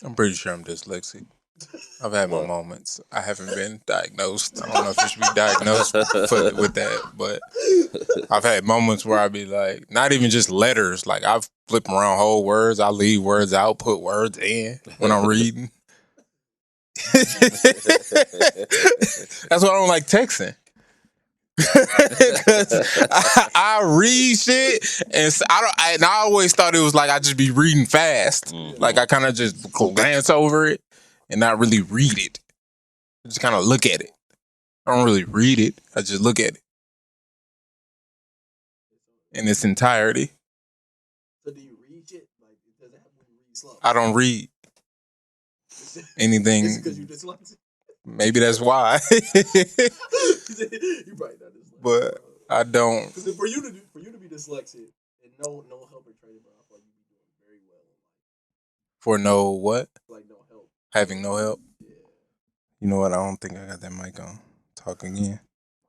I'm pretty sure I'm dyslexic. I've had my moments. I haven't been diagnosed. I don't know if you should be diagnosed with that, but I've had moments where I be like, not even just letters. Like I've flipped around whole words. I leave words out, put words in when I'm reading. That's why I don't like texting. Because I read shit and I always thought it was like I just be reading fast. Like I kind of just glance over it and not really read it. I just kind of look at it. I don't really read it. I just look at it in its entirety. So do you read shit? Like, does it happen when you read slow? I don't read anything. Is it because you dyslexic? Maybe that's why. You probably not dyslexic. But I don't. Because for you to be dyslexic and no help or training, bro, I feel like you be doing very well in life. For no what? Like no help. Having no help? Yeah. You know what? I don't think I got that mic on. Talk again.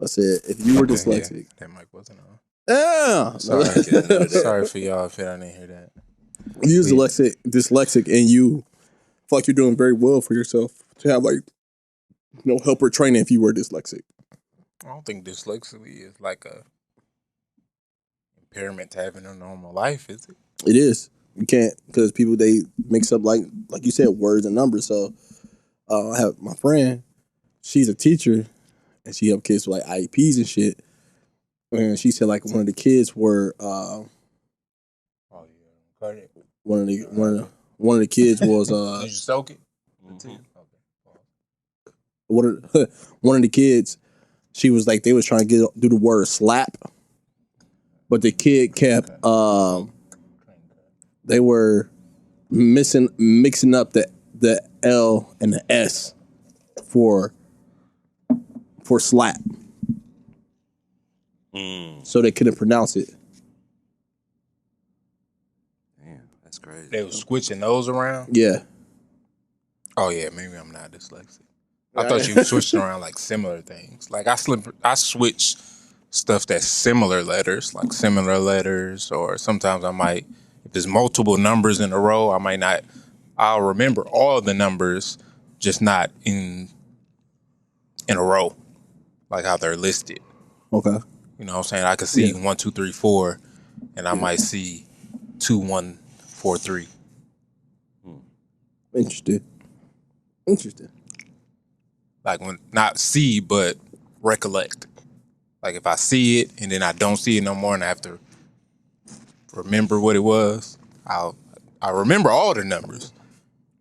I said, if you were dyslexic. Yeah, that mic wasn't on. Yeah. Sorry for y'all if I didn't hear that. You was dyslexic and you feel like you're doing very well for yourself to have like no help or training if you were dyslexic. I don't think dyslexia is like a impairment to having a normal life, is it? It is. You can't, because people, they mix up like you said, words and numbers. So I have my friend, she's a teacher and she help kids with like IEPs and shit. And she said like one of the kids were one of the kids was Did you soak it? One of the kids, she was like, they was trying to do the word slap, but the kid kept they were mixing up the L and the S for slap. So they couldn't pronounce it. Damn, that's crazy. They were switching those around? Yeah. Oh yeah, maybe I'm not dyslexic. I thought you were switching around like similar things. Like I switch stuff that's similar letters, or sometimes I might, if there's multiple numbers in a row, I'll remember all the numbers, just not in a row, like how they're listed. Okay. You know what I'm saying? I could see 1, 2, 3, 4, and I might see 2, 1, 4, 3. Interesting. Like when not see, but recollect. Like if I see it and then I don't see it no more, and I have to remember what it was, I remember all the numbers.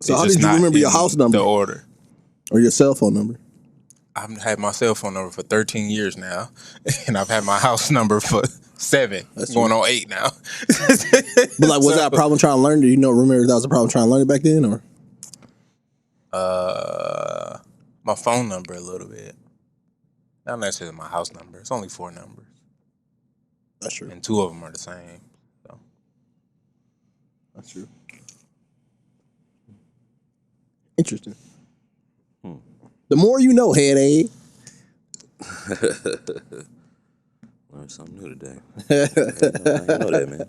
So how did you remember your house number? The order. Or your cell phone number? I've had my cell phone number for 13 years now, and I've had my house number for 7. That's going on 8 now. But like, was that a problem trying to learn? Do you remember that was a problem trying to learn it back then, or? My phone number a little bit. Not necessarily my house number. It's only 4 numbers. That's true. And 2 of them are the same. So. That's true. Interesting. The more you know, headache. Learned something new today. You know that, man.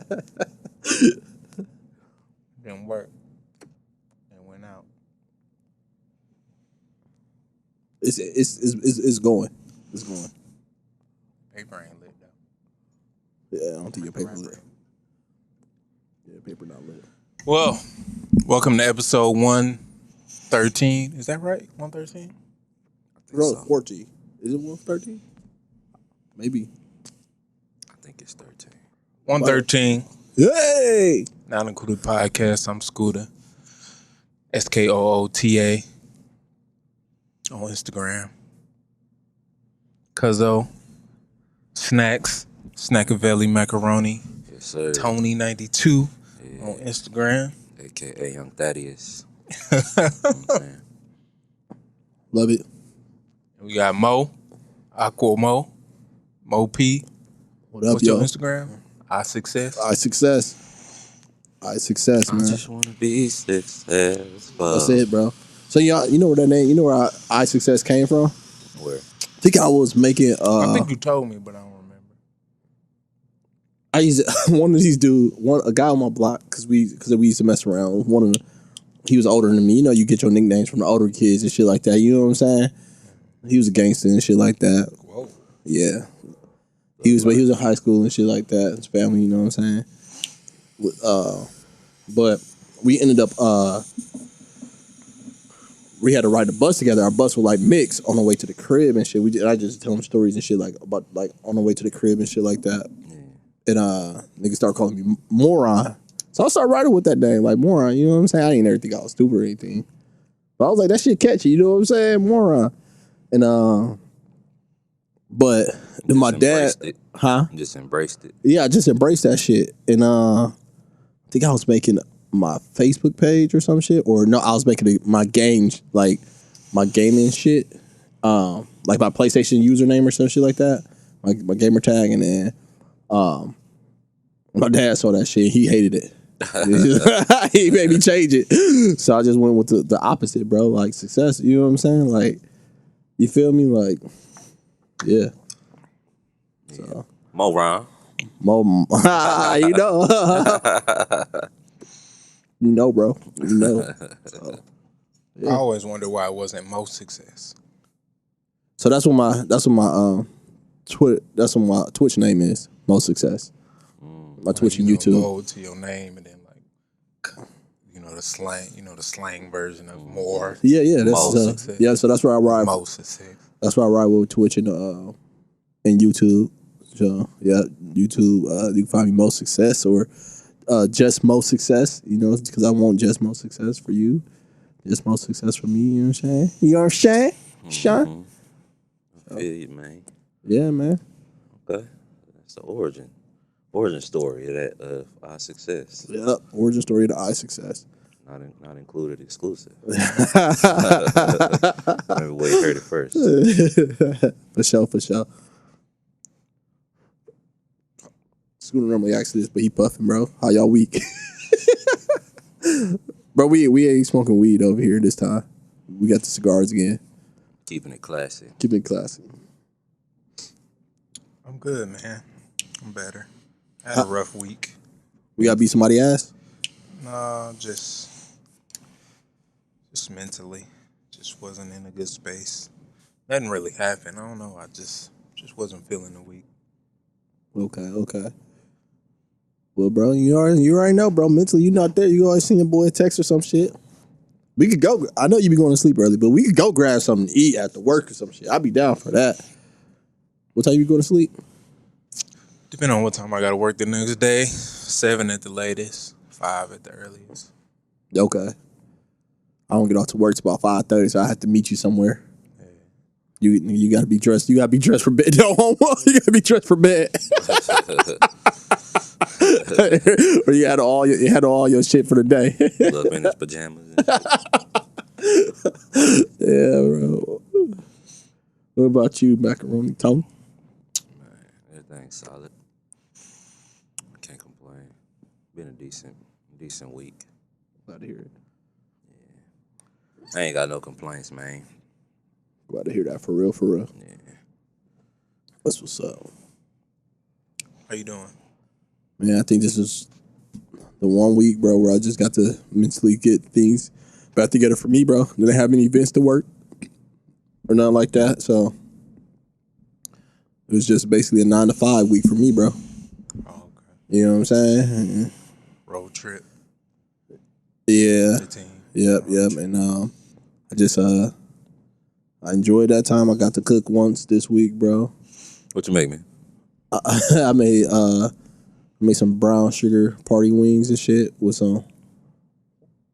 Didn't work. And went out. It's going. It's going. Paper ain't lit though. Yeah, I don't think your paper lit. Yeah, paper not lit. Well, welcome to episode 113. Is that right? 113? Bro, 14. Is it 113? Maybe. I think it's 13. 113. Hey! Not Included Podcast. I'm Skoota. Skoota on Instagram. Cuzzo. Snacks. Snackavelli Macaroni. Yes, sir. Tony92 on Instagram. AKA Young Thaddeus. You know what I'm saying? Love it. We got Mo. Aqua Mo. Mo P. What up, What's yo? your Instagram? iSuccess. iSuccess, man. I just want to be successful. That's it, bro. So y'all, you know where that name, where iSuccess came from? Where? I think I was making. I think you told me, but I don't remember. I used one of these dudes, a guy on my block, because we used to mess around. he was older than me. You know, you get your nicknames from the older kids and shit like that. You know what I'm saying? He was a gangster and shit like that. Whoa. Yeah. He was in high school and shit like that. His family, you know what I'm saying? But we ended up, we had to ride the bus together. Our bus was like mixed on the way to the crib and shit. I just tell him stories and shit like about like on the way to the crib and shit like that. And niggas start calling me moron. So I started riding with that name, like moron. You know what I'm saying? I ain't never think I was stupid or anything. But I was like, that shit catchy. You know what I'm saying? Moron. And but then my dad, Just embraced it. Yeah, I just embraced that shit. And I think I was making my Facebook page or some shit, or no, I was making my games, like my gaming shit, like my PlayStation username or some shit like that, like my gamer tag, and then my dad saw that shit. He hated it. He made me change it, so I just went with the opposite, bro. Like success. You know what I'm saying? Like, you feel me? Like, yeah. So Moron. you know. You know, bro. You know. So, yeah. I always wonder why it wasn't most success. So that's what my Twitch name is. Most success. My Twitch and YouTube. Go to your name and then the slang version of more. Yeah. That's most success. Yeah. So that's where I ride. Most success. That's where I ride with Twitch and YouTube. So yeah, YouTube. You can find me most success or just most success. You know, because I want just most success for you. Just most success for me. You know what I'm saying? You know what I'm saying? Sean? I feel you, man. Yeah, man. Okay. That's the origin story of our success. Yeah, origin story of the I success. Not included, exclusive. Remember where you heard it first. For sure. Skoota normally asks this, but he puffing, bro. How y'all week? Bro, we ain't smoking weed over here this time. We got the cigars again. Keeping it classy. I'm good, man. I'm better. I had a rough week. We gotta beat somebody's ass? No, just mentally. Just wasn't in a good space. Nothing really happened. I don't know. I just wasn't feeling the week. Okay. Well, bro, you already know, bro. Mentally, you not there. You always send your boy a text or some shit. We could go. I know you be going to sleep early, but we could go grab something to eat after work or some shit. I'd be down for that. What time you go to sleep? Depending on what time I got to work the next day. 7 at the latest, 5 at the earliest. Okay. I don't get off to work till about 5:30, so I have to meet you somewhere. Yeah. You gotta be dressed. You gotta be dressed for bed. No homo. You gotta be dressed for bed. Or you had all your shit for the day. Look in his pajamas. Yeah, bro. What about you, Macaroni Tony? Man, everything's solid. Can't complain. Been a decent week. Glad to hear it. I ain't got no complaints, man. Glad to hear that for real. Yeah. That's what's up. How you doing? Man, I think this is the 1 week, bro, where I just got to mentally get things back together for me, bro. Didn't have any events to work or nothing like that, so it was just basically a 9 to 5 week for me, bro. Oh, okay. You know what I'm saying? Road trip. Yeah. 15. Yep. And I enjoyed that time. I got to cook once this week, bro. What you make, man? I made some brown sugar party wings and shit with some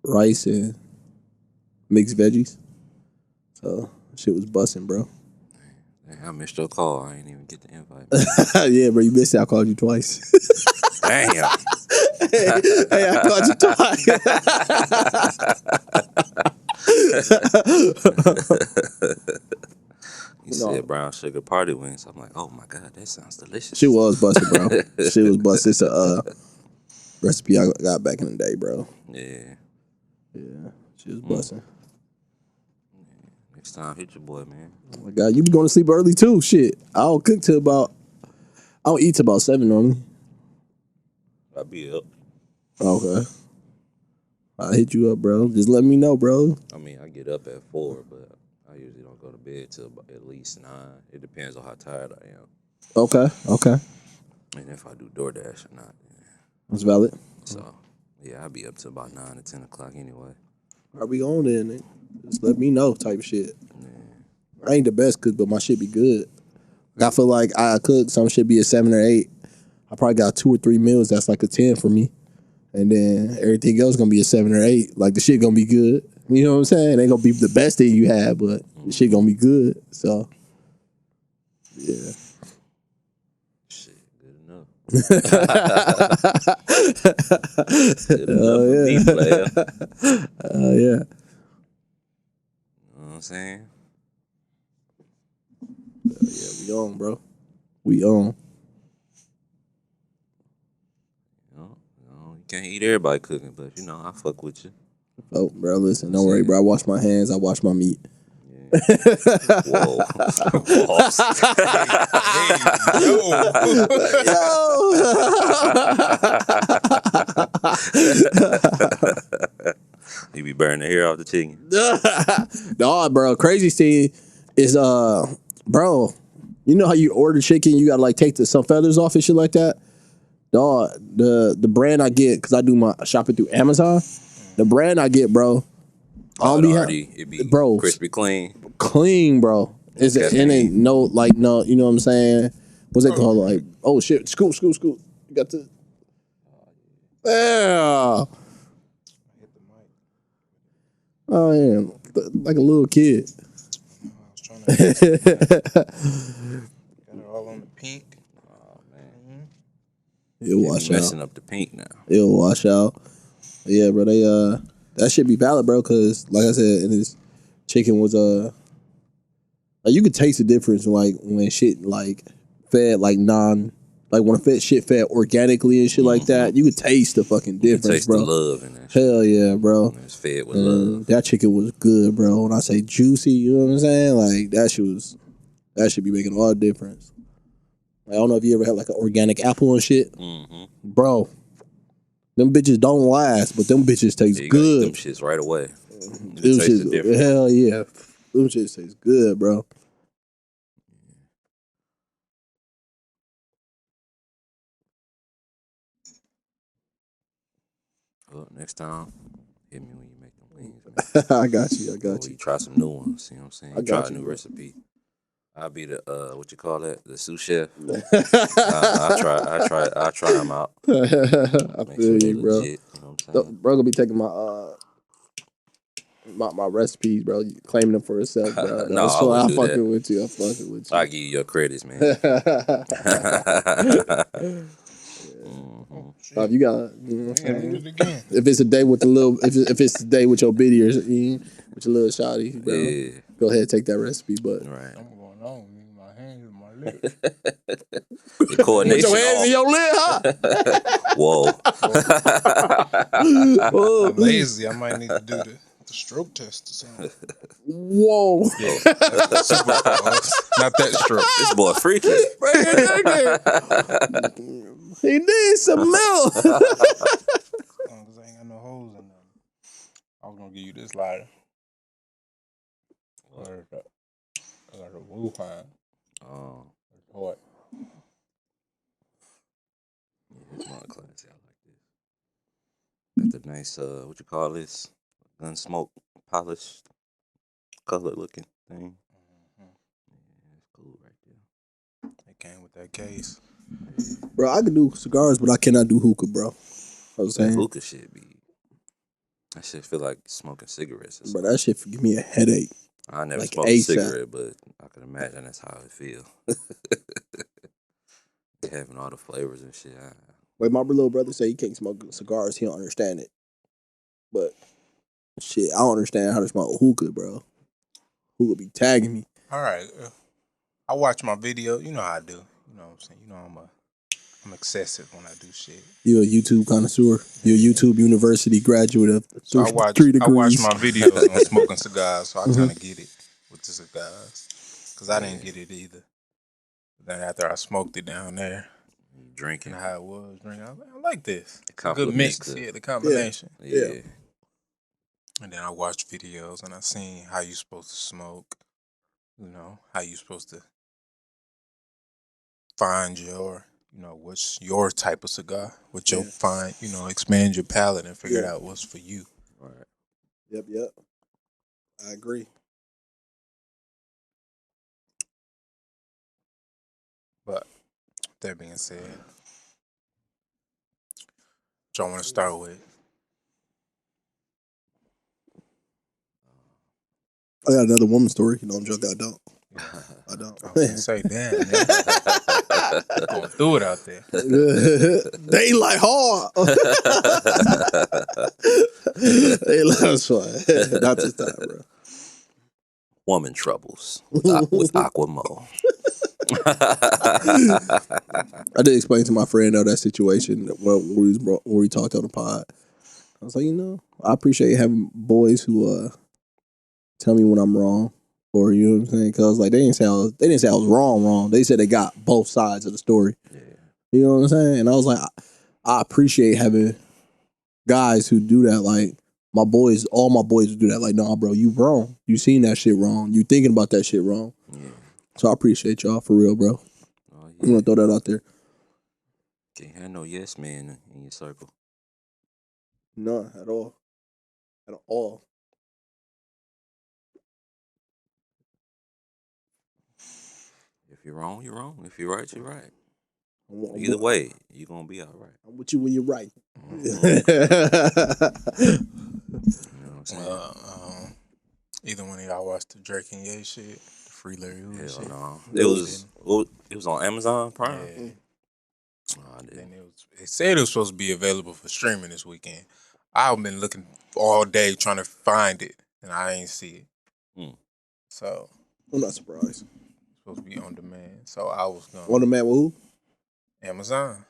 rice and mixed veggies. So shit was busting, bro. I missed your call. I ain't even get the invite. Yeah, bro, you missed it. I called you twice. Damn. Hey, I called you twice. You said brown sugar party wings. I'm like, oh my God, that sounds delicious. She was busting, bro. She was busting. It's a recipe I got back in the day, bro. Yeah. She was busting. Next time, hit your boy, man. Oh my God, you be going to sleep early too. Shit, I don't eat till about 7 normally. I'll be up. Okay. I'll hit you up, bro. Just let me know, bro. I mean, I get up at 4, but I usually don't go to bed till at least 9. It depends on how tired I am. Okay. And if I do DoorDash or not. Yeah. That's valid. So, yeah, I'll be up till about 9 or 10 o'clock anyway. Are we on then? Nigga? Just let me know type shit. Yeah. I ain't the best cook, but my shit be good. I feel like I cook, some shit be a 7 or 8. I probably got 2 or 3 meals that's like a 10 for me. And then everything else gonna be a 7 or 8. Like the shit gonna be good. You know what I'm saying? It ain't gonna be the best thing you have, but the shit gonna be good. So, yeah. Shit, good enough. Good enough for me, player. Yeah. You know what I'm saying? Yeah, we on, bro. We on. You can't eat everybody cooking, but I fuck with you. Oh, bro, listen, don't worry, bro. I wash my hands. I wash my meat. Yeah. Whoa. You be burning the hair off the chicken. Dog, bro. Crazy thing is, bro, you know how you order chicken, you gotta like take some feathers off and shit like that? Dog, the brand I get, because I do my shopping through Amazon, the brand I get, bro, It be bro, crispy clean. Clean, bro. It ain't no, you know what I'm saying? What's it called? Like, oh shit, scoop. You got the, yeah. Oh yeah, like a little kid. I was trying to got it all on the pink. Oh man, It'll wash out. Messing up the pink now. It'll wash out. But yeah, bro. They that should be valid, bro. Because like I said, and this chicken was like you could taste the difference, like when shit like fed like when shit fed organically and shit like that. You could taste the fucking difference, taste bro. The love in that shit. Hell yeah, bro. When it's fed with love. That chicken was good, bro. When I say juicy, you know what I'm saying? Like that should be making all the difference. Like, I don't know if you ever had like an organic apple and shit, bro. Them bitches don't last, but them bitches taste good. Them shits right away. Them shits, hell yeah. Them shits taste good, bro. Well, next time, hit me when you make them wings, man. I got you. You try some new ones, you know what I'm saying? Try a new recipe. I'll be the what you call that? The sous chef. I'll try them out. I feel you, bro. Legit, you know what I'm saying? Bro gonna be taking my recipes, bro. Claiming them for herself, bro. No, so I I'm wouldn't do fucking that. with you. I'm fucking with you. I give you your credits, man. If you got, you know what I'm saying? Did it again. If it's a day with the little, if it's a day with your biddy or with your little shawty, bro, go ahead and take that recipe. But Right. I'm going on with my hands and my lips. The coordination. Put your hands in your lid, huh? Whoa. I'm lazy. I might need to do the stroke test or something. Whoa. Yeah. Super pause. Not that stroke. This boy freaky. He needs some milk. Because I ain't got no holes in them. I was going to give you this lighter. I got a Wuhan. Oh. What? Here's my class. I like this. Got the nice, what you call this? Gun smoke polished color looking thing. Yeah, it's cool right there. It came with that case. Bro, I can do cigars, but I cannot do hookah, bro. I was saying. Hookah shit that shit feel like smoking cigarettes or something. Bro, that shit give me a headache. I never like smoked a ASAP. cigarette, but I can imagine that's how it feel. Having all the flavors and shit. Wait, my little brother say he can't smoke cigars. He don't understand it. But shit, I don't understand how to smoke hookah, bro. Hookah be tagging me. All right. I watch my video. You know how I do. You know what I'm saying? You know I'm excessive when I do shit. You a YouTube connoisseur. You're a YouTube university graduate of So 3 degrees. I watch my videos on smoking cigars, so I kind of get it with the cigars. Because I didn't get it either. Then after I smoked it down there, drinking and how it was drinking, I like this. It's a good mix. the The combination. Yeah. And then I watched videos and I seen how you supposed to smoke, how you supposed to find what's your type of cigar, what your expand your palate and figure out what's for you. Right. Yep. I agree. But that being said, what y'all want to start with? I got another woman story. No, I'm joking. I don't. I was gonna say, damn, man. Going through it out there. They like hard. They like fun. Not this time, bro. Woman troubles with Aqua Mo. I did explain to my friend that situation when we talked on the pod. I was like, I appreciate having boys who tell me when I'm wrong, or you know what I'm saying? Because like they didn't say I was wrong. They said they got both sides of the story. Yeah. You know what I'm saying? And I was like, I appreciate having guys who do that. Like all my boys do that. Like, nah, bro, you wrong. You seen that shit wrong. You thinking about that shit wrong. Yeah. So I appreciate y'all for real, bro. Oh, yeah. I'm gonna throw that out there. Can't have no yes man in your circle. None at all. At all. If you're wrong, you're wrong. If you're right, you're right. I'm Either way, you're gonna be all right. I'm with you when you're right. Mm-hmm. You know what I'm saying? Either one of y'all watched the Drake and Ye shit, the Free Larry Hoover Hell shit. no. It was on Amazon Prime. Yeah. Oh, I didn't. And it said it was supposed to be available for streaming this weekend. I've been looking all day trying to find it, and I ain't see it. So I'm not surprised. it's supposed to be on demand. So I was going On demand with who? Amazon.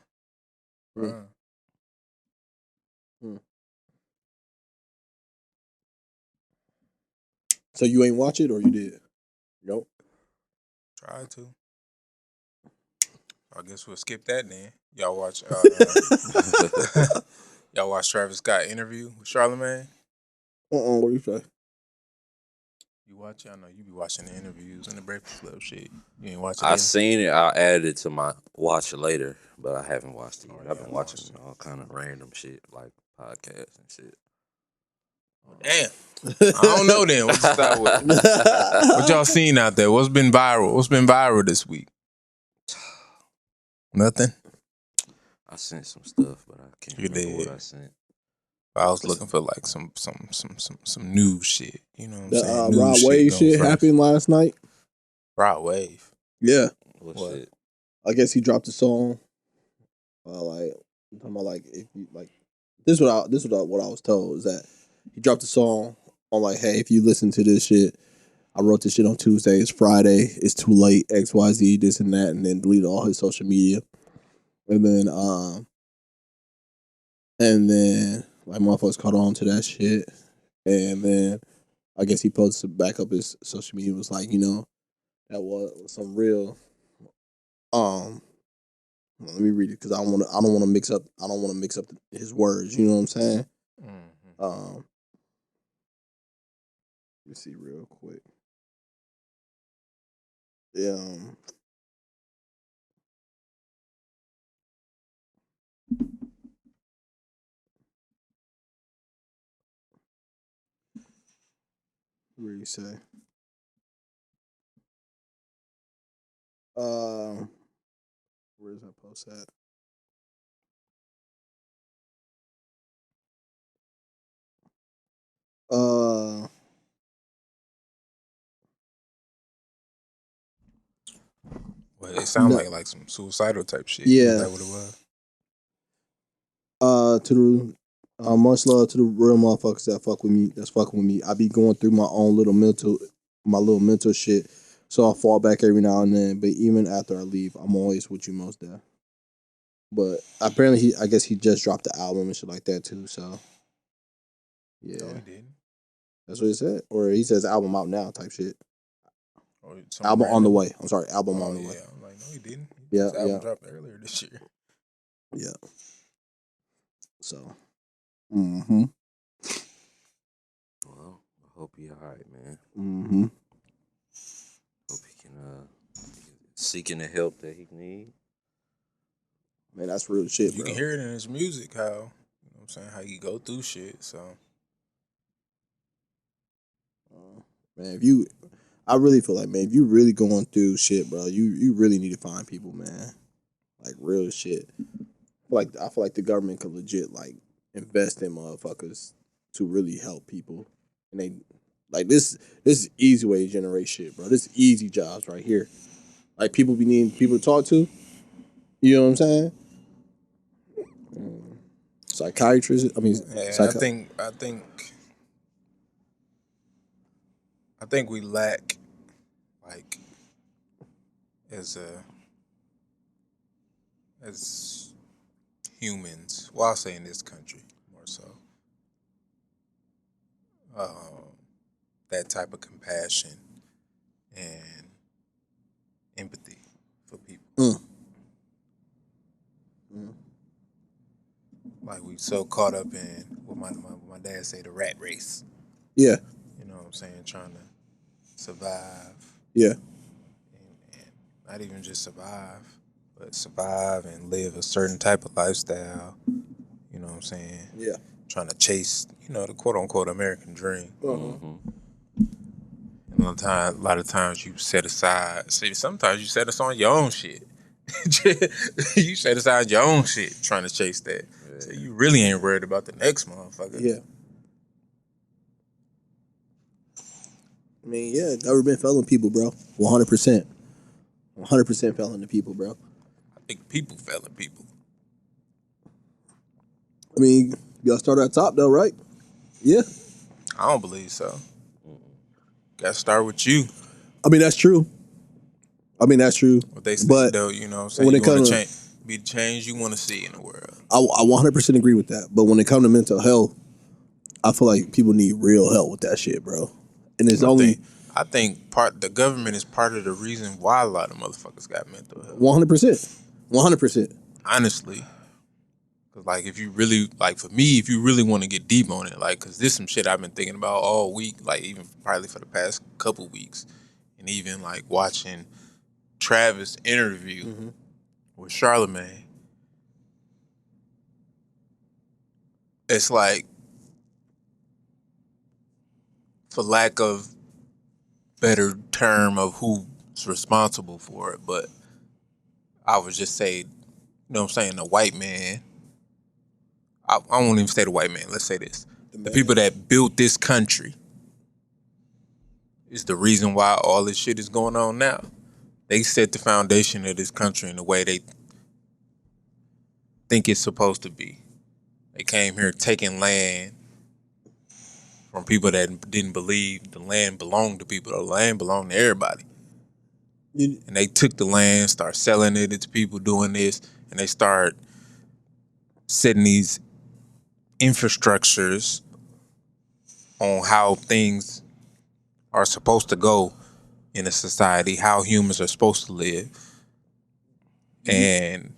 So you ain't watch it or you did? Nope. Tried to. I guess we'll skip that then. Y'all watch y'all watch Travis Scott interview with Charlamagne? What do you say? You watch it? I know you be watching the interviews and the Breakfast Club shit. You ain't watch it? I seen it. I added it to my watch later, but I haven't watched it yet. Yeah, I've been watching all kind of random shit like podcasts and shit. Damn. I don't know then. What to start with? What y'all seen out there? What's been viral? What's been viral this week? Nothing? I sent some stuff, but I can't You remember what did. I sent. I was looking for like some news shit. You know what I'm saying? The Rod Wave shit happened last night. Rod Wave. Yeah. What shit? I guess he dropped a song. I'm talking about like if you like this what I was told is that he dropped a song on like, hey, if you listen to this shit, I wrote this shit on Tuesday. It's Friday. It's too late. XYZ, this and that, and then deleted all his social media. And then like motherfuckers caught on to that shit. And then I guess he posted back up his social media. Was like, that was some real. Let me read it because I don't want to mix up. I don't want to mix up his words. You know what I'm saying? Mm-hmm. Let me see real quick. Yeah. What do you say? Where's that post at? Well, it sounded like some suicidal type shit. Yeah. Is that what it was? Much love to the real motherfuckers that fuck with me. That's fucking with me. I be going through my own little mental shit. So I fall back every now and then. But even after I leave, I'm always with you most there. But apparently, I guess he just dropped the album and shit like that too. So yeah, No, he didn't. that's what he said. Or he says album out now type shit. Album on the way. I'm sorry, album on the way. I'm like, no, he didn't. Yeah, His album dropped earlier this year. Yeah. So. Mm-hmm. hope he all right, man. Mm-hmm. Hope he can seeking the help that he need. Man, that's real shit, You bro. can hear it in his music, how, you know what I'm saying, how he go through shit, so. Man, I really feel like, man, if you really going through shit, bro, you really need to find people, man. Like, real shit. I feel like the government could legit, like, invest in motherfuckers to really help people. And they, like, this is easy way to generate shit, bro. This is easy jobs right here. Like, people be needing people to talk to. You know what I'm saying? Psychiatrists. I mean, Yeah, I think we lack, like, as humans. Well, I'll say in this country more so. That type of compassion and empathy for people. Like, we so caught up in what my dad say, the rat race. Yeah. You know what I'm saying? Trying to survive. Yeah. And not even just survive, but survive and live a certain type of lifestyle. You know what I'm saying? Yeah. Trying to chase, the quote unquote American dream. Mm-hmm. And a lot of times you set aside. See, sometimes you set aside your own shit. You set aside your own shit trying to chase that. Yeah. So you really ain't worried about the next motherfucker. Yeah. I mean, yeah, government failing people, bro. 100%. 100% failing the people, bro. I think people failing people. I mean, you gotta start at the top, though, right? Yeah. I don't believe so. Gotta start with you. I mean, that's true. What they say, though, you know what I'm saying? When you want to be the change you want to see in the world. I 100% agree with that. But when it comes to mental health, I feel like people need real help with that shit, bro. And it's I think the government is part of the reason why a lot of motherfuckers got mental health. 100%. 100%. Honestly. Cause like, if you really, like, for me, if you really want to get deep on it, like, cause this some shit I've been thinking about all week, like, even probably for the past couple weeks, and even like watching Travis' interview with Charlemagne. It's like, for lack of better term of who's responsible for it, but I would just say, you know what I'm saying, the white man. I won't even say the white man. Let's say this. The people that built this country is the reason why all this shit is going on now. They set the foundation of this country in the way they think it's supposed to be. They came here taking land from people that didn't believe the land belonged to people. The land belonged to everybody. And they took the land, start selling it to people doing this, and they start setting these infrastructures on how things are supposed to go in a society, how humans are supposed to live. And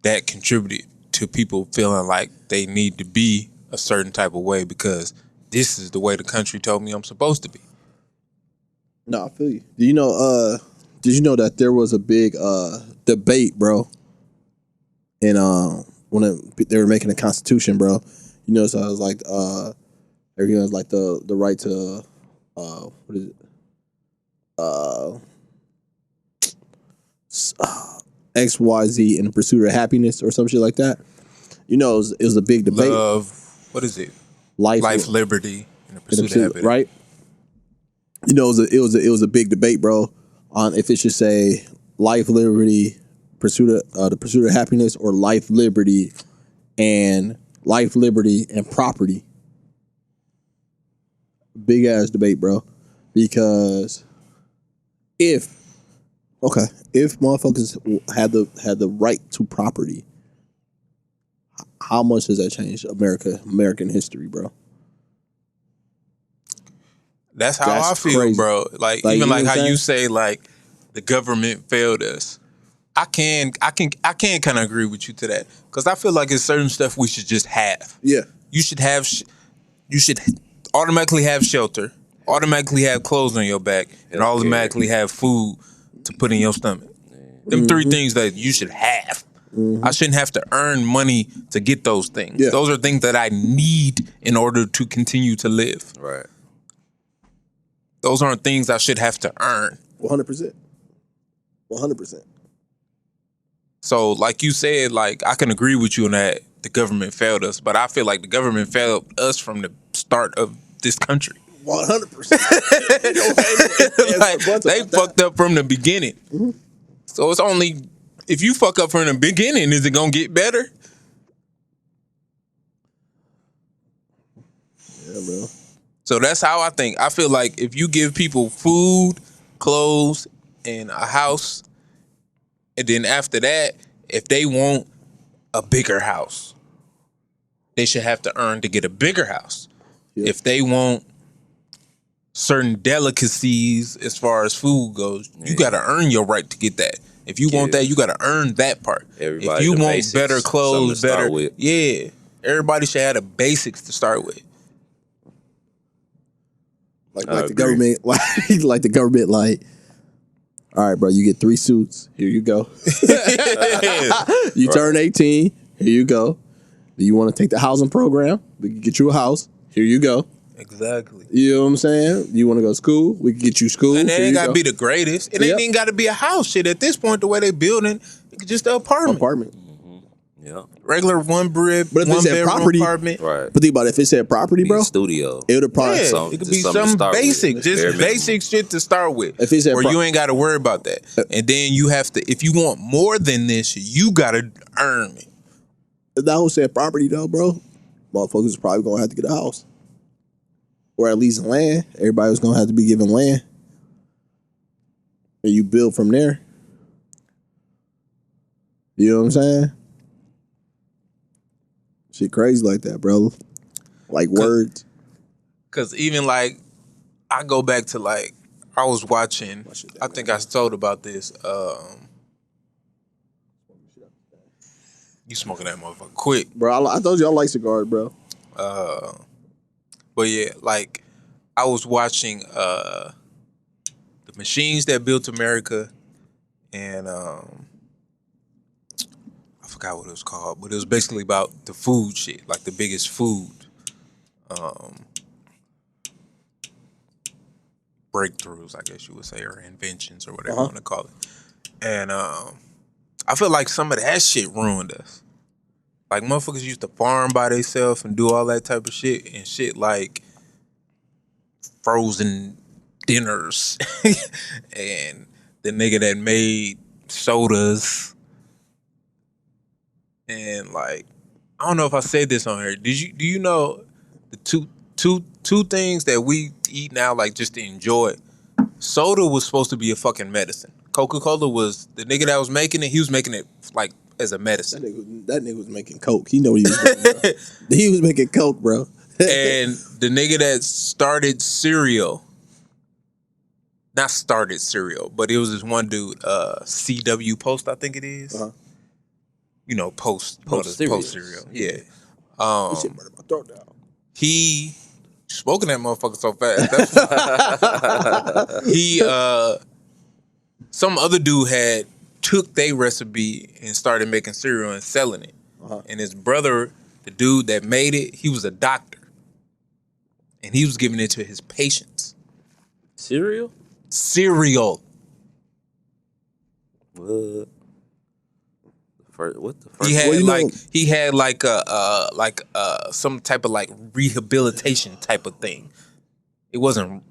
that contributed to people feeling like they need to be a certain type of way because this is the way the country told me I'm supposed to be. No, I feel you. Did you know that there was a big debate, bro? And when they were making the Constitution, bro, so I was like, everyone was like the right to what is it? XYZ in the pursuit of happiness or some shit like that. It was a big debate. Love, what is it? Life, liberty, and the pursuit of happiness. Right? It was a big debate, bro, on if it should say life, liberty, the pursuit of happiness, or life, liberty, and property. Big ass debate, bro. Because if motherfuckers had the right to property, how much does that change American history, bro? That's how I feel, crazy. Bro. Like even like how you say like the government failed us. I can kind of agree with you to that because I feel like it's certain stuff we should just have. Yeah, you should automatically have shelter. automatically have clothes on your back, and automatically have food to put in your stomach. Them three things that you should have. I shouldn't have to earn money to get those things. Yeah. Those are things that I need in order to continue to live. Right. Those aren't things I should have to earn. 100%. 100%. So, like you said, like I can agree with you on that. The government failed us, but I feel like the government failed us from the start of this country. 100%. Like, they fucked up from the beginning. So it's only if you fuck up from the beginning, is it gonna get better? Yeah, bro. So that's how I think. I feel like if you give people food, clothes, and a house, and then after that, if they want a bigger house, they should have to earn to get a bigger house. Yeah. If they want certain delicacies as far as food goes, you got to earn your right to get that. If you want that, you got to earn that part. Everybody, if you want basics, better clothes, better, with. yeah, everybody should have the basics to start with. Like the government, like the government, like, all right, bro, you get 3 suits. Here you go. You turn 18. Here you go. Do you want to take the housing program? We can get you a house. Here you go. Exactly. You know what I'm saying? You want to go to school? We can get you school. And it ain't got to be the greatest. It ain't even got to be a house. Shit, at this point, the way they building, it's just an apartment. Yeah. Regular one bedroom apartment. Right. But think about it. If it said property, bro, studio. it would have probably It could be something basic, just basic shit to start with. If it said where you ain't got to worry about that. And then you have to, if you want more than this, you got to earn it. If that whole said property though, bro, motherfuckers is probably gonna have to get a house. Or at least land. Everybody was gonna have to be given land. And you build from there. You know what I'm saying? Shit crazy like that, bro. Like words. Cause even like, I go back to like, I was watching, I think I told about this, you smoking that motherfucker quick. Bro, I told you I like cigars, bro. But yeah, like I was watching the Machines That Built America, and I forgot what it was called, but it was basically about the food shit, like the biggest food breakthroughs, I guess you would say, or inventions, or whatever you want to call it. And I feel like some of that shit ruined us. Like motherfuckers used to farm by themselves and do all that type of shit, and shit like frozen dinners and the nigga that made sodas, and like I don't know if I said this on here. Do you know the two things that we eat now, like just to enjoy? Soda was supposed to be a fucking medicine. Coca-Cola was the nigga that was making it. He was making it like as a medicine. That nigga was making coke. He know what he was doing, bro. He was making coke, bro. And the nigga that started cereal, not started cereal, but it was this one dude, CW Post, I think it is. You know, Post cereal. Yeah. This shit burned my throat down. He smoking that motherfucker so fast. That's some other dude had took their recipe and started making cereal and selling it. And his brother, the dude that made it, he was a doctor. And he was giving it to his patients. Cereal? Cereal. What the first? He had some type of like rehabilitation type of thing. It wasn't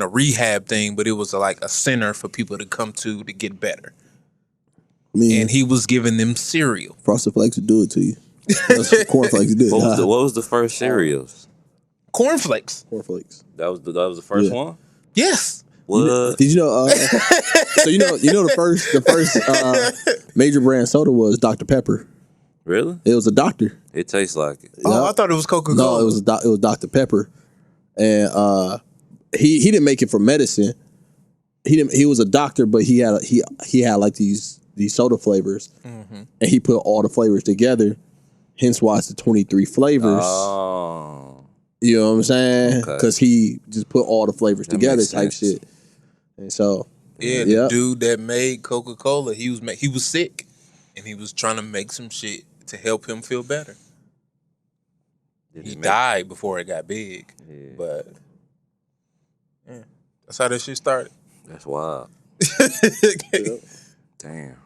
a rehab thing, but it was like a center for people to come to get better. And he was giving them cereal. Frosted Flakes would do it to you. Cornflakes did. What was the first cereals? Cornflakes. Cornflakes. That was the first one? Yes. What? Did you know? So you know the first major brand soda was Dr. Pepper. Really? It was a doctor. It tastes like it. Oh, I thought it was Coca-Cola. No, it was Dr. Pepper, and he didn't make it for medicine. He was a doctor, but he had like these soda flavors, and he put all the flavors together. Hence why it's the 23 flavors. Oh. You know what I'm saying? Okay. Because he just put all the flavors That together makes type sense. shit. And so, The dude that made Coca-Cola, he was sick, and he was trying to make some shit to help him feel better. He died before it got big, but yeah, that's how that shit started. That's wild. Damn.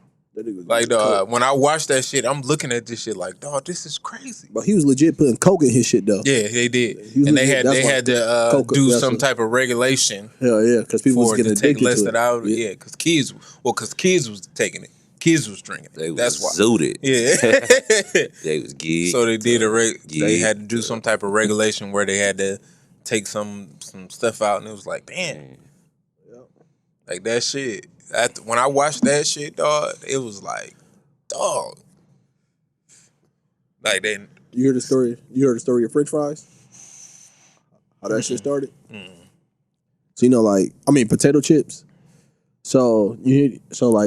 Like, when I watched that shit, I'm looking at this shit like, dog, this is crazy. But he was legit putting coke in his shit though. Yeah, they did, and they had to do some type of regulation. Hell yeah, because people was getting addicted less to it. Out. Yeah, because kids was taking it. Kids was drinking it. That's why. Zooted. Yeah, they was geeked. So they did they had to do some type of regulation where they had to take some stuff out, and it was like, damn, like that shit. When I watched that shit, dog, it was like, dog. Like then you heard the story. You heard the story of French fries. How that shit started. So potato chips. So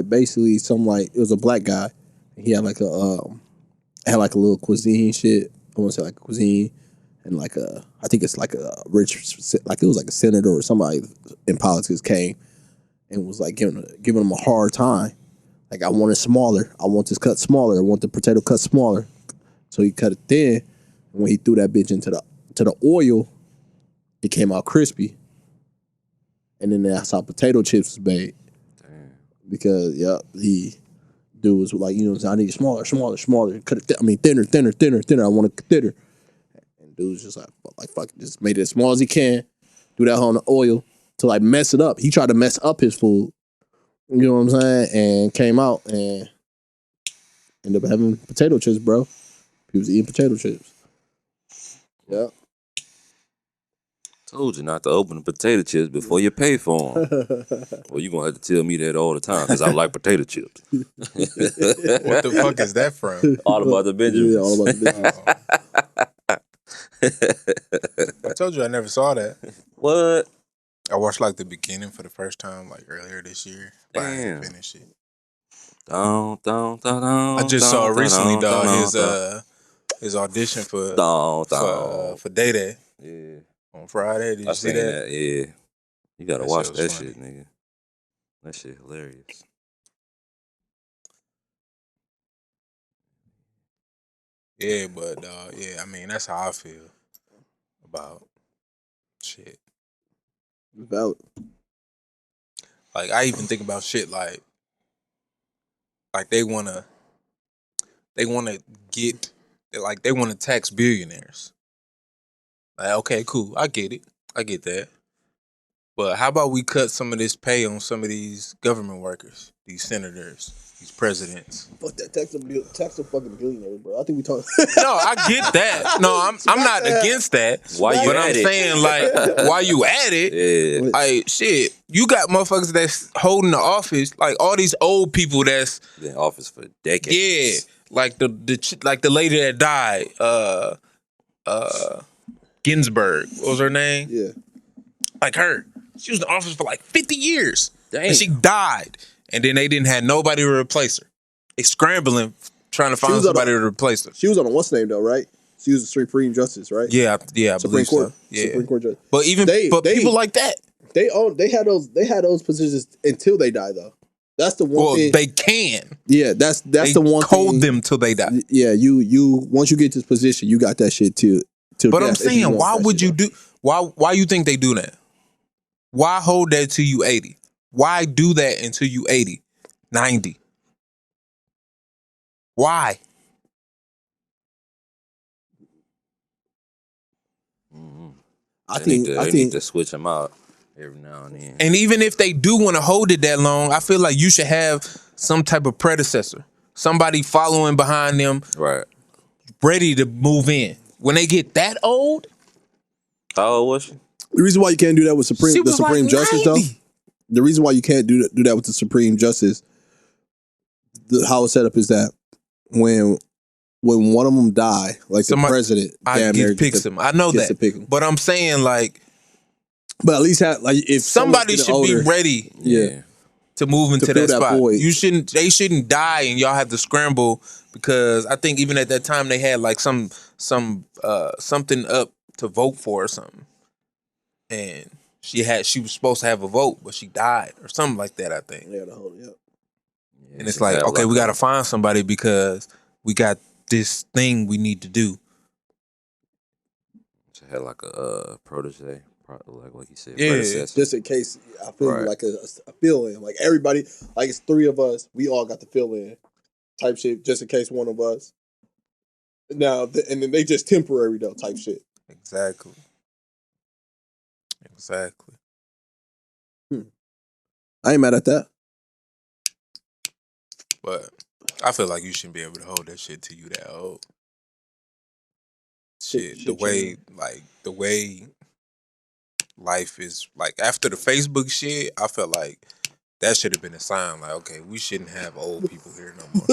basically it was a black guy. He had like a little cuisine shit. I want to say like a cuisine and I think it's like a rich, like it was like a senator or somebody in politics came and was like giving him a hard time. Like, I want it smaller. I want this cut smaller. I want the potato cut smaller. So he cut it thin. And when he threw that bitch into the oil, it came out crispy. And then that's how potato chips was made. Damn. Because dude was like, you know what I'm saying? I need it smaller. Cut it thinner. I want it thinner. And dude was just like fuck it. Just made it as small as he can. Do that on the oil to like mess it up. He tried to mess up his food. You know what I'm saying? And came out and ended up having potato chips, bro. He was eating potato chips. Yeah. Told you not to open the potato chips before you pay for them. Well, you're going to have to tell me that all the time because I like potato chips. What the fuck is that from? All About the Benjamins. Yeah, All About the Benjamins. I told you I never saw that. What? I watched like the beginning for the first time like earlier this year. But I didn't finish it. I just saw recently, dog, his audition for Day Day. Yeah. On Friday. Did you see that? Yeah. You gotta watch that shit, nigga. That shit hilarious. Yeah, but that's how I feel about shit. Valid. Like, I even think about shit like they wanna tax billionaires. Like, okay, cool. I get it. I get that. But how about we cut some of this pay on some of these government workers, these senators, these presidents? Fuck that. Tax a fucking billionaire, bro. I think we talk. No, I get that. No, I'm not against that. But I'm saying, like, why you at it? Yeah. Like, shit, you got motherfuckers that's holding the office, like all these old people that's been in office for decades. Yeah, like the lady that died, Ginsburg. What was her name? Yeah. Like her. She was in the office for like 50 years. Damn. And she died. And then they didn't have nobody to replace her. They scrambling, trying to find somebody to replace her. She was on a what's name though, right? She was a Supreme Justice, right? Yeah, I Supreme believe Court. so. Yeah. Supreme Court judge. But people like that. They had those positions until they die though. That's the one thing. They can. Yeah, that's the one thing. Hold them till they die. Yeah, you once you get this position, you got that shit too. But I'm saying, why would you do? Why you think they do that? Why hold that till you 80? Why do that until you 80, 90? Why? Mm-hmm. I think they need to switch them out every now and then. And even if they do want to hold it that long, I feel like you should have some type of predecessor, somebody following behind them, right, ready to move in. When they get that old, how old was she? The reason why you can't do that with the Supreme Justice, though, the reason why you can't do that with the Supreme Justice, how it's set up is that when one of them die, like the president, picks him. I know that, but I'm saying but at least if somebody should be ready, to move into that spot. Void. They shouldn't die, and y'all have to scramble because I think even at that time they had like something up to vote for or something, and she was supposed to have a vote, but she died or something like that. I think. Yeah, the whole And it's like, okay, we got to find somebody because we got this thing we need to do. She had like a protege, like what he said, Yeah, predecessor. just in case I feel like a fill in, like everybody, like it's 3 of us, we all got the fill in type shit, just in case one of us. Now and then they just temporary though type shit. Exactly. I ain't mad at that. But I feel like you shouldn't be able to hold that shit till you that old. Shit, the way life is, like after the Facebook shit, I felt like that should have been a sign. Like, okay, we shouldn't have old people here no more.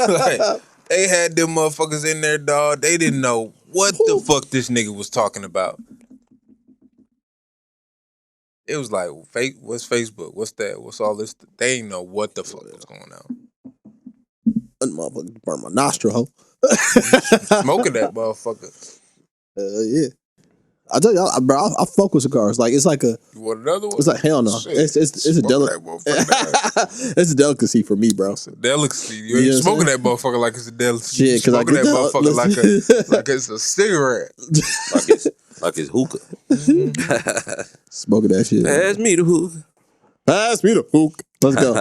Like, they had them motherfuckers in there, dog. They didn't know what the fuck this nigga was talking about. It was like, what's Facebook? What's that? What's all this? They didn't know what the fuck was going on. That motherfucker burn my nostril, ho. Smoking that motherfucker. Yeah. I tell you, bro, I fuck with cigars. Like it's like a. You want another one? It's like hell no. Shit. It's a delicacy. It's a delicacy for me, bro. It's a delicacy. You ain't smoking that motherfucker like it's a delicacy. Shit, because I smoking get that motherfucker like it's a cigarette. like it's hookah. Smoking that shit. Pass me the hookah. Pass me the hookah. Let's go,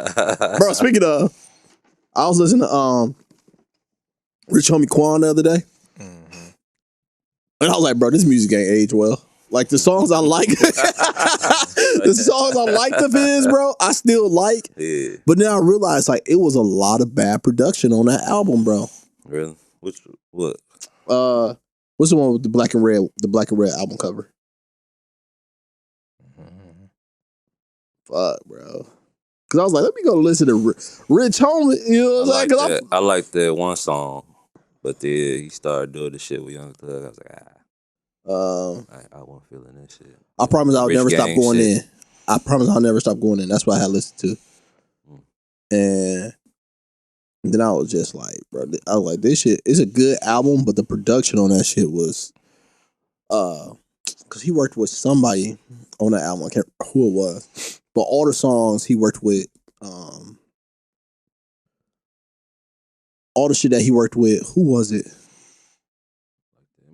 bro. Speaking of, I was listening to Rich Homie Quan the other day. And I was like, bro, this music ain't aged well. Like the songs I like, the songs I liked of his, bro, I still like. Yeah. But then I realized like it was a lot of bad production on that album, bro. Really? What? What's the one with the black and red album cover? Fuck, bro. Cause I was like, let me go listen to Rich Homie. You know what I'm saying? I like that one song, but then he started doing the shit with Young Thug. I was like, I wasn't feeling that shit. I promise I'll never stop going in. I promise I'll never stop going in. That's what I had listened to. And then I was just like, bro, I was like, this shit is a good album, but the production on that shit was, because he worked with somebody on that album. I can't remember who it was, but all the songs he worked with, all the shit that he worked with, who was it?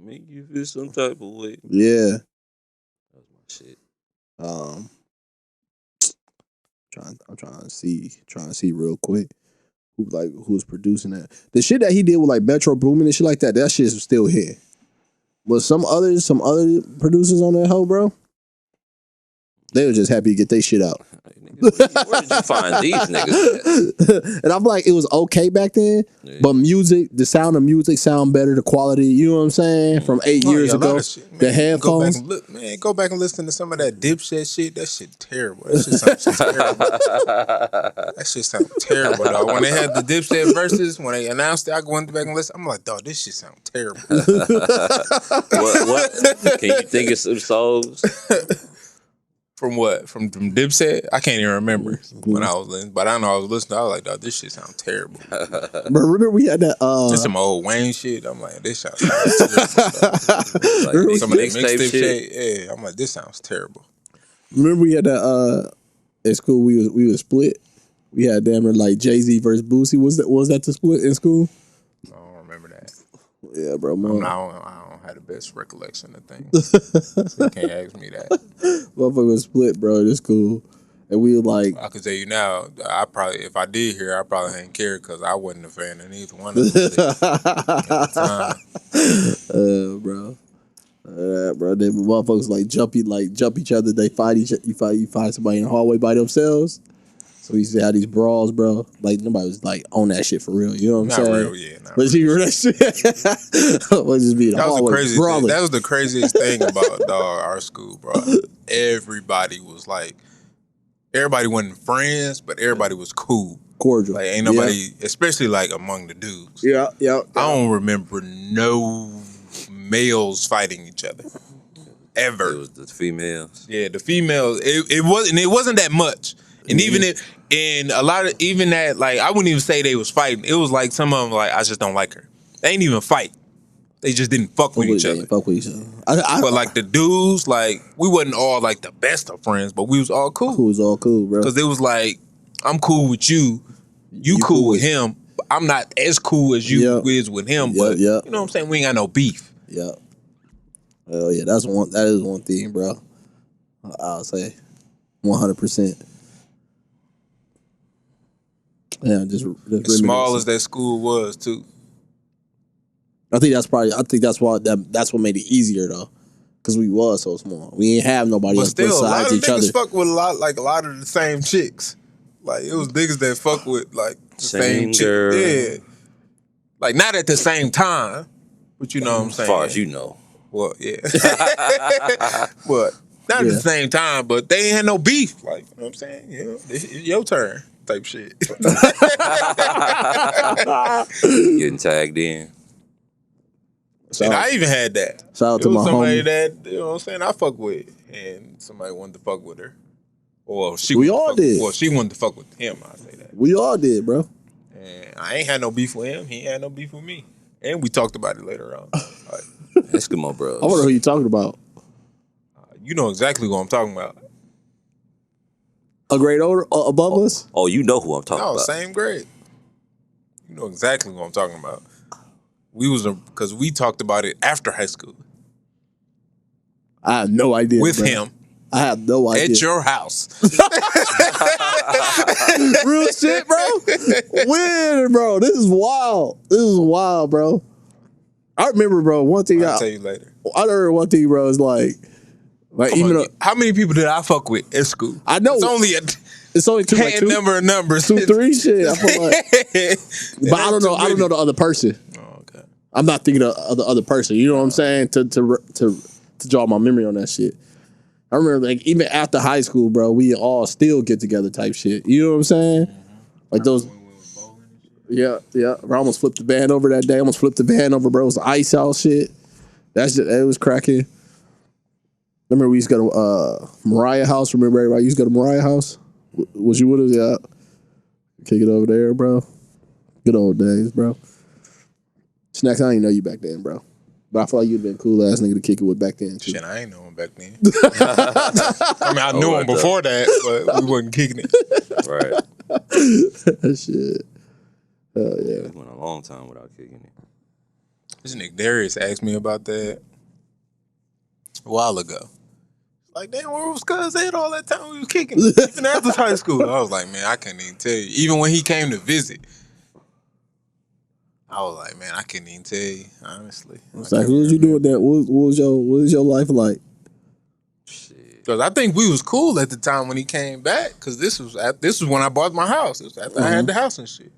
Make you feel some type of way. Yeah. That was my shit. I'm trying to see real quick who's producing that. The shit that he did with like Metro Boomin and shit like that shit's still here. But some other producers on that hoe, bro, they were just happy to get their shit out. Where did you find these niggas? And I'm like, it was okay back then, but the sound of music sound better, the quality, you know what I'm saying, from 8 years ago. The headphones. Go back and listen to some of that Dipset shit. That shit terrible. That shit sounds terrible. That shit sounds terrible, dog. When they had the Dipset verses, when they announced it, I went back and listen. I'm like, dog, this shit sounds terrible. What? Can you think of some songs? From what? From Dipset? I can't even remember when I was listening. But I know I was listening. I was like, dog, this shit sounds terrible. But remember we had that Just some old Wayne shit. I'm like, this sounds terrible. Like, some of that mixtape shit. Yeah, I'm like, this sounds terrible. Remember we had that at school we was split. We had damn near like Jay-Z versus Boosie. Was that the split in school? I don't remember that. Yeah, bro. I don't have the best recollection of things. So you can't ask me that. Motherfucker was split, bro. It's cool. And we were like, I could tell you now, if I did hear, I probably ain't care because I wasn't a fan of neither one of them at the time. Bro. Bro, they motherfuckers like jump each other. They fight you find somebody in the hallway by themselves. So we used to have these brawls, bro. Like nobody was like on that shit for real. You know what I'm saying? Not real, yeah. But you heard that shit. Let's just be in the hallway brawling. That was the craziest thing about our school, bro. Everybody was like, everybody wasn't friends, but everybody was cool. Cordial. Like ain't nobody, especially like among the dudes. Yeah. I don't remember no males fighting each other. Ever. It was the females. Yeah, the females. It wasn't that much. And even that, like, I wouldn't even say they was fighting. It was like some of them, like, I just don't like her. They ain't even fight. They just didn't fuck with each other. Fuck with each other. But like the dudes, like we wasn't all like the best of friends, but we was all cool. Who was all cool, bro? Because it was like, I'm cool with you, you cool with him. I'm not as cool as you is with him, but you know what I'm saying? We ain't got no beef. Yeah. Oh yeah, that is one thing, bro. I'll say 100%. Yeah, just as small as that school was too. I think that's why that's what made it easier though, because we was so small. We ain't have nobody but else still, besides each other. But still, a lot of niggas fuck with a lot of the same chicks. Like it was niggas that fuck with like the same chick. Yeah, like not at the same time, but you know what I'm saying. As far as you know. Well, yeah, but not at the same time. But they ain't had no beef. Like you know what I'm saying. Yeah, it's your turn type shit. Getting tagged in. And I even had that. Shout out to my somebody homie. that, you know what I'm saying, I fuck with. And somebody wanted to fuck with her. Well, we all did. Well, she wanted to fuck with him, I say that. We all did, bro. And I ain't had no beef with him. He ain't had no beef with me. And we talked about it later on. Like, Eskimo bros. I wonder who you talking about. You know exactly what I'm talking about. A grade older, above us? Oh, you know who I'm talking about. No, same grade. You know exactly what I'm talking about. Because we talked about it after high school. I have no idea. With bro. him. I have no idea. At your house. Real shit, bro. Weird, bro. This is wild, bro. I remember, bro, one thing I'll tell you later. I remember one thing, bro, is like how many people did I fuck with at school? I know. It's only two, like number of numbers. 2, 3 shit. I feel like. But I don't know. I don't know the other person. Oh, okay. I'm not thinking of the other person. You know what I'm saying? To draw my memory on that shit. I remember, like, even after high school, bro, we all still get together type shit. You know what I'm saying? Like those. Yeah. I almost flipped the band over that day. I almost flipped the band over, bro. It was ice out shit. It was cracking. Remember we used to go to Mariah house. Remember everybody used to go to Mariah house? Was you with us? Yeah. Kick it over there, bro. Good old days, bro. Snax, I didn't know you back then, bro. But I feel like you'd been cool ass nigga to kick it with back then, too. Shit, I ain't know him back then. I mean, I knew him before that, but we wasn't kicking it. Right. Shit. Hell yeah. We went a long time without kicking it. This nigga Darius asked me about that a while ago. Like, damn, where was Cuz at all that time we was kicking it? Even after high school. I was like, man, I couldn't even tell you. Even when he came to visit, I was like, man, I couldn't even tell you, honestly. It's like, what was you doing that? What was your life like? Shit. Because I think we was cool at the time when he came back. Because this was when I bought my house. It was after I had the house and shit.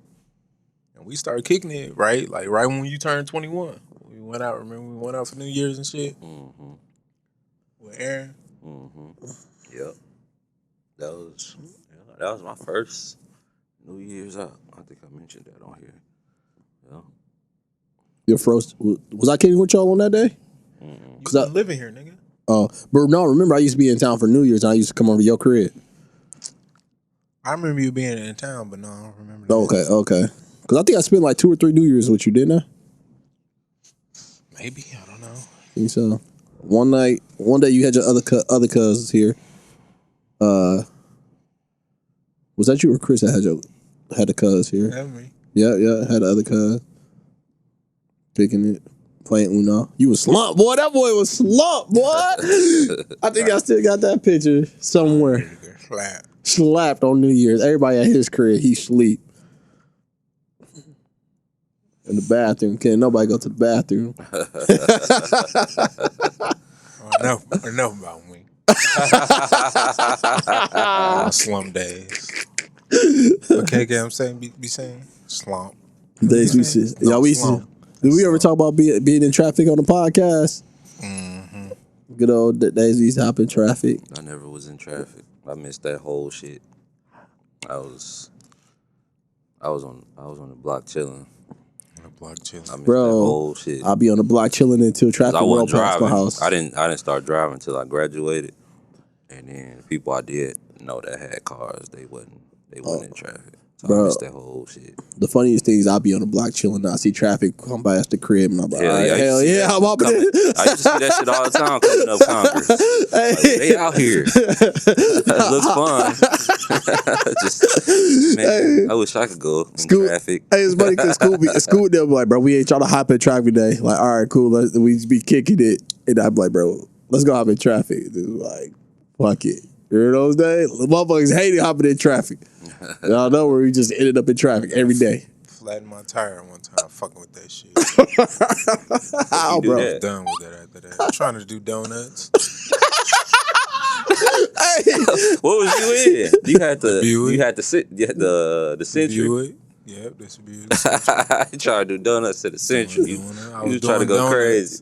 And we started kicking it right when you turned 21. We went out. Remember we went out for New Year's and shit. Mm-hmm. With Aaron. Mm-hmm. Yep. That was my first New Year's out. I think I mentioned that on here. Yeah. Your first was I kidding with y'all on that day? Because I living here, nigga. Oh, but no, remember I used to be in town for New Year's and I used to come over to your crib. I remember you being in town, but no, I don't remember that. Okay. Because I think I spent like 2 or 3 New Year's with you, didn't I? Maybe, I don't know. I think so. One day you had your other cousins here. Was that you or Chris that had the cuz here? That me. Yeah, had the other cuz. Picking it, playing Uno. You was slumped, boy. That boy was slumped, boy. I think I still got that picture somewhere. Slapped on New Year's. Everybody at his crib, he sleep. In the bathroom. Can't nobody go to the bathroom. Enough about me. Slum days. Okay, I'm saying, be saying slump. Days we used to, y'all, we used to. Did we ever talk about being in traffic on the podcast? Mm-hmm. Good old days we used to hop in traffic. I never was in traffic. I missed that whole shit. I was on the block chilling. On the block chilling. I missed Bro, that whole shit. I'll be on the block chilling until traffic roll past my house. I didn't start driving until I graduated. And then the people I did know that had cars, they wasn't in traffic. So Bro. I missed that whole shit. The funniest thing is I'll be on the block chilling. I see traffic come by the crib, and I'm like, Hell yeah, hell yeah, I'm up in it. I used to see that shit all the time coming up Congress. Like, they out here. It looks fun. Just, man, I wish I could go in traffic. Hey, it's funny because Scoot them like, bro, we ain't trying to hop in traffic today. Like, all right, cool, we just be kicking it. And I'm like, bro, let's go hop in traffic. Dude, like, fuck it. Remember those days? The motherfuckers hated hopping in traffic. Y'all know where we just ended up in traffic every day. Flattened my tire one time, fucking with that shit. How, bro? I was done with that after that. I'm trying to do donuts. Hey, What was you in? You had to. Buick. You had to sit. You had the Century. Buick. Yep, this would be. You tried to do donuts to the Century. You was trying to go donuts. crazy.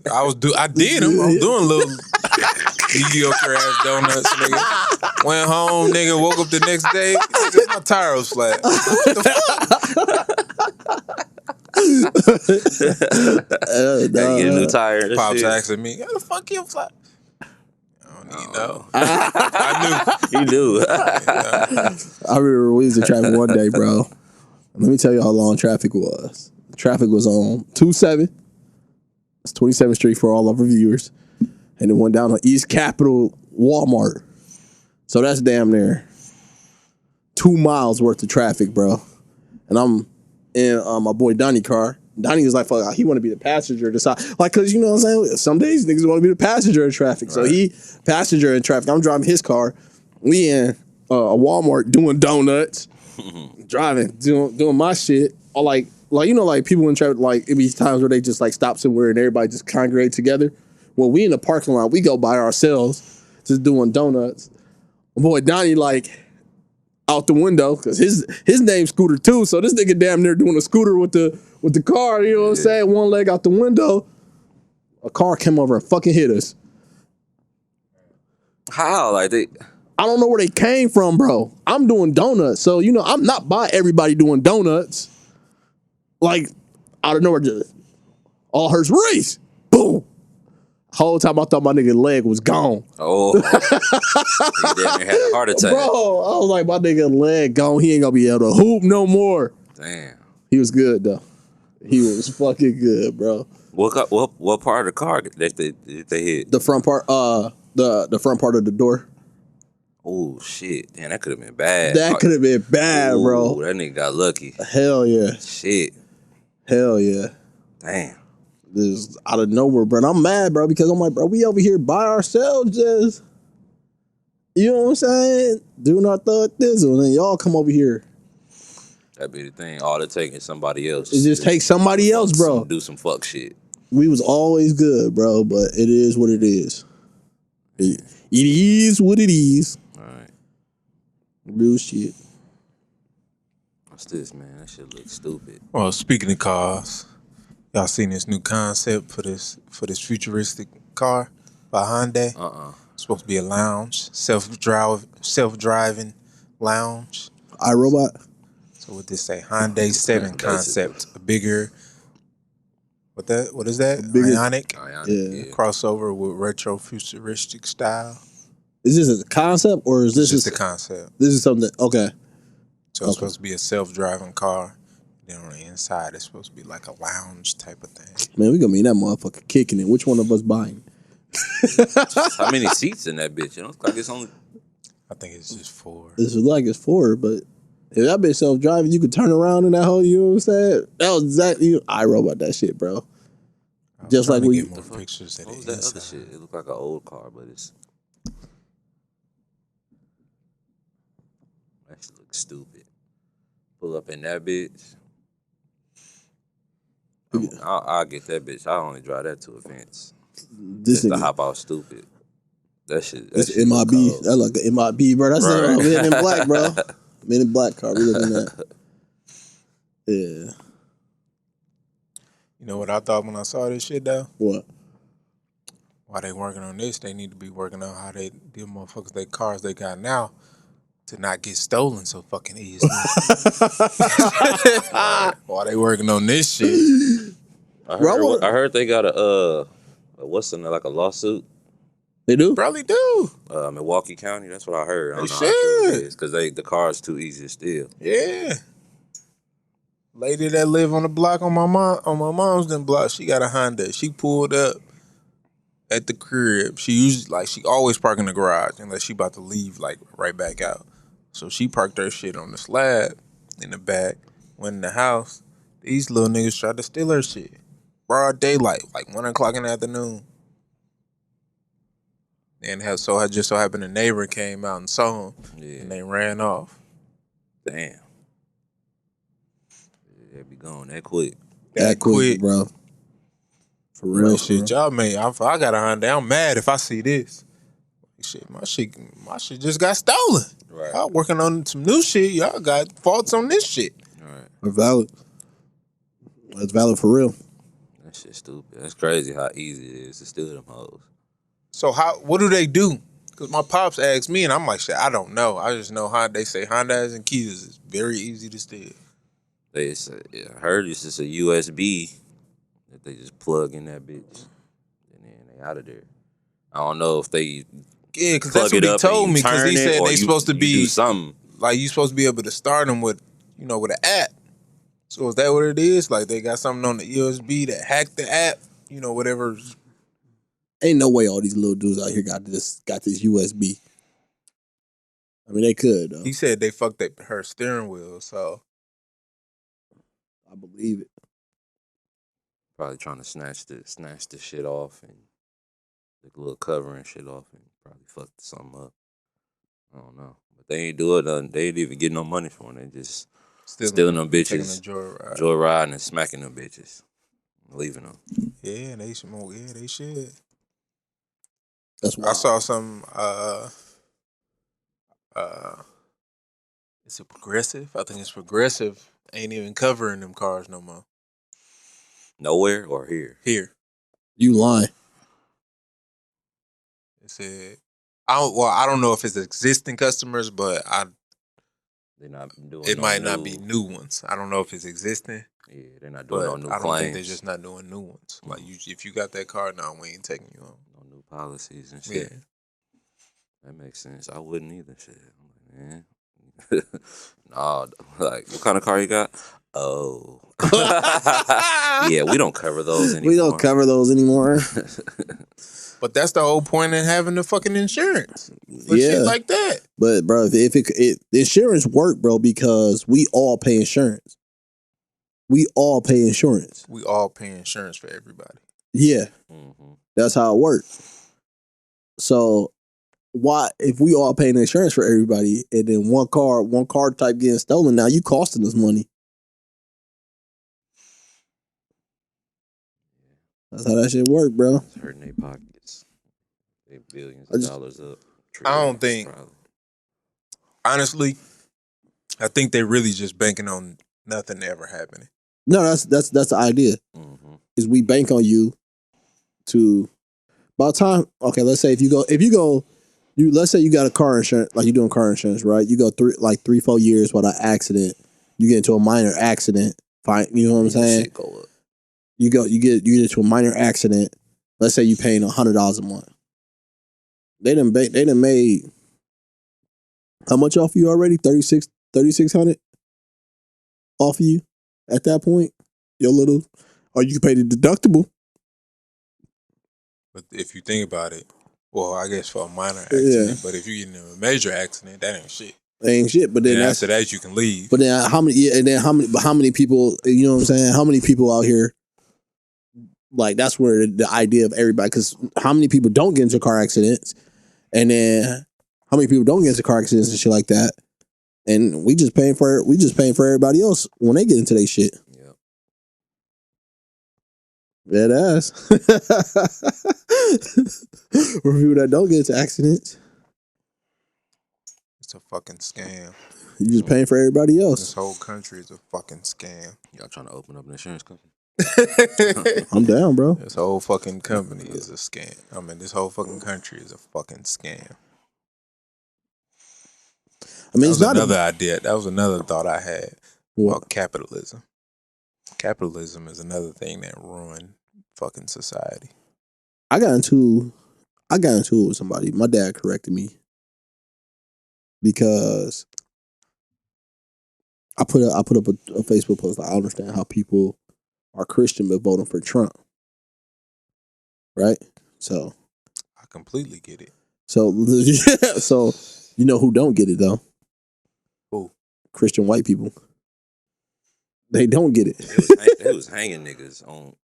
I did them. I was doing little mediocre ass donuts, nigga. Went home, nigga. Woke up the next day. Nigga, my tire was flat. What the fuck? Had to get a new tire. and Pops shit. asking me, "How the fuck you flat?" I don't even know. I knew. You knew. I remember we was in traffic one day, bro. Let me tell you how long traffic was. Traffic was on 27. It's 27th Street for all of our viewers. And it went down to East Capitol Walmart. So that's damn near 2 miles worth of traffic, bro. And I'm in my boy Donnie car. Donnie was like, fuck, he want to be the passenger this side. Like, cause you know what I'm saying? Some days niggas want to be the passenger in traffic. Right. So he passenger in traffic. I'm driving his car. We in a Walmart doing donuts. Driving, doing my shit. Or like you know, like people in traffic, like it be times where they just like stop somewhere and everybody just congregate together. When we in the parking lot, we go by ourselves, just doing donuts. My boy Donnie like out the window because his name's Scooter too. So this nigga damn near doing a scooter with the car. You know what I'm saying? One leg out the window. A car came over and fucking hit us. How? Like they? I don't know where they came from, bro. I'm doing donuts. So, you know, I'm not by everybody doing donuts. Like, out of nowhere, just all hers race. Boom. Whole time I thought my nigga leg was gone. Oh. He damn near had a heart attack. Bro, I was like, my nigga leg gone. He ain't gonna be able to hoop no more. Damn. He was good, though. He was fucking good, bro. What part of the car that they hit? The front part, the front part of the door. Oh, shit. Damn, that could have been bad. That could have been bad, bro. That nigga got lucky. Hell yeah. Shit. Hell yeah. Damn. This out of nowhere, bro. And I'm mad, bro, because I'm like, bro, we over here by ourselves just, you know what I'm saying? Doing our thug thizzle. And then y'all come over here. That be the thing. All it takes is somebody else. It just takes somebody else, bro. Do some fuck shit. We was always good, bro, but it is what it is. It is what it is. All right. Real shit. What's this, man? That shit looks stupid. Well, speaking of cars, y'all seen this new concept for this futuristic car by Hyundai? It's supposed to be a lounge, self-driving lounge. iRobot. So what this say? Hyundai 7 concept, a bigger. What is that? Ioniq. Yeah. Crossover with retro futuristic style. Is this a concept or is this just a concept? This is something. Okay. So it's supposed to be a self-driving car. Then on the inside, it's supposed to be like a lounge type of thing. Man, we gonna be in that motherfucker kicking it. Which one of us buying? How many seats in that bitch? It looks like it's only. I think it's just 4. This is like it's 4, but if that bitch self-driving, you could turn around in that hole. You know what I'm saying? That was exactly iRobot that shit, bro. Just like we. Get more pictures. What was that other shit? It looked like an old car, but it's. That shit looks stupid. Pull up in that bitch. I'll get that bitch. I only drive that to events. This just to hop out stupid. That shit. That's MIB. That's like an MIB, bro. That's right. Men in Black, bro. Men in Black car. We looking at. Yeah. You know what I thought when I saw this shit though? What? While they working on this, they need to be working on how they deal motherfuckers their cars they got now to not get stolen so fucking easily. While they working on this shit. I heard they got a like a lawsuit. They do? Probably do. Milwaukee County, that's what I heard. I don't know should. because the car's too easy to steal. Yeah. Lady that live on the block on my mom's them block, she got a Honda. She pulled up at the crib. She always park in the garage unless she about to leave like right back out. So she parked her shit on the slab in the back. Went in the house. These little niggas tried to steal her shit. Broad daylight, like 1 o'clock in the afternoon. And just so happened a neighbor came out and saw them, and they ran off. Damn. They be gone that quick. That quick, bro. For real, like, shit, y'all made. I got a Honda. I'm mad if I see this. Shit, my shit just got stolen. Right. Y'all working on some new shit. Y'all got faults on this shit. Right. That's valid. That's valid for real. That shit stupid. That's crazy how easy it is to steal them hoes. So what do they do? Because my pops asked me, and I'm like, shit, I don't know. I just know how they say Hondas and Kias is very easy to steal. I heard it's just a USB that they just plug in that bitch, and then they out of there. I don't know if they because that's what he told me. Because he said they supposed to be do something like you supposed to be able to start them with, with an app. So is that what it is? Like they got something on the USB that hacked the app, whatever. Ain't no way all these little dudes out here got this USB. I mean, they could though. He said they fucked her steering wheel, so I believe it. probably trying to snatch the shit off and the little cover and shit off and probably fucked something up. I don't know, but they ain't do it. They ain't even get no money for it. They just stealing them bitches, joyriding and smacking them bitches, leaving them. Yeah, they should. Yeah, they should. That's why I saw some. Is it Progressive? I think it's Progressive. Ain't even covering them cars no more. Nowhere or here? Here. You lying. It said, I don't know if it's existing customers, but they're not doing. It might not be new ones. I don't know if it's existing. Yeah, they're not doing no new claims. I don't think they're just not doing new ones. Like if you got that car, no, we ain't taking you on. No new policies and shit. Yeah. That makes sense. I wouldn't either. Shit, I'm like, man. Nah, like what kind of car you got? Oh, yeah, we don't cover those anymore. We don't cover those anymore. But that's the whole point in having the fucking insurance for shit like that. But bro, if the insurance work, bro, because we all pay insurance. We all pay insurance. We all pay insurance for everybody. Yeah, that's how it works. So why, if we all paying insurance for everybody, and then one car type getting stolen, now you costing us money. That's how that shit work, bro. It's hurting their pockets. They billions of dollars up. I don't think. Probably. Honestly, I think they really just banking on nothing ever happening. No, that's the idea. Is we bank on you to by the time. Okay, let's say if you go. Let's say you got a car insurance, like you're doing car insurance, right? You go 3-4 years without an accident. You get into a minor accident. Fine, you know what I'm saying? Shit go up. You get into a minor accident. Let's say you paying $100 a month. They done made how much off you already? $3,600 off of you at that point. Your little, or you can pay the deductible. But if you think about it. Well, I guess for a minor accident, but if you get in a major accident, that ain't shit. That ain't shit. But then after that, you can leave. But then how many? Yeah, and then how many people? You know what I'm saying? How many people out here? Like that's where the idea of everybody. Because how many people don't get into car accidents, and then how many people don't get into car accidents and shit like that? And we just paying for everybody else when they get into their shit. That ass. For people that don't get into accidents. It's a fucking scam. You just paying for everybody else. This whole country is a fucking scam. Y'all trying to open up an insurance company? I'm down, bro. This whole fucking company is a scam. I mean, this whole fucking country is a fucking scam. I mean, it's not another idea. That was another thought I had about capitalism. Capitalism is another thing that ruined fucking society. I got into it with somebody. My dad corrected me because I put up a Facebook post. Like, I understand how people are Christian but voting for Trump, right? So I completely get it. so so you know who don't get it though? Who? Christian white people. They don't get it. They was hanging niggas on.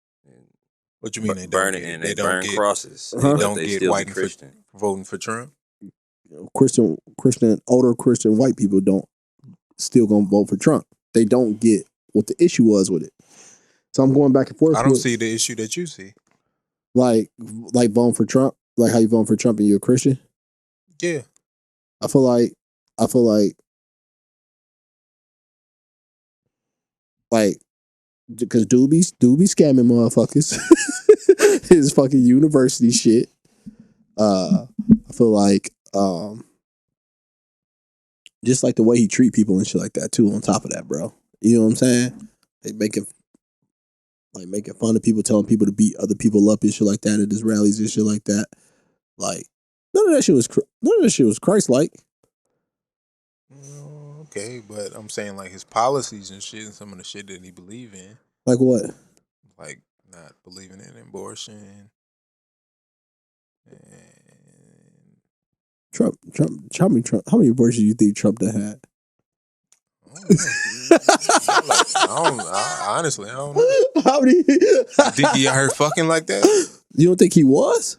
What you mean they don't burning get it? and They they don't burn get crosses. They But don't they get still white be for Christian. voting for Trump. Older Christian white people don't still gonna vote for Trump. They don't get what the issue was with it. So I'm going back and forth. I don't see the issue that you see. Like voting for Trump, like how you voting for Trump and you're a Christian. Yeah, I feel like because dude be scamming motherfuckers. His fucking university shit. I feel like just like the way he treat people and shit like that too. On top of that, bro, you know what I'm saying? They making fun of people, telling people to beat other people up and shit like that at his rallies and shit like that. Like none of that shit was Christ-like. okay, but I'm saying like his policies and shit and some of the shit that he believe in. Like what? Like not believing in abortion. And Trump. How many abortions do you think Trump done had? Honestly, I don't know. How many? Think he out here fucking like that? You don't think he was?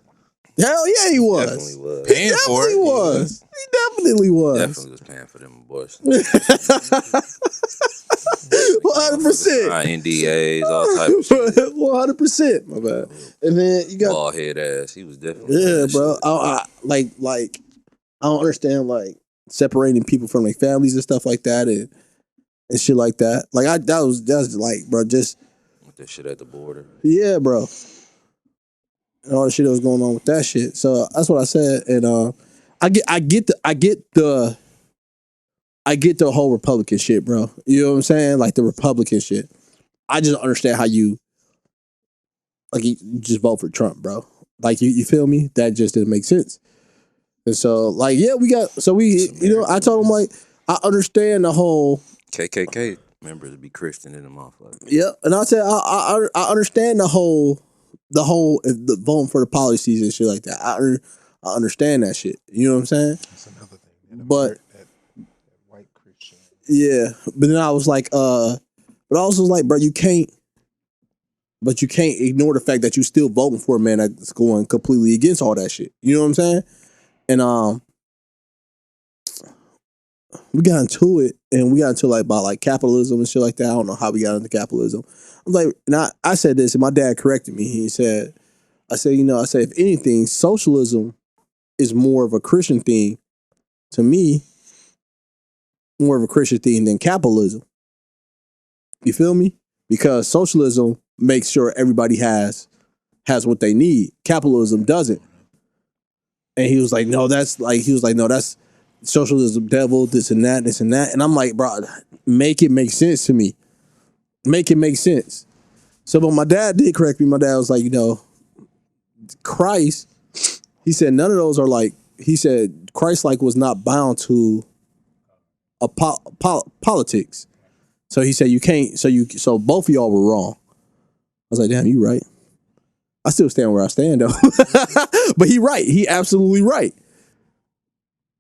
Hell yeah, he was. Definitely was. Paying for it. He was. He definitely was. Definitely was paying for them abortions. 100%. NDAs, all type of shit. 100%. My bad. And then you got bald head ass. He was definitely bro. I don't understand like separating people from their families and stuff like that and shit like that. Like that's like, bro, just with that shit at the border. Yeah, bro. And all the shit that was going on with that shit. So that's what I said. And I get the whole Republican shit, bro. You know what I'm saying? Like the Republican shit. I just don't understand how you just vote for Trump, bro. Like you feel me? That just didn't make sense. And so like, yeah, I told him like, I understand the whole KKK members be Christian in the motherfucker. Yeah, and I said I understand the whole the voting for the policies and shit like that. I understand that shit. You know what I'm saying? That's another thing. But that white Christian. Yeah, but then I was like, but I also was like, bro, you can't ignore the fact that you still voting for a man that's going completely against all that shit. You know what I'm saying? And we got into it, and we got into like about like capitalism and shit like that. I don't know how we got into capitalism. I was like, and I said this, and my dad corrected me. He said, I said, if anything, socialism is more of a Christian thing to me, more of a Christian thing than capitalism. You feel me? Because socialism makes sure everybody has what they need. Capitalism doesn't. And he was like, no, that's socialism devil, this and that, this and that. And I'm like, bro, make it make sense to me. Make it make sense. So, but my dad did correct me. My dad was like, Christ, he said none of those are like, he said Christ like was not bound to a politics. So he said you can't, so both of y'all were wrong. I was like, damn, you right. I still stand where I stand though. But he right. He absolutely right.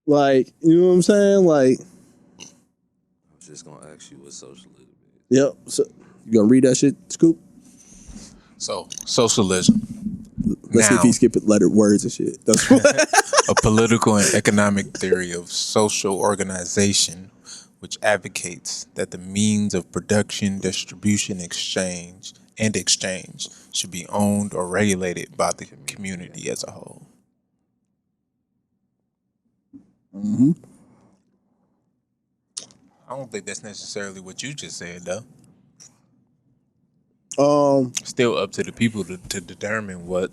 Like, you know what I'm saying? Like, I was just gonna ask you what socialism is. Yep. So you gonna read that shit, Scoop? So socialism. Let's see if he skip lettered words and shit. That's a political and economic theory of social organization, which advocates that the means of production, distribution, exchange should be owned or regulated by the community as a whole. Mm-hmm. I don't think that's necessarily what you just said, though. Still up to the people to determine what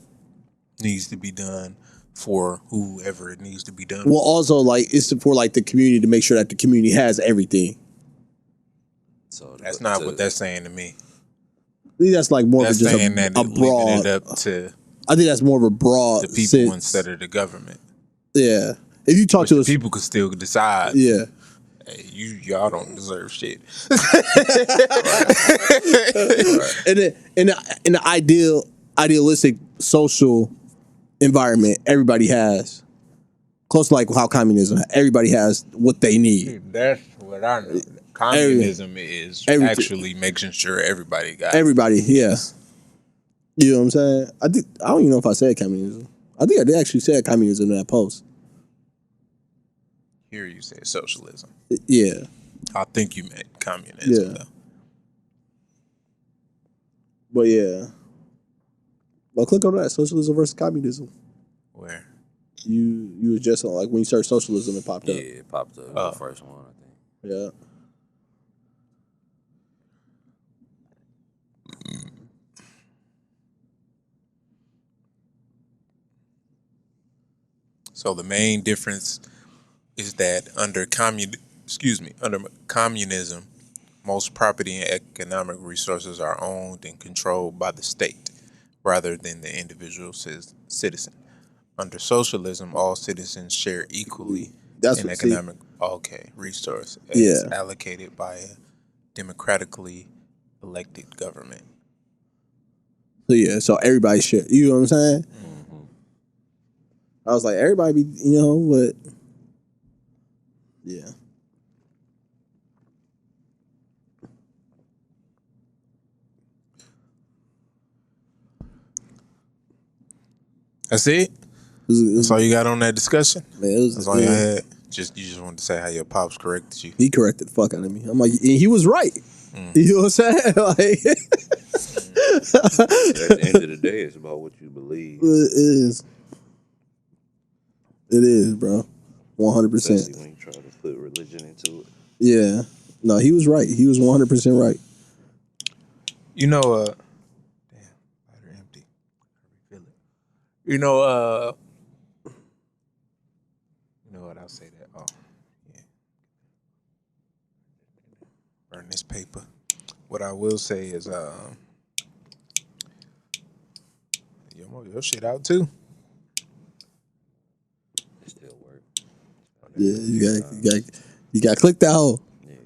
needs to be done for whoever it needs to be done. Well, also like it's for like the community to make sure that the community has everything. So that's not what that's saying to me. I think that's like more that's of just saying a broad. It up to I think that's more of a broad the people sense. Instead of the government. Yeah, if you talk to the people could still decide. Yeah, Hey, y'all don't deserve shit. And then in the idealistic social environment, everybody has close to like how communism. Everybody has what they need. That's what I know. Communism is everything. actually making sure everybody got Everybody, yeah. You know what I'm saying? I don't even know if I said communism. I think I did actually say communism in that post. Here you say socialism. Yeah. I think you meant communism, Yeah. though. But yeah. Well, click on that. Socialism versus communism. Where? You was just on, like, when you search socialism, it popped up. Yeah, it popped up. The first one, I think. Yeah. So the main difference is that under communism, most property and economic resources are owned and controlled by the state rather than the individual citizen. Under socialism, all citizens share equally in economic resource as allocated by a democratically elected government. So yeah, so everybody share. You know what I'm saying? Mm-hmm. I was like, everybody be, but yeah. That's it? That's all you got on that discussion? Man, that's all you had? You just wanted to say how your pops corrected you. He corrected the fuck out of me. I'm like, and he was right. You know what I'm saying? Like, at the end of the day, it's about what you believe. It is, bro. 100%. Especially when you try to put religion into it. Yeah. No, he was right. He was 100% right. Damn, lighter empty. Refill it. You know what? I'll say that. Oh, yeah. Burn this paper. What I will say is, your shit out too. It still works. Yeah, you got to click that hole. Yeah,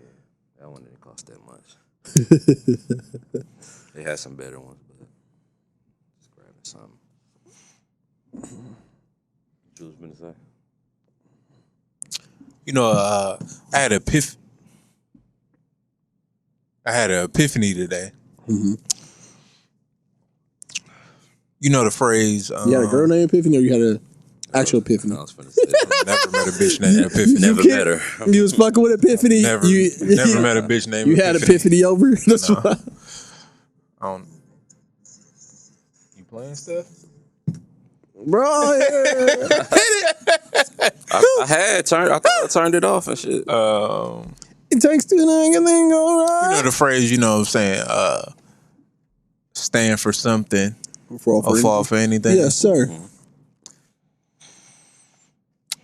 that one didn't cost that much. They had some better ones, but just grabbing something. What you was gonna say? I had an epiphany today. Mm-hmm. You know the phrase. You had a girl named Epiphany, or you had an actual epiphany? I was finna say that. Never met a bitch named Epiphany. Never met her. You was fucking with Epiphany. Never met a bitch named. You had Epiphany over. That's why. You playing stuff, bro? Yeah. I thought I turned it off and shit. It takes two to make a thing go right. You know the phrase. You know what I'm saying. Stand for something or fall for anything. Yes, sir. Mm-hmm.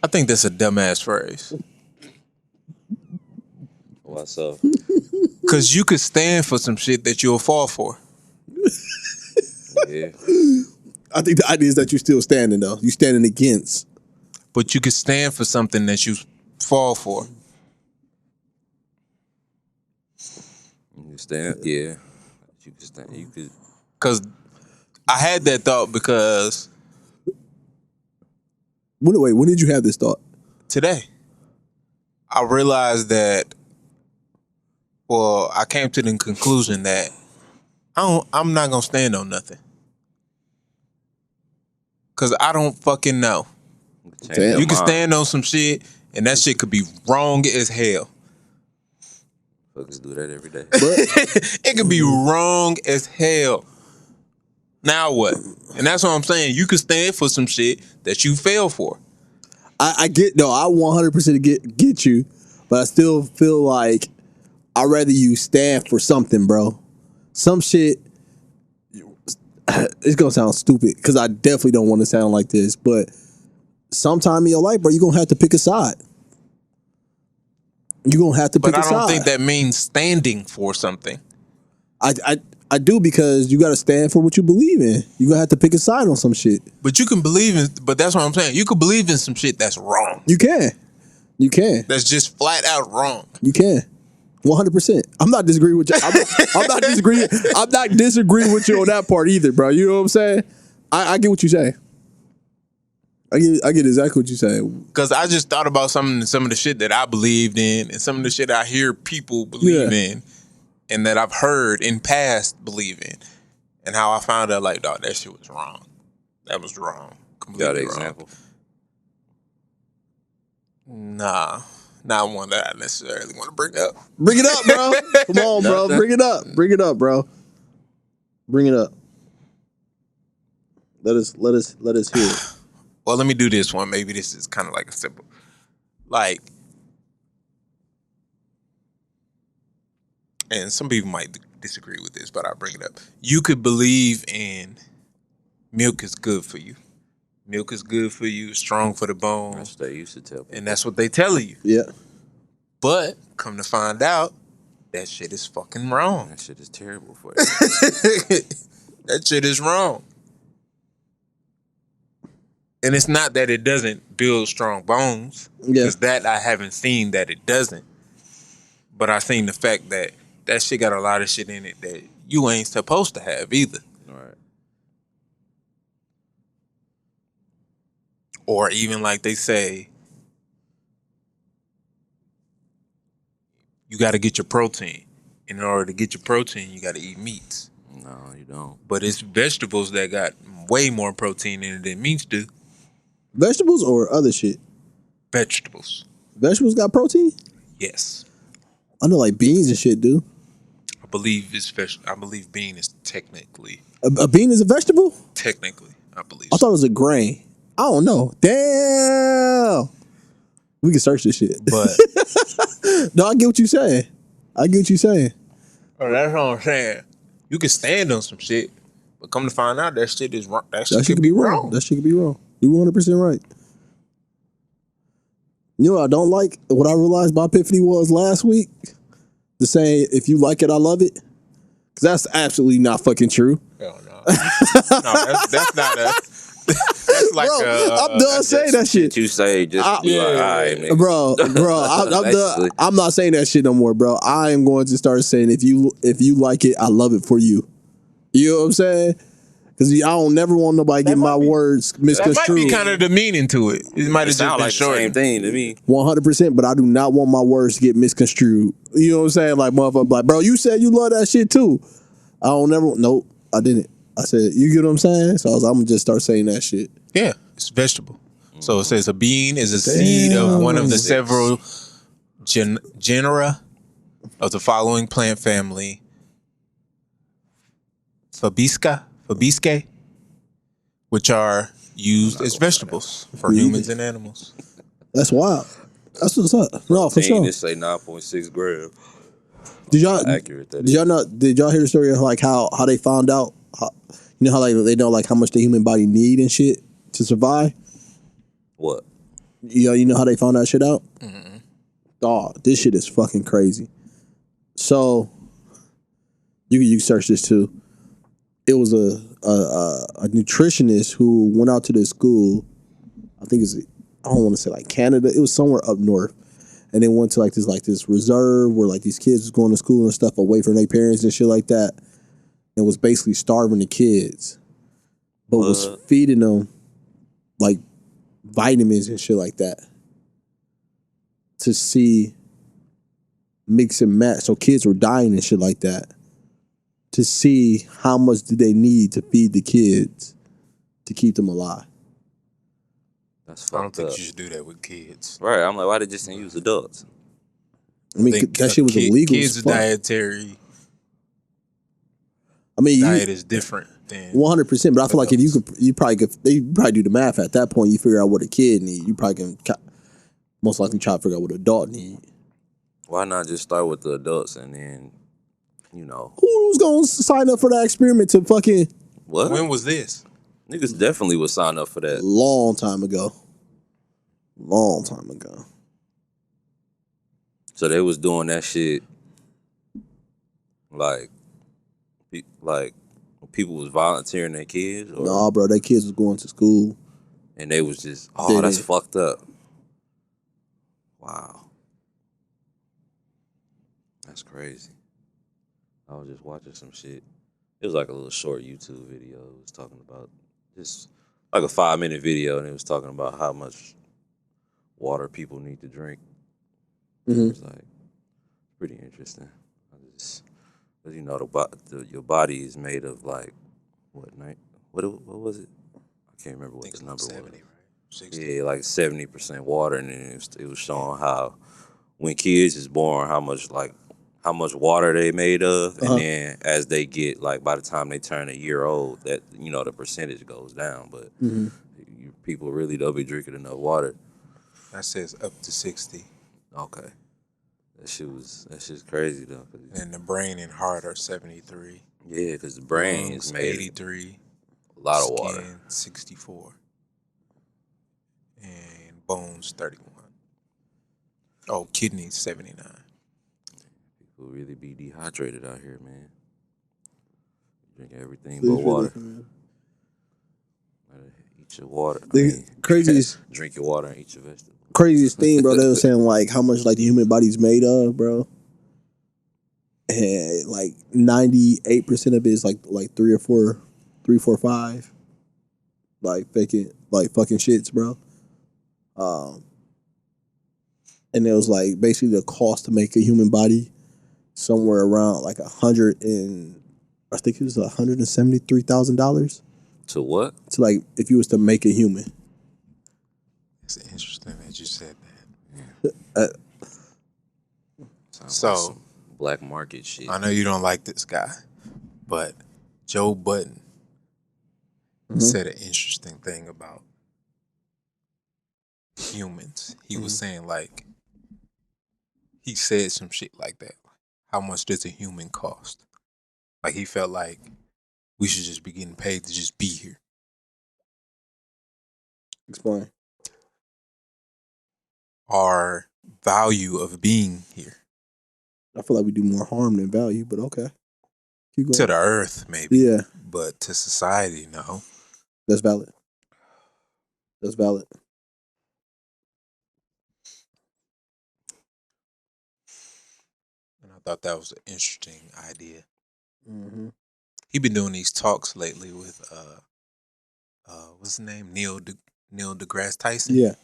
I think that's a dumbass phrase. Why so? Because you could stand for some shit that you'll fall for. Yeah. I think the idea is that you're still standing, though. You're standing against. But you could stand for something that you fall for. You stand, yeah. You could stand. You could. Because I had that thought because when did you have this thought? today I realized that. Well, I came to the conclusion that I'm not gonna stand on nothing. Cause I don't fucking know. Damn. You can stand on some shit and that shit could be wrong as hell. Fuckers do that every day. It could be wrong as hell. Now what? And that's what I'm saying. You could stand for some shit that you fell for. I get, no, I 100% get you, but I still feel like I'd rather you stand for something, bro. Some shit, it's gonna sound stupid because I definitely don't want to sound like this, but sometime in your life, bro, you're gonna have to pick a side. You're gonna have to pick a side. But I don't think that means standing for something. I do, because you gotta stand for what you believe in. You're gonna have to pick a side on some shit. But you can believe in, but that's what I'm saying. You could believe in some shit that's wrong. You can. You can. That's just flat out wrong. You can. 100%. I'm not disagreeing with you. I'm not disagreeing. I'm not disagreeing with you on that part either, bro. You know what I'm saying? I get what you say. I get exactly what you say. Because I just thought about some of the shit that I believed in and some of the shit I hear people believe in and that I've heard in past believe in. And how I found out, like, dog, that shit was wrong. That was wrong. Completely Got an wrong. example? Nah. Not one that I necessarily want to bring up. Bring it up, bro. Come on, bro. Bring it up. Bring it up, bro. Bring it up. Let us hear it. Well, let me do this one. Maybe this is kind of like a simple, like, and some people might disagree with this, but I'll bring it up. You could believe in milk is good for you. Milk is good for you, strong for the bones. That's what they used to tell people. And that's what they tell you. Yeah. But come to find out, that shit is fucking wrong. That shit is terrible for you. That shit is wrong. And it's not that it doesn't build strong bones. Yeah. Because that I haven't seen that it doesn't. But I seen the fact that that shit got a lot of shit in it that you ain't supposed to have either. Right. Or even like they say, you got to get your protein. And in order to get your protein, you got to eat meats. No, you don't. But it's vegetables that got way more protein in it than meats do. Vegetables or other shit? Vegetables. Vegetables got protein? Yes. I know like beans and shit do. I believe I believe bean is technically. A bean is a vegetable? Technically, I believe. I thought it was a grain. I don't know. Damn. We can search this shit. But no, I get what you saying. I get what you saying. oh, that's what I'm saying. You can stand on some shit, but come to find out that shit is wrong. That shit could be wrong. That shit could be wrong. You 100% right. You know what I don't like? What I realized my epiphany was last week? The saying, if you like it, I love it. Because that's absolutely not fucking true. Hell no. No, that's not a... That's like bro, I'm done saying that shit. You say just be like, all right, nigga. Bro, I'm done. I'm not saying that shit no more, bro. I am going to start saying if you like it, I love it for you. You know what I'm saying? Because I don't never want nobody get my words misconstrued. That might be kind of the meaning to it. It might have just been like short. the same thing to me. 100%, but I do not want my words to get misconstrued. You know what I'm saying? Like, motherfucker, like, bro, you said you love that shit too. I don't never. Nope, I didn't. I said, you get what I'm saying? So I'm gonna just start saying that shit. Yeah, it's vegetable. So it says a bean is a seed of one of the several genera of the following plant family: Fabaceae, which are used as vegetables for humans and animals. That's wild. That's what's up. No, for sure. Just say 9.6 grams. Did y'all accurate that did y'all not? Did y'all hear the story of like how they found out? You know how like they know like how much the human body need and shit to survive. What? You know how they found that shit out? Mm-hmm. Dog, this shit is fucking crazy. So you search this too. It was a nutritionist who went out to this school. I think I don't want to say like Canada. It was somewhere up north, and they went to like this reserve where like these kids was going to school and stuff away from their parents and shit like that, and was basically starving the kids, but was feeding them like vitamins and shit like that to see mix and match. So kids were dying and shit like that to see how much do they need to feed the kids to keep them alive. That's I don't fucked think up. you should do that with kids. Right. I'm like, why they just didn't use adults? I mean, that shit was illegal. Kids' as fuck. dietary I mean, diet is different than 100%. But I feel like if you probably do the math at that point. You figure out what a kid need. You probably can most likely try to figure out what an adult need. Why not just start with the adults and then, you know? Who's gonna sign up for that experiment to fucking? What? When was this? Niggas definitely would sign up for that. Long time ago. Long time ago. So they was doing that shit like people was volunteering their kids? Or, Nah, bro, their kids was going to school. and they was just, that's fucked up. Wow. That's crazy. I was just watching some shit. It was like a little short YouTube video. It was talking about just like a 5-minute video, and it was talking about how much water people need to drink. It was like pretty interesting. You know, your body is made of like what was it? I can't remember what the number 70, was. right? 60. Yeah, like 70% water, and then it was showing how when kids is born, how much water they made of, and then as they get like by the time they turn a year old, that the percentage goes down. But people really don't be drinking enough water. That says up to 60. Okay, that shit's crazy though. And the brain and heart are 73. Yeah, because the brain Lungs, is made 83. a lot of Skin, water. 64. And bones, 31. Oh, kidneys, 79. People really be dehydrated out here, man. Drink everything but water. Eat your water. Craziest drink your water and eat your vegetables. Craziest thing, bro. They were saying like how much like the human body's made of, bro. And like 98% of it is like 3 or 4, 5, like fucking shits, bro. And it was like basically the cost to make a human body somewhere around like I think it was $173,000 To what? to like if you was to make a human. It's interesting that you said that. Sounds So like some black market shit. I know you don't like this guy, but Joe Budden said an interesting thing about humans. He was saying like he said some shit like that. How much does a human cost? Like he felt like we should just be getting paid to just be here. Explain. Our value of being here. I feel like we do more harm than value, but okay. Keep going. To the earth, maybe. Yeah. But to society, no. That's valid. That's valid. And I thought that was an interesting idea. Mm-hmm. He been doing these talks lately with what's his name? Neil deGrasse Tyson. Yeah.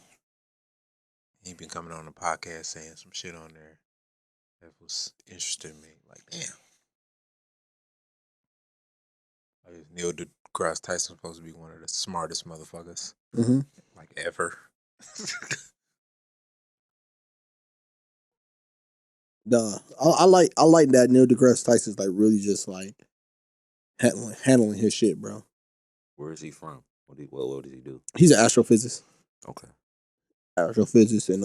He been coming on the podcast saying some shit on there that was interesting to me. Like, damn. Like, Neil deGrasse Tyson supposed to be one of the smartest motherfuckers like ever. Nah, I like that Neil deGrasse Tyson's like really just like handling his shit, bro. Where is he from? What does he do? He's an astrophysicist. Okay. Astrophysicist and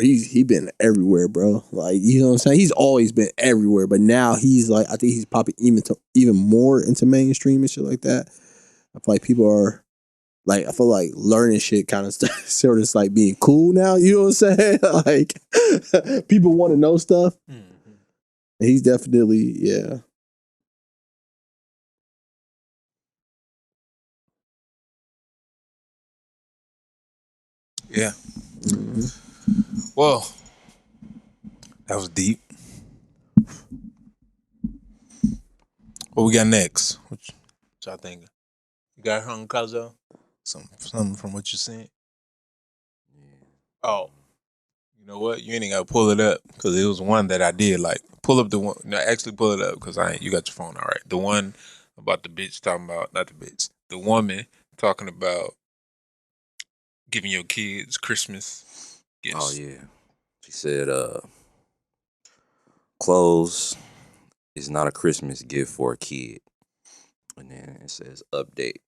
he been everywhere, bro. Like, you know what I'm saying? He's always been everywhere, but now he's like, I think he's probably even more into mainstream and shit like that. I feel like people are like, I feel like learning shit kind of sort of like being cool now. You know what I'm saying? Like people want to know stuff. Mm-hmm. And he's definitely, yeah. Yeah. Mm-hmm. Well, that was deep. What we got next? What y'all thinking? You got something, Kazo? Something from what you said? Yeah. Oh, you know what? You ain't got to pull it up because it was one that I did like. Pull up the one. No, actually pull it up because you got your phone all right. The one about the bitch talking about, not the bitch, the woman talking about giving your kids Christmas gifts. Oh yeah, she said, clothes is not a Christmas gift for a kid. And then it says update.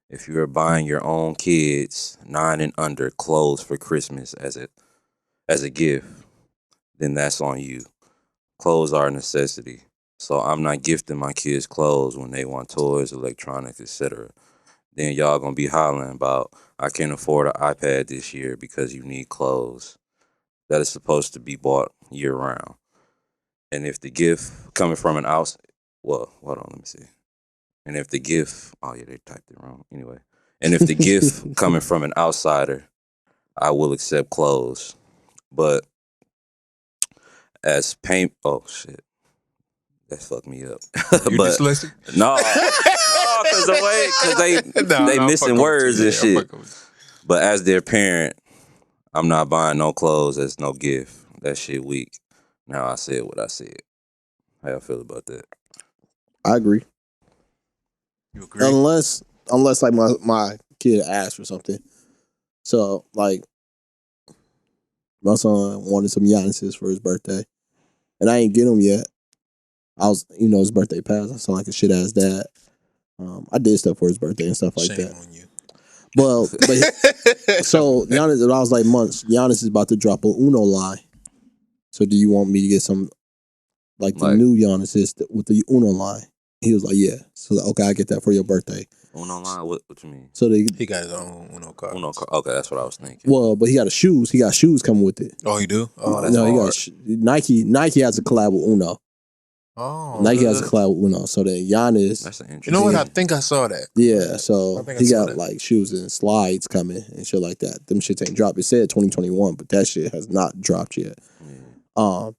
If you are buying your own kids 9 and under clothes for Christmas as a gift, then that's on you. Clothes are a necessity. So I'm not gifting my kids clothes when they want toys, electronics, etc. Then y'all gonna be hollering about, I can't afford an iPad this year because you need clothes. That is supposed to be bought year round. And if the gift coming from an outside, well, hold on, let me see. And if the gift, oh yeah, they typed it wrong. Anyway, and if the gift coming from an outsider, I will accept clothes, but as paint, oh shit, that fucked me up. You But dyslexic? no, because the way, they I'm missing fucking with words you. and Yeah, I'm shit. fucking with But as their parent, I'm not buying no clothes as no gift. That shit weak. Now I said what I said. How y'all feel about that? I agree. you. You agree? Unless like my kid asked for something. So like my son wanted some Giannis's for his birthday, and I ain't get him yet. I was, his birthday passed. I sound like a shit ass dad. I did stuff for his birthday and stuff like Shame that. on you. But so Giannis, I was like, months. Giannis is about to drop a Uno line. So do you want me to get some like the new Giannis's with the Uno line? He was like, yeah. So like, okay, I get that for your birthday. Uno line? What you mean? So He got his own Uno card. Okay, that's what I was thinking. Well, but he got shoes. He got shoes coming with it. Oh, he do? Oh, that's No, he hard. got Nike has a collab with Uno. Oh, Nike has a collab with Uno. So then Giannis, That's an interesting. You know what? I think I saw that. yeah. So I think I he saw got that. like shoes and slides coming and shit like that. Them shits ain't dropped. It said 2021, but that shit has not dropped yet. Yeah.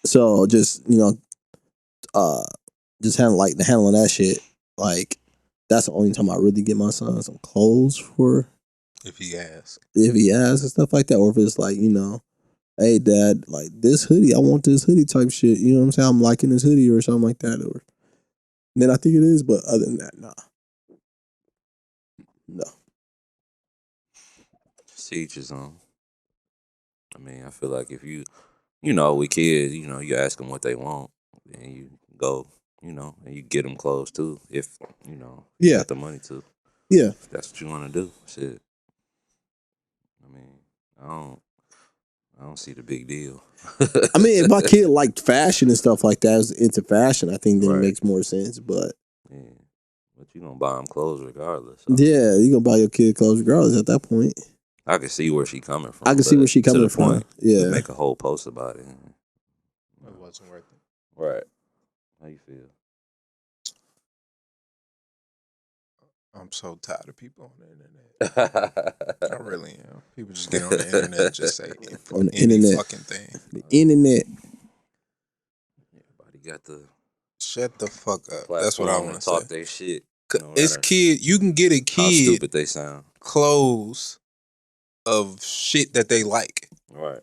So just just handling that shit. Like that's the only time I really get my son some clothes for If he asks. and stuff like that, or if it's like hey dad, like this hoodie, I want this hoodie type shit. You know what I'm saying? I'm liking this hoodie or something like that, or then I think it is. But other than that, nah, no. See each his own. I mean, I feel like if with kids, you ask them what they want, and you go, and you get them clothes too, if you Yeah. got the money to. Yeah. If that's what you want to do, shit. I mean, I don't see the big deal. I mean, if my kid liked fashion and stuff like that, is into fashion, I think then it Right. makes more sense. But Yeah, but you gonna buy them clothes regardless. yeah, you gonna buy your kid clothes regardless at that point. I can see where she coming from. I can see where she coming to the from. Point, Yeah. make a whole post about it. It wasn't worth it. Right. How you feel? I'm so tired of people on the internet. I really am. People just get on the internet and just say On the any internet. fucking thing. The internet. Everybody got the Shut the fuck up. platform That's what I want to talk say. their shit. It's kid. You can get a How kid stupid they sound. clothes of shit that they like, Right.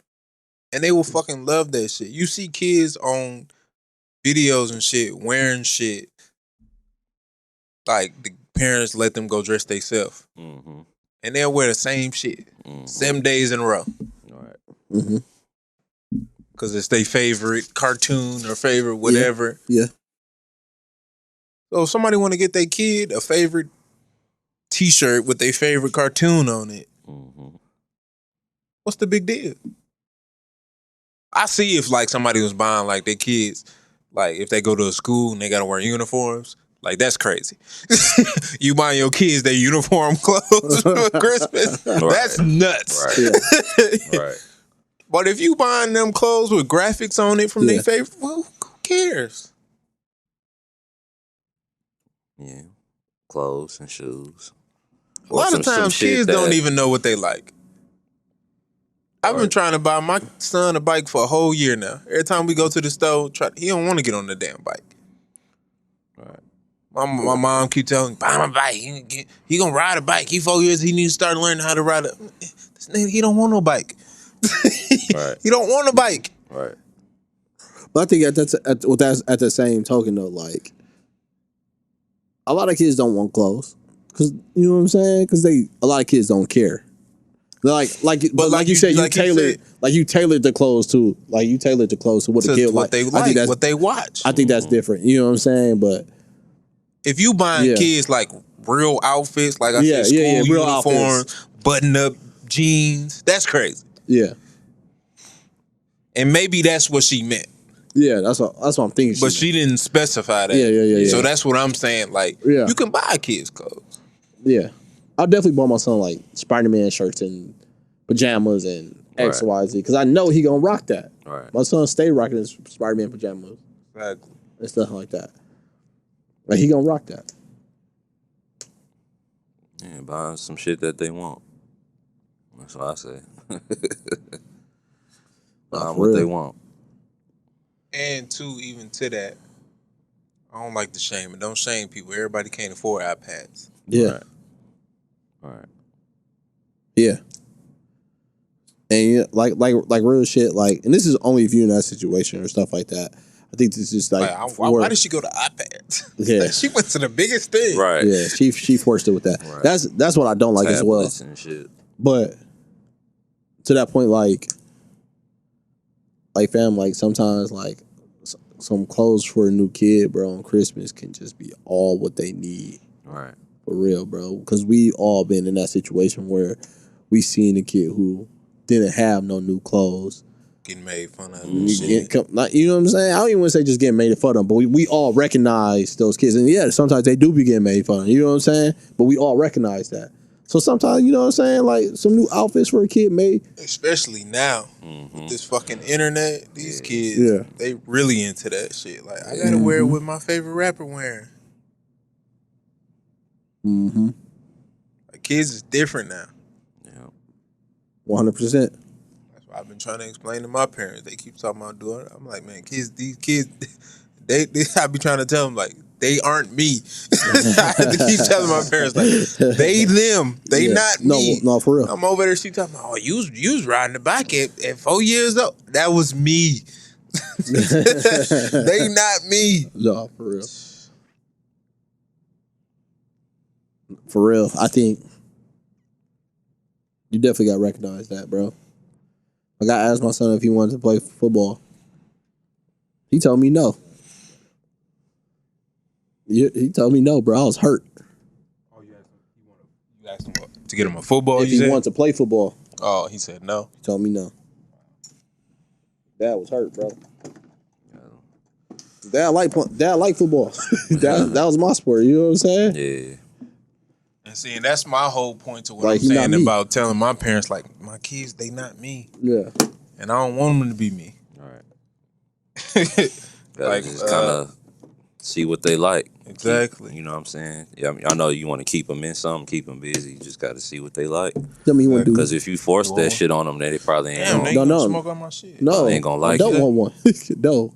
and they will fucking love that shit. You see kids on videos and shit wearing shit like the parents let them go dress themselves, Mm-hmm. and they'll wear the same shit 7 days in a row. Right. Mm-hmm. Because it's their favorite cartoon or favorite whatever. Yeah. So if somebody want to get their kid a favorite T-shirt with their favorite cartoon on it, what's the big deal? I see if like somebody was buying like their kids, like if they go to a school and they got to wear uniforms, like that's crazy. You buying your kids their uniform clothes for Christmas? Right. That's nuts. Right. Yeah. Right. But if you buying them clothes with graphics on it from Yeah. their favorite, well, who cares? Yeah. Clothes and shoes. A lot of times kids don't even know what they like. I've been trying to buy my son a bike for a whole year now. Every time we go to the store, he don't want to get on the damn bike. Right. My mom keep telling me, buy my bike. He gonna ride a bike. He 4 years, he needs to start learning how to ride this nigga, he don't want no bike. Right. He don't want a bike. Right. But I think that's at the same token though, like a lot of kids don't want clothes because you know what I'm saying. Because a lot of kids don't care. Like you said, you tailored the clothes to what the kid what they like, what they watch. I think that's different. You know what I'm saying? But if you buying kids like real outfits, like I said, school real uniforms, button up jeans, that's crazy. Yeah. And maybe that's what she meant. Yeah, that's what I'm thinking. But she didn't specify that. Yeah. So that's what I'm saying. Like, you can buy kids clothes. Yeah. I definitely bought my son like Spider-Man shirts and pajamas and X, Y, Z because I know he gonna rock that. Right. My son stay rocking his Spider-Man pajamas. Exactly. And stuff like that. Like he gonna rock that. Yeah, buying some shit that they want. That's what I say. Nah, for What they real. want. And two, even to that, I don't like the shame. And don't shame people. Everybody can't afford iPads. Yeah. Right. Yeah. And yeah, like real shit, like, and this is only if you're in that situation or stuff like that. I think this is like why did she go to iPads? Yeah. Like, she went to the biggest thing. Right. Yeah, she forced it with that. Right. That's what I don't like as well. Tablets and shit. But to that point, like fam, like sometimes like some clothes for a new kid, bro, on Christmas can just be all what they need. Right. For real, bro. Because we all been in that situation where we seen a kid who didn't have no new clothes. Getting made fun of. You know what I'm saying? I don't even want to say just getting made fun of, but we all recognize those kids. And yeah, sometimes they do be getting made fun of. You know what I'm saying? But we all recognize that. So sometimes, you know what I'm saying? Like some new outfits for a kid made. Especially now with this fucking internet, these kids, they really into that shit. Like, I gotta wear what my favorite rapper wearing. Mm-hmm. Like, kids is different now. Yeah. 100%. That's why I've been trying to explain to my parents. They keep talking about doing it. I'm like, man, these kids, they I be trying to tell them, like, they aren't me. I have to keep telling my parents, like, they them. They not me. No, for real. I'm over there, she talking about, oh, you was riding the bike at 4 years old. That was me. They not me. No, for real. For real. I think you definitely got to recognize that, bro. Like, I asked my son if he wanted to play football. He told me no. He told me no, bro. I was hurt. Oh, you asked him to get him a football? If he wanted to play football. Oh, he said no. He told me no. Dad was hurt, bro. Dad like football. that was my sport. You know what I'm saying? Yeah. And see, and that's my whole point to what Like, I'm saying about telling my parents, like, my kids, they not me. Yeah. And I don't want them to be me. All right. Like, just kind of see what they like. Exactly. You know what I'm saying? Yeah, I mean, I know you want to keep them in something, keep them busy. You just got to see what they like. Tell me you want to do. Because if you force that shit on them, then they probably ain't gonna smoke on my shit. No, they ain't gonna like I don't it. want one. No,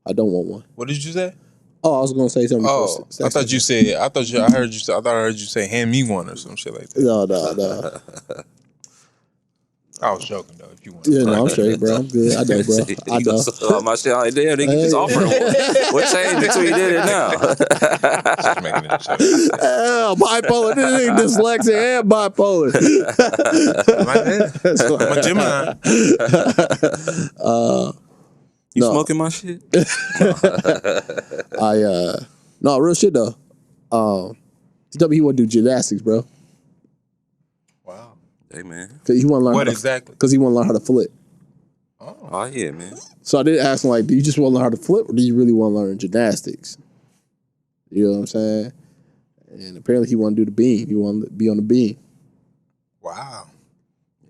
I don't want one. What did you say? Oh, I was gonna say something. Oh, I thought you said. I heard you say hand me one or some shit like that. No. I was joking though. If you want. Yeah, no, I'm straight, bro. I'm good. I know, bro. I know. My shit like damn, they can just offer one. What changed until you did it now? Just making it a joke. Bipolar. This ain't dyslexic and bipolar. I'm a Gemini. You smoking my shit? No, real shit though. He told me he want to do gymnastics, bro. Wow. Hey man. Cause he want to learn what exactly? Because he want to learn how to flip. Oh yeah, man. So I did ask him, like, do you just want to learn how to flip, or do you really want to learn gymnastics? You know what I'm saying? And apparently he want to do the beam. He want to be on the beam. Wow.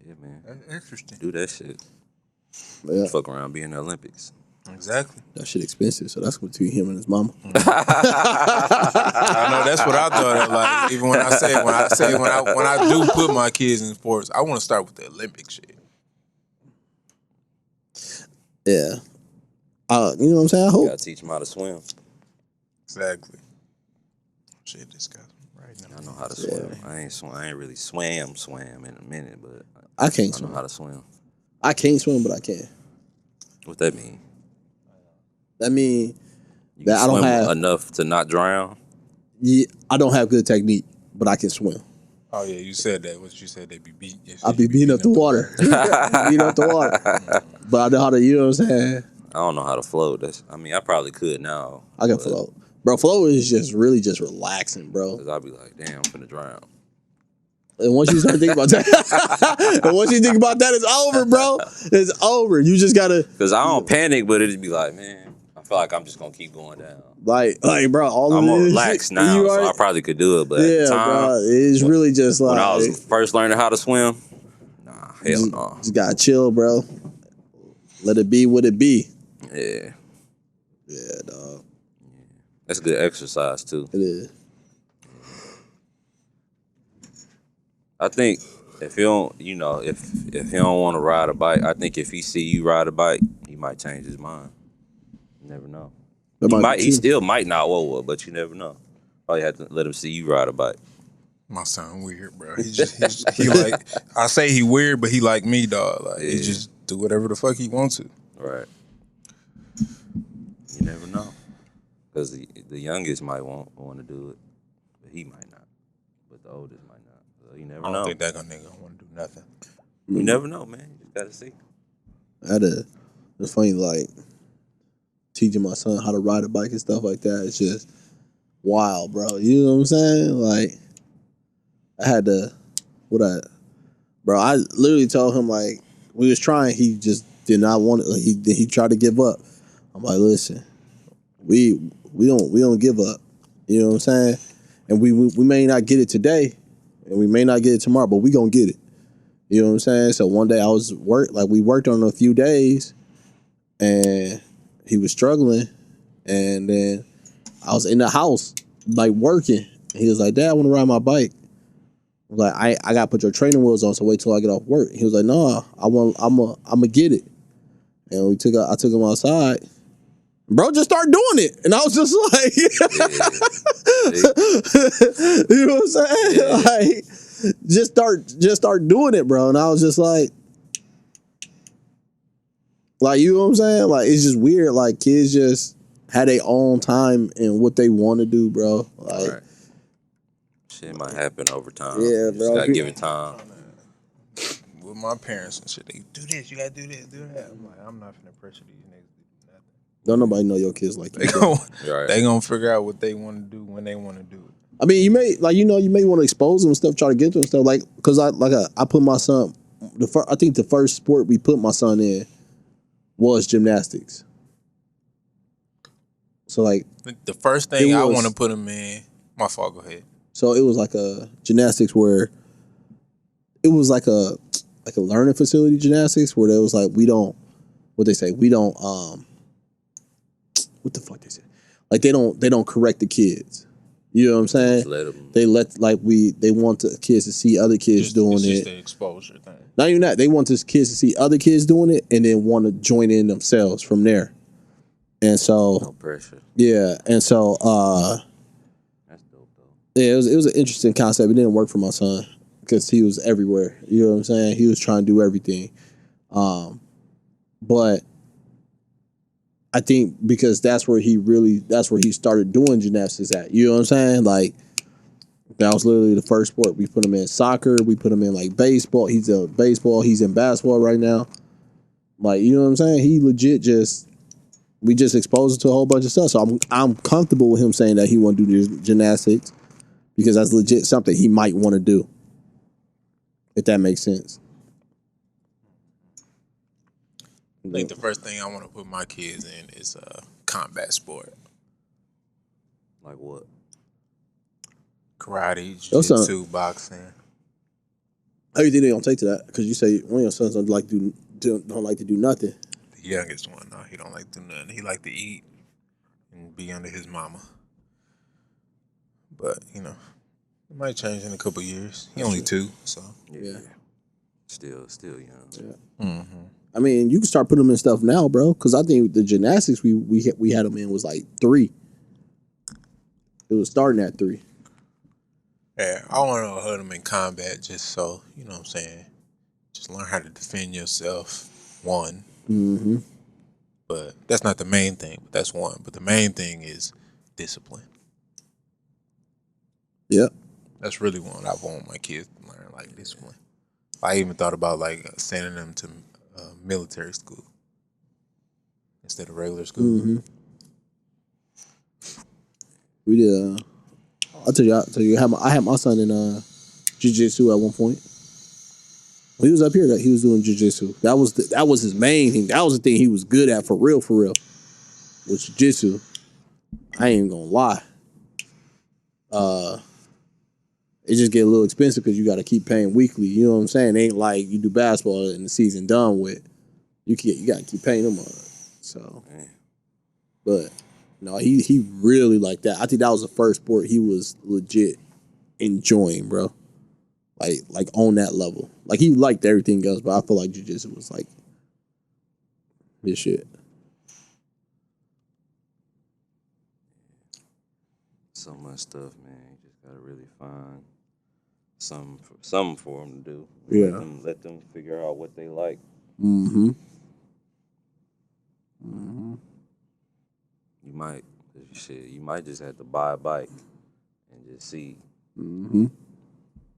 Yeah, man. That's interesting. Do that shit. Yeah. Fuck around, be in the Olympics. Exactly. That shit expensive, so that's between him and his mama. I know that's what I thought of. Like, even when I do put my kids in sports, I want to start with the Olympic shit. Yeah. You know what I'm saying? I hope. You gotta teach them how to swim. Exactly. Shit, this guy right now. I know how to swim. I ain't really swam in a minute, but I can't I swim. know how to swim. I can't swim, but I can. What that mean? That mean You that I don't swim have enough to not drown. Yeah, I don't have good technique, but I can swim. Oh yeah, you said that. What you said, they be beat. I be beating up the water. Beating up the water. But I know how to, you know what I'm saying? I don't know how to float. I probably could now. I can float. Bro, float is just really just relaxing, bro. Cause I'll be like, damn, I'm finna drown. And once you start thinking about that, it's over, bro. It's over. You just gotta. Cause I don't panic, but it'd be like, man, I feel like I'm just gonna keep going down. Like, bro, I'm more relaxed now, so I probably could do it. But at the time, bro, it's really just like when I was first learning how to swim, nah, hell no. Just gotta chill, bro. Let it be what it be. Yeah. Yeah, dog. That's good exercise too. It is. I think If he don't, if he don't want to ride a bike, I think if he see you ride a bike, he might change his mind. You never know. That might be He true. still might not, but you never know. All you have to let him see you ride a bike. My son weird, bro. He like, I say he weird, but he like me, dog. Like he just do whatever the fuck he wants to. Right. You never know. Because the youngest might want to do it, but he might not. But the oldest might not. So you never know. I don't think that nigga want to do nothing. You never know, man. You just gotta see. It's funny, like teaching my son how to ride a bike and stuff like that. It's just wild, bro. You know what I'm saying? Like I had to, I literally told him like we was trying. He just did not want it. Like, he tried to give up. I'm like, listen, we don't give up. You know what I'm saying? And we may not get it today, and we may not get it tomorrow, but we gonna get it. You know what I'm saying? So one day we worked on it a few days, and he was struggling, and then I was in the house like working. And he was like, "Dad, I want to ride my bike." I was like, I gotta put your training wheels on, so wait till I get off work. He was like, "No, I'm gonna get it." And I took him outside. Bro, just start doing it, and I was just like, you know what I'm saying? Yeah. Like, just start doing it, bro. And I was just like, you know what I'm saying? Like, it's just weird. Like, kids just had their own time and what they want to do, bro. Like, Right. Shit might happen over time. Yeah, You just bro. gotta give it time. With my parents and shit, they do this, you gotta do this, do that. I'm like, I'm not finna pressure these niggas to do nothing. don't nobody know your kids like They you. gonna figure out what they want to do when they want to do it. I mean, you may want to expose them and stuff, try to get them and stuff. Like, cause I put my son. I think the first sport we put my son in was gymnastics. So like, The first thing I want to put him in, my fault. Go ahead. So it was like a gymnastics where it was like a learning facility gymnastics where they was like we don't what the fuck they say, like they don't correct the kids. You know what I'm saying? Just let 'em- They want the kids to see other kids doing it's it. just the exposure thing. Not even that, they want the kids to see other kids doing it and then want to join in themselves from there. And so No pressure. yeah, and so That's dope though. yeah, it was an interesting concept. It didn't work for my son because he was everywhere. You know what I'm saying? He was trying to do everything. But I think because that's where he started doing gymnastics at. You know what I'm saying? Like that was literally the first sport. We put him in soccer. We put him in like baseball. He's in baseball. He's in basketball right now. Like, you know what I'm saying? He legit we just exposed him to a whole bunch of stuff. So I'm comfortable with him saying that he want to do gymnastics because that's legit something he might want to do. If that makes sense. I think the first thing I want to put my kids in is combat sport. Like what? Karate, jiu-jitsu, boxing. How do you think they gonna take to that? Because you say one of your sons don't like to do nothing. The youngest one, no, he don't like to do nothing. He like to eat and be under his mama. But it might change in a couple years. He only 2, so Yeah. Still young. Yeah. mm-hmm. I mean, you can start putting them in stuff now, bro. Because I think the gymnastics we had them in was like 3. It was starting at 3. Yeah, I want to put him in combat just so you know what I'm saying. Just learn how to defend yourself. One. Mm-hmm. But that's not the main thing. But that's one. But the main thing is discipline. Yep. That's really what I want my kids to learn, like discipline. I even thought about like sending them to military school instead of regular school. Mm-hmm. We did. I'll tell you. I had my son in jiu-jitsu at one point. When he was up here, that he was doing jiu-jitsu. That was his main thing. That was the thing he was good at for real. Was jiu-jitsu. I ain't even gonna lie. It just get a little expensive because you got to keep paying weekly. You know what I'm saying? It ain't like you do basketball and the season done with. You got to keep paying them on it. So, but no, he really liked that. I think that was the first sport he was legit enjoying, bro. like on that level. Like he liked everything else, but I feel like jiu-jitsu was like his shit. So much stuff, man. You just gotta really find something for them to do. Yeah. Let them figure out what they like. Mm-hmm. You might just have to buy a bike and just see. Mm-hmm. You know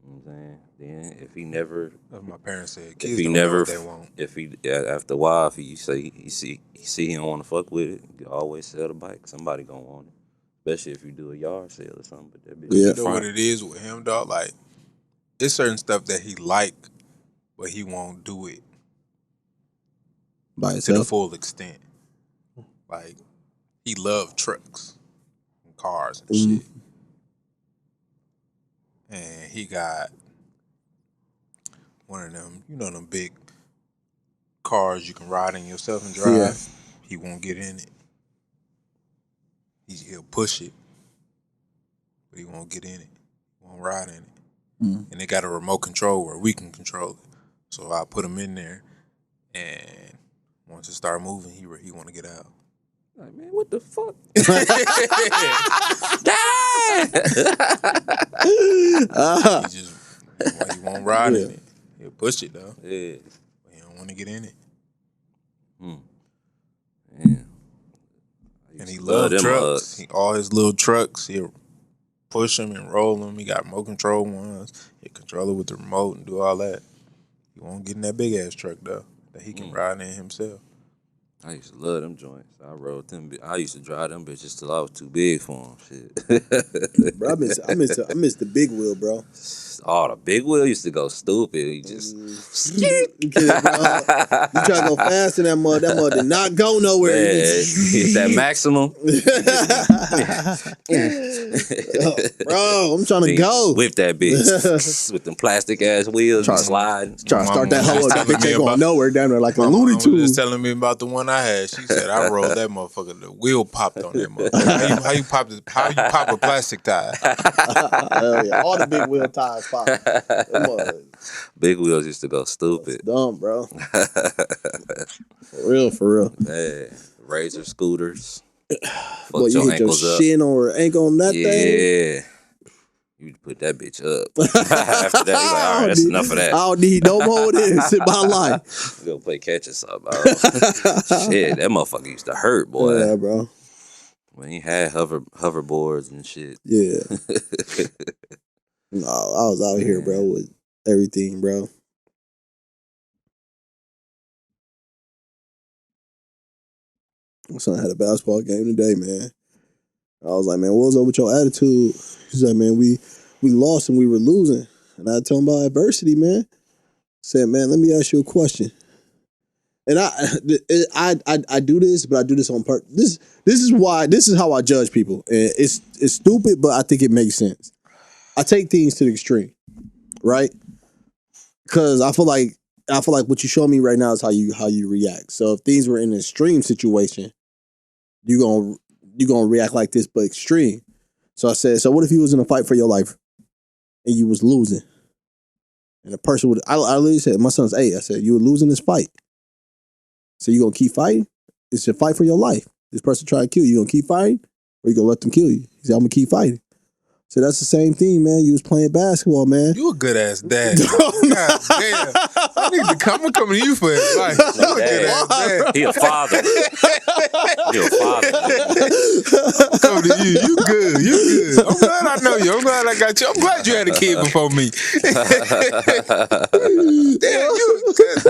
what I'm saying? Then if he never, As my parents said, if kids he don't never, know what they want. if he after a while, if he say he see he don't want to fuck with it, you can always sell the bike. Somebody gonna want it, especially if you do a yard sale or something. But that bitch Yeah. You know what it is with him, dog? Like, it's certain stuff that he like, but he won't do it By to the himself. full extent. Like, he loved trucks and cars and shit. And he got one of them, them big cars you can ride in yourself and drive. Yeah. He won't get in it. He'll push it, but he won't get in it. He won't ride in it. And they got a remote control where we can control it. So I put him in there, and once it start moving, he want to get out. Like, man, what the fuck? He won't ride in it. He'll push it though. Yeah. But he don't want to get in it. Yeah. And he loves trucks. All his little trucks, he'll push them and roll them. He got remote control ones. He'll control it with the remote and do all that. He won't get in that big ass truck though that he can ride in himself. I used to love them joints. I rode them. I used to drive them bitches till I was too big for them. Shit. Bro, I miss the big wheel, bro. Oh, the big wheel used to go stupid. You just You try to go fast in that mud. That mud did not go nowhere. hit that maximum. Bro, I'm trying to go. Whip that bitch with them plastic ass wheels and sliding. Trying to start that Mama hoe was up. That telling bitch me ain't going about- nowhere down there like a My Looney mom was Tune. just telling me about the one I had. She said I rolled that motherfucker. The wheel popped on that motherfucker. How you pop a plastic tire? Hell yeah. All the big wheel tires pop. Big wheels used to go stupid. Dumb, bro. For real. Man, razor scooters. Boy, you hit your shin or ankle on that thing. Yeah. You put that bitch up. After that, you're like, all right, that's enough of that. I don't need no more of this in my life. Go play catch or something. Shit, that motherfucker used to hurt, boy. Yeah, bro. When he had hoverboards and shit. Yeah. No, I was out here, bro, with everything, bro. My son had a basketball game today, man. I was like, man, what was up with your attitude? He's like, man, we lost and we were losing. And I told him about adversity, man. Said, man, let me ask you a question. And I do this, but I do this on purpose. This is how I judge people. And it's stupid, but I think it makes sense. I take things to the extreme, right? Because I feel like what you show me right now is how you react. So if things were in an extreme situation, you gonna react like this, but extreme. So I said, so what if you was in a fight for your life and you was losing? And the person would, I literally said, my son's 8. I said, you were losing this fight. So you gonna keep fighting? It's a fight for your life. This person trying to kill you. You gonna keep fighting, or you gonna let them kill you? He said, I'm gonna keep fighting. So that's the same thing, man. You was playing basketball, man. You a good ass dad. God damn. I need to come to you for advice. You a good ass dad. He a father. He a father. Come to you. You good. I'm glad I know you. I'm glad I got you. I'm glad you had a kid before me. Damn, you good.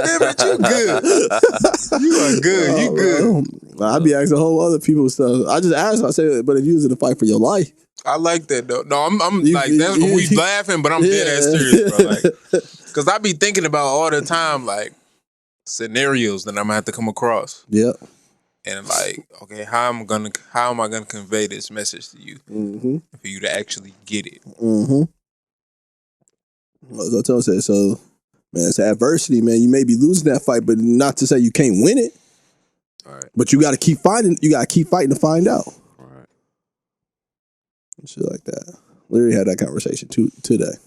You are good. You good. I be asking whole other people stuff. I just asked. I said, but if you was in a fight for your life. I like that though. No, I'm like that's when we laughing, but I'm dead ass serious, bro. Like, cause I be thinking about all the time, like scenarios that I'm gonna have to come across. Yeah. And like, okay, how am I gonna convey this message to you for you to actually get it? As I told you, so man, it's adversity, man. You may be losing that fight, but not to say you can't win it. All right. But you got to keep fighting. You got to keep fighting to find out. Shit like that. Literally had that conversation today.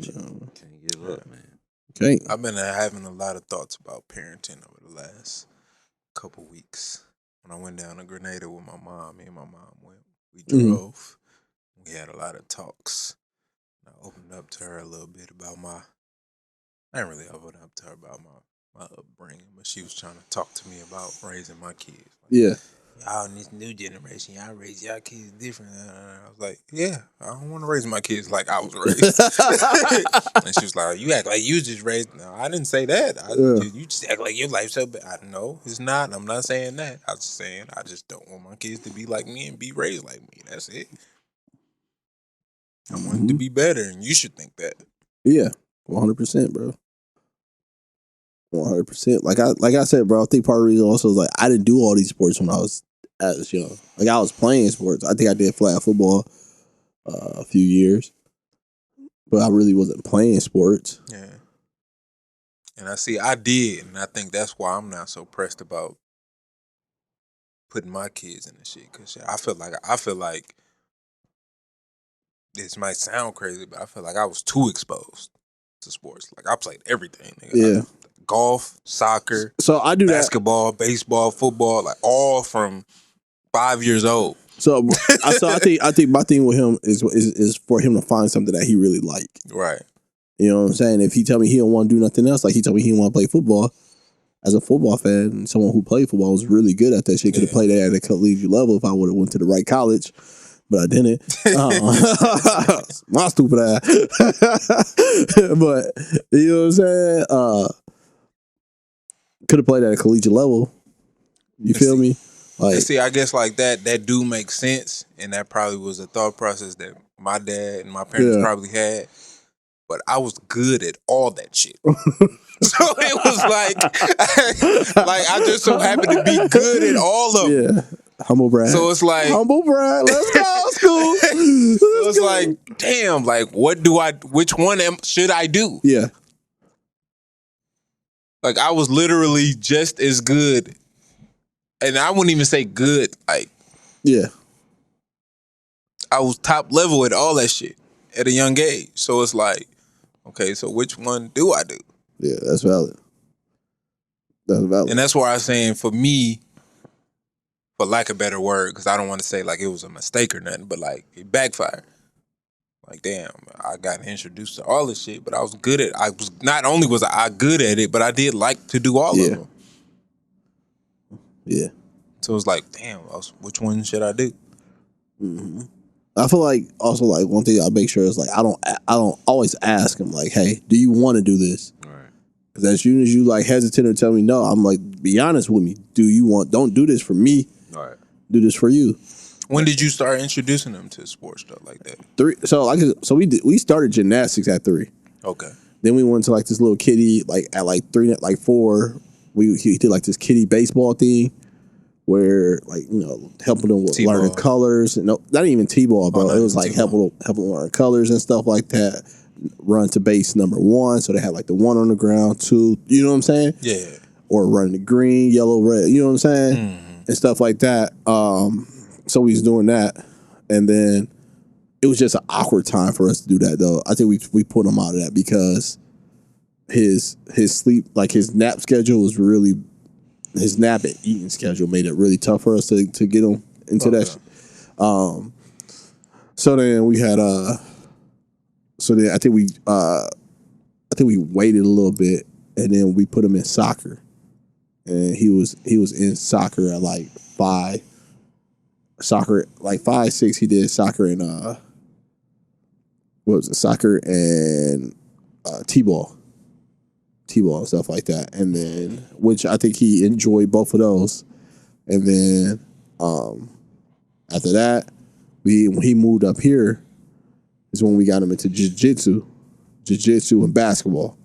Can't give up, man. Okay. I've been having a lot of thoughts about parenting over the last couple weeks. When I went down to Grenada with my mom, me and my mom went. We drove. We had a lot of talks. I opened up to her a little bit about I didn't really open up to her about my upbringing, but she was trying to talk to me about raising my kids. Like, Yeah. y'all in this new generation, y'all raise y'all kids different. I was like, yeah, I don't want to raise my kids like I was raised. And she was like, you act like you just raised. No, I didn't say that. You just act like your life's so bad. I know it's not. I'm not saying that. I was saying I just don't want my kids to be like me and be raised like me. That's it. I want them to be better, and you should think that. Yeah, 100%, bro. 100%. Like I said, bro. I think part of the reason also is like I didn't do all these sports when I was as young. Like I was playing sports. I think I did flag football a few years, but I really wasn't playing sports. Yeah. And I did, and I think that's why I'm not so pressed about putting my kids in the shit. Cause I feel like this might sound crazy, but I feel like I was too exposed to sports. Like I played everything. Nigga. Yeah. Golf, soccer, so I do basketball, baseball, football, like all from 5 years old. So I think my thing with him is for him to find something that he really like. Right. You know what I'm saying? If he tell me he don't want to do nothing else, like he told me he want to play football, as a football fan and someone who played football was really good at that shit. Could have played that at a collegiate level if I would have went to the right college, but I didn't. My stupid ass. But you know what I'm saying? Could have played at a collegiate level. You feel me? Like, see, I guess like that do make sense, and that probably was a thought process that my dad and my parents probably had. But I was good at all that shit. So it was like I just so happened to be good at all of them. Yeah. Humble brag. So it's like humble brag. Let's go, school. So it's like, damn, like which one should I do? Yeah. Like I was literally just as good. And I wouldn't even say good, like yeah. I was top level at all that shit at a young age. So it's like, okay, so which one do I do? Yeah, that's valid. That's valid. And that's why I'm saying for me, for lack of a better word, because I don't want to say like it was a mistake or nothing, but like it backfired. Like, damn, I got introduced to all this shit, but I was good at not only was I good at it, but I did like to do all of them. Yeah. So it's like, damn, which one should I do? Mm-hmm. I feel like also like one thing I make sure is like I don't always ask him like, hey, do you want to do this? Right. Because as soon as you like hesitant or tell me no, I'm like, be honest with me. Don't do this for me. Right. Do this for you. When did you start introducing them to sports stuff like that? 3. So we started gymnastics at 3. Okay. Then we went to like this little kiddie like at like 3, like 4. He did like this kiddie baseball thing where like, you know, helping them with T-ball. learning colors. No, not even T-ball, bro. It was like helping them learn colors and stuff like that. Run to base number 1, so they had like the 1 on the ground, 2. You know what I'm saying? Yeah. Or running the green, yellow, red. You know what I'm saying? Mm-hmm. And stuff like that. So we was doing that, and then it was just an awkward time for us to do that. Though I think we put him out of that because his sleep, like his nap schedule was really, his nap and eating schedule made it really tough for us to get him into that. So then we had so then I think we waited a little bit, and then we put him in soccer, and he was in soccer at like 5. Soccer like 5, 6. He did soccer and what was it? Soccer and T-ball and stuff like that. And then, which I think he enjoyed both of those. And then after that, when he moved up here, is when we got him into jiu-jitsu and basketball.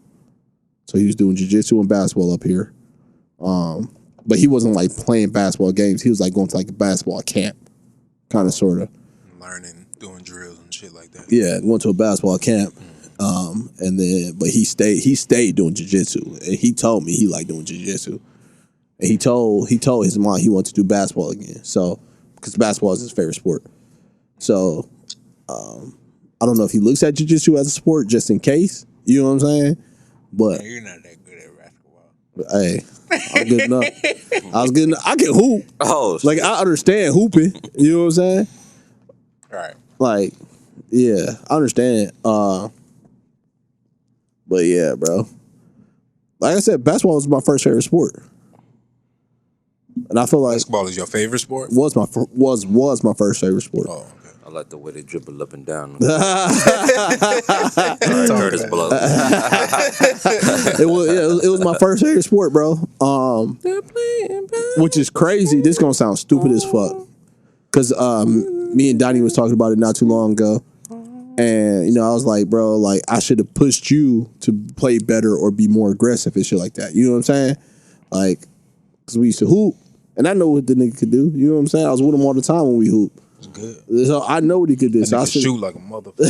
So he was doing jiu-jitsu and basketball up here. But he wasn't like playing basketball games. He was like going to like a basketball camp, kind of, sort of. Learning, doing drills and shit like that. Yeah, went to a basketball camp. And then, but he stayed doing jiu-jitsu. And he told me he liked doing jiu-jitsu. And he told his mom he wanted to do basketball again. So, because basketball is his favorite sport. So, I don't know if he looks at jiu-jitsu as a sport just in case. You know what I'm saying? But Man, you're not that good at basketball. hey, I'm good enough. I was good enough. I can hoop. Oh, Like, I understand hooping. You know what I'm saying? Right. Like, yeah, I understand. But yeah, bro. Like I said, basketball was my first favorite sport. And I feel like Basketball is your favorite sport? was my first favorite sport. Oh, okay. I like the way they dribble up and down. Curtis Blow. It was my first favorite sport, bro. Which is crazy. This gonna sound stupid as fuck. Cause me and Donnie was talking about it not too long ago. And, you know, I was like, bro, like, I should have pushed you to play better or be more aggressive and shit like that. You know what I'm saying? Like, because we used to hoop, and I know what the nigga could do. You know what I'm saying? I was with him all the time when we hoop. It's good. So I know what he could do. That So I nigga shoot like a motherfucker.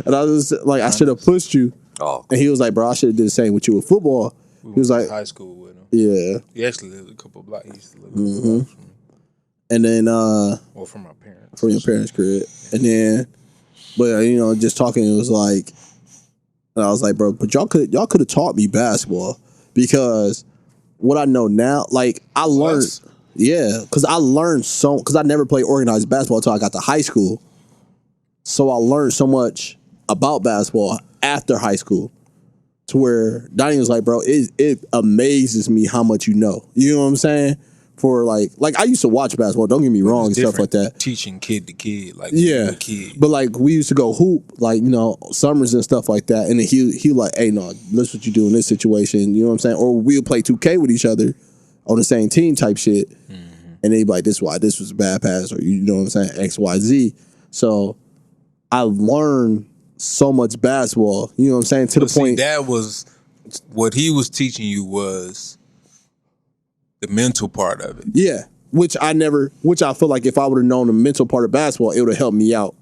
and I was just, like, I should have pushed you. Oh, And he was like, bro, I should have did the same with you with football. We He was went like, to high school with him. yeah. He actually lived a couple blocks. He used to live a couple blocks from me. And then Well, from my parents. from your parents' crib. And then, but you know, just talking, it was like, and I was like, bro, but y'all could have taught me basketball, because what I know now, like I learned, Plus. yeah, because I learned because I never played organized basketball until I got to high school, so I learned so much about basketball after high school, to where Donnie was like, bro, it amazes me how much you know. You know what I'm saying? For like I used to watch basketball. Don't get me wrong and stuff like that. Teaching kid to kid, like Yeah, kid. but like we used to go hoop, like, you know, summers and stuff like that. And then he like, hey, no, this what you do in this situation. You know what I'm saying? Or we'll play 2K with each other on the same team type shit. And they'd be like, this is why this was a bad pass, or you know what I'm saying, X, Y, Z. So I learned so much basketball. You know what I'm saying? To the point that was what he was teaching you was the mental part of it. yeah, which I feel like if I would have known the mental part of basketball, it would have helped me out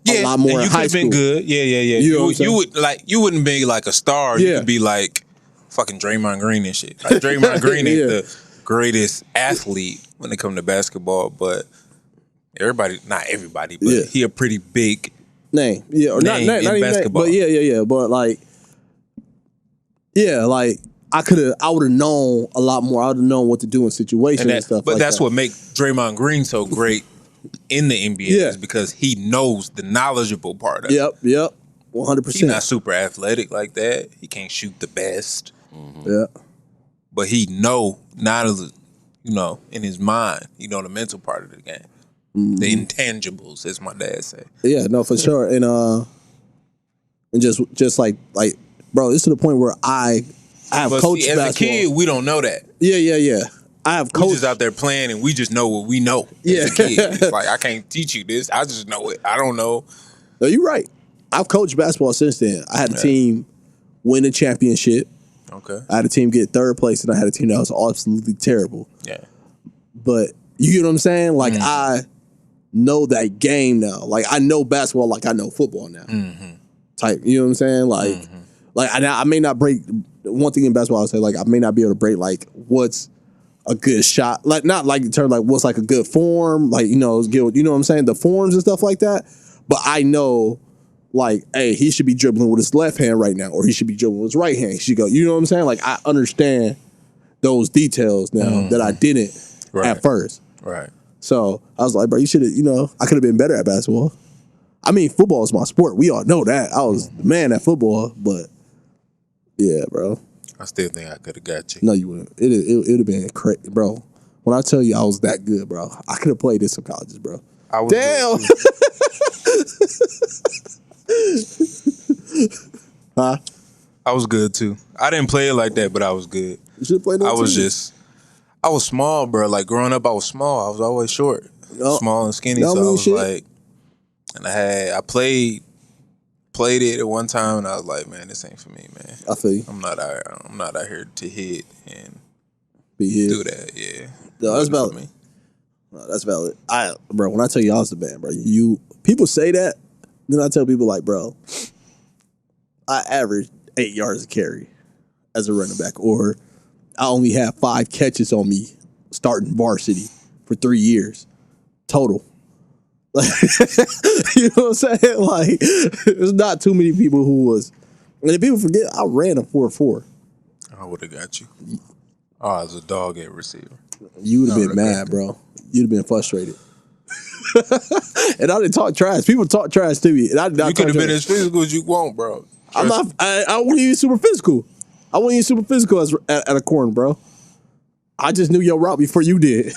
a lot more and in you high could have school. been good. Yeah. You know what I'm saying? You would you wouldn't be like a star. Yeah. You could be like fucking Draymond Green and shit. Like Draymond Green ain't Yeah. the greatest athlete when it comes to basketball, but not everybody, but Yeah. he a pretty big Name. Yeah, or Name not in even basketball. but yeah. But like, yeah, like I would have known a lot more. I would have known what to do in situations and, stuff. But like that's that. what makes Draymond Green so great in the NBA Yeah. is because he knows the knowledgeable part of it. Yep, 100%. He's not super athletic like that. He can't shoot the best, Yeah, but he know not as in his mind. The mental part of the game, the intangibles, as my dad say. yeah, no, for sure. And just like, bro, it's to the point where I have But coached see, as basketball. a kid, we don't know that. Yeah. I have We coached. just out there playing, and we just know what we know. Yeah. As a kid, it's like I can't teach you this. I just know it. I don't know. No, you're right. I've coached basketball since then. I had a team win a championship. Okay. I had a team get third place, and I had a team that was absolutely terrible. Yeah. But you get what I'm saying? Like, I know that game now. Like, I know basketball like I know football now. Type, you know what I'm saying? Like I may not break, one thing in basketball I would say, like, I may not be able to break, like, what's a good shot. Like, not like in terms like what's like a good form, like, you know what I'm saying? The forms and stuff like that. But I know, like, hey, he should be dribbling with his left hand right now, or he should be dribbling with his right hand. He should go, you know what I'm saying? Like, I understand those details now that I didn't at first. Right. So I was like, bro, you should have, I could have been better at basketball. I mean, football is my sport. We all know that. I was the man at football, but yeah, bro. I still think I could have got you. No, you wouldn't. It would have been crazy, bro. When I tell you I was that good, bro, I could have played in some colleges, bro. I was Damn. Huh? I was good too. I didn't play it like that, but I was good. You should have played. I was small, bro. Like growing up, I was small. I was always short, small and skinny. Don't So I mean was shit. like, and I played it at one time, and I was like, man, this ain't for me, man. I feel you. I'm not out here to hit and Be here. do that. Yeah, No, that's Wasn't for valid. me. No, that's valid. Bro, when I tell you I was the man, bro, people say that, then I tell people like, bro, I averaged 8 yards a carry as a running back, or I only had 5 catches on me starting varsity for 3 years total. Like, you know what I'm saying? Like, there's not too many people who was. And if people forget, I ran a 4.4. I would have got you. Oh, I was a dog at receiver. You would have been mad, bro. You'd have been frustrated. And I didn't talk trash. People talk trash to me. And I did not You could have been trash. as physical as you want, bro. I'm not. I wasn't even super physical. I wasn't even super physical at a corner, bro. I just knew your route before you did.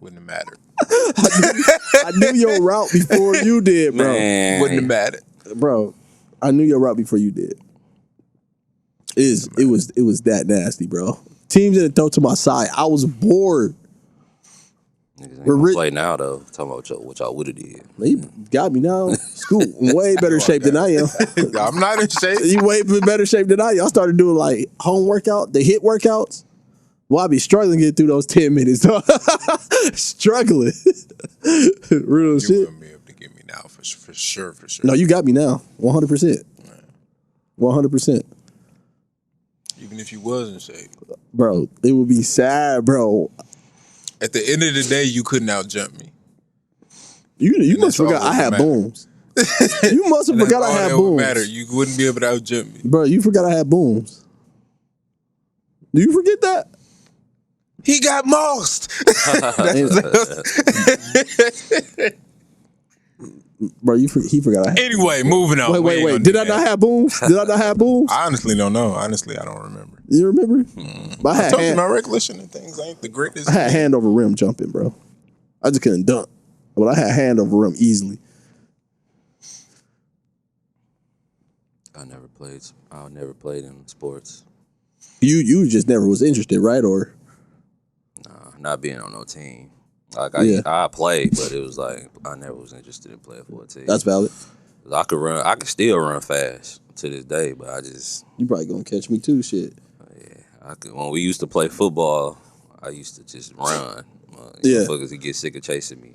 Wouldn't have mattered. I knew your route before you did, bro. Man. Wouldn't have mattered. Bro, I knew your route before you did. It was that nasty, bro. Teams didn't throw to my side. I was bored. Niggas ain't gonna play now though. Talking about what y'all would have did. He got me now. Scoot, in way better shape than I am. I'm not in shape. You way better shape than I am. I started doing like home workout, the HIIT workouts. Well, I be struggling to get through those 10 minutes. Struggling. Real You shit. wouldn't be able to get me now for sure. No, you got me now. 100%. 100%. Even if you was in shape. Bro, it would be sad, bro. At the end of the day, you couldn't out jump me. You must that's forgot all I had that matter. booms. You must have forgot I had That would booms. matter. You wouldn't be able to out jump me. Bro, you forgot I had booms. Do you forget that? He got mossed. Bro, he forgot I had. Anyway, moving on. Wait. Did I not have booms? Did I not have booms? I honestly don't know. Honestly, I don't remember. You remember? But I told you my recollection of things ain't the greatest. I had hand over rim jumping, bro. I just couldn't dunk. But I had hand over rim easily. I never played in sports. You just never was interested, right? Or Nah, not being on no team. Like Yeah. I played, but it was like I never was interested in playing for a team. that's valid. I could still run fast to this day, but I just You probably gonna catch me too, shit. when we used to play football, I used to just run. Yeah. Motherfuckers would get sick of chasing me.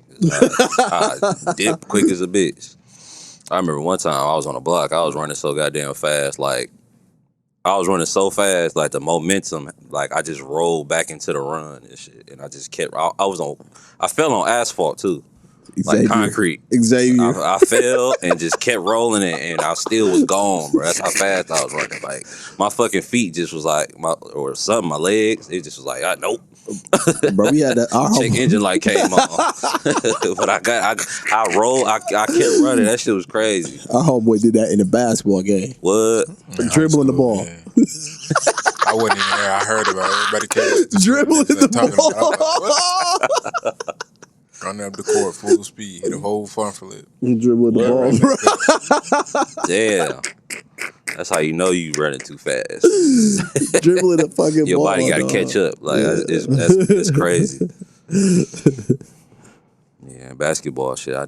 I dip quick as a bitch. I remember one time I was on a block. I was running so goddamn fast, like I was running so fast, like the momentum, like I just rolled back into the run and shit, and I just kept. I fell on asphalt too, like concrete. Xavier. I fell and just kept rolling it, and I still was gone, bro. That's how fast I was running. Like my fucking feet just was like my legs. It just was like, nope. Bro, we had that. Check engine light came on, but I rolled. I kept running. That shit was crazy. Our homeboy did that in a basketball game. What? Dribbling the ball. Yeah. I wasn't even there. I heard about it. Everybody came. Dribbling the ball. Running up the court full speed, hit a whole front flip. Dribbling the ball. Damn. That's how you know you running too fast. Dribbling the fucking Your ball. body got to catch up. Like it's crazy. Yeah, basketball shit. I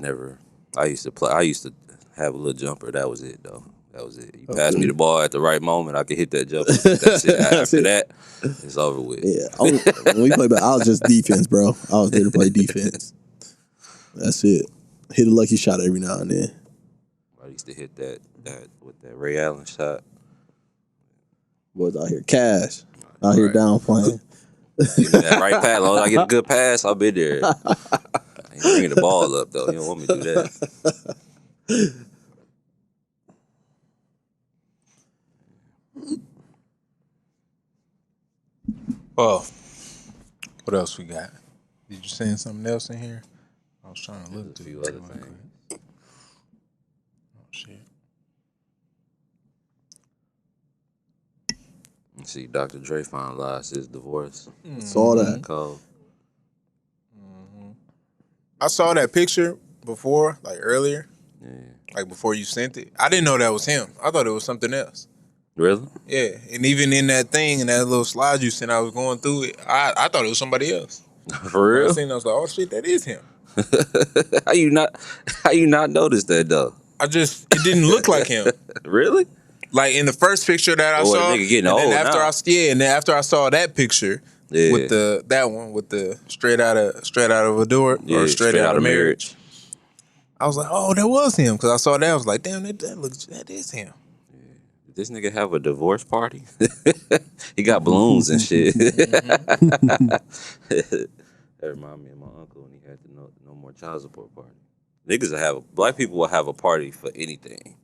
used to play. I used to have a little jumper. That was it, though. That was it. You pass me the ball at the right moment, I could hit that jumper. That's it. After that, it's over with. Yeah, when we played, I was just defense, bro. I was there to play defense. That's it. Hit a lucky shot every now and then. I used to hit that with that Ray Allen shot. Boys out here, cash out here down playing. Give me that right pass. As long as I get a good pass, I'll be there. I ain't bringing the ball up though. You don't want me to do that. Well, what else we got? Did you send something else in here? I was trying to look There's a through few other it. things. Oh shit. Let's see, Dr. Dre finalized his divorce. Saw that. Cold. I saw that picture before, like earlier, Yeah. like before you sent it. I didn't know that was him. I thought it was something else. Really? Yeah, and even in that thing, in that little slide you sent, I was going through it. I thought it was somebody else. For I real? seen, I was like, oh shit, that is him. How you not notice that though? It didn't look like him. Really? Like in the first picture that I Boy, saw, the nigga getting and then old after now. and then after I saw that picture with that one with the straight out of a door or straight out of marriage, I was like, oh, that was him because I saw that. I was like, damn, that is him. Did this nigga have a divorce party? He got balloons and shit. That remind me of my uncle when he had the no more child support party. Niggas will black people will have a party for anything.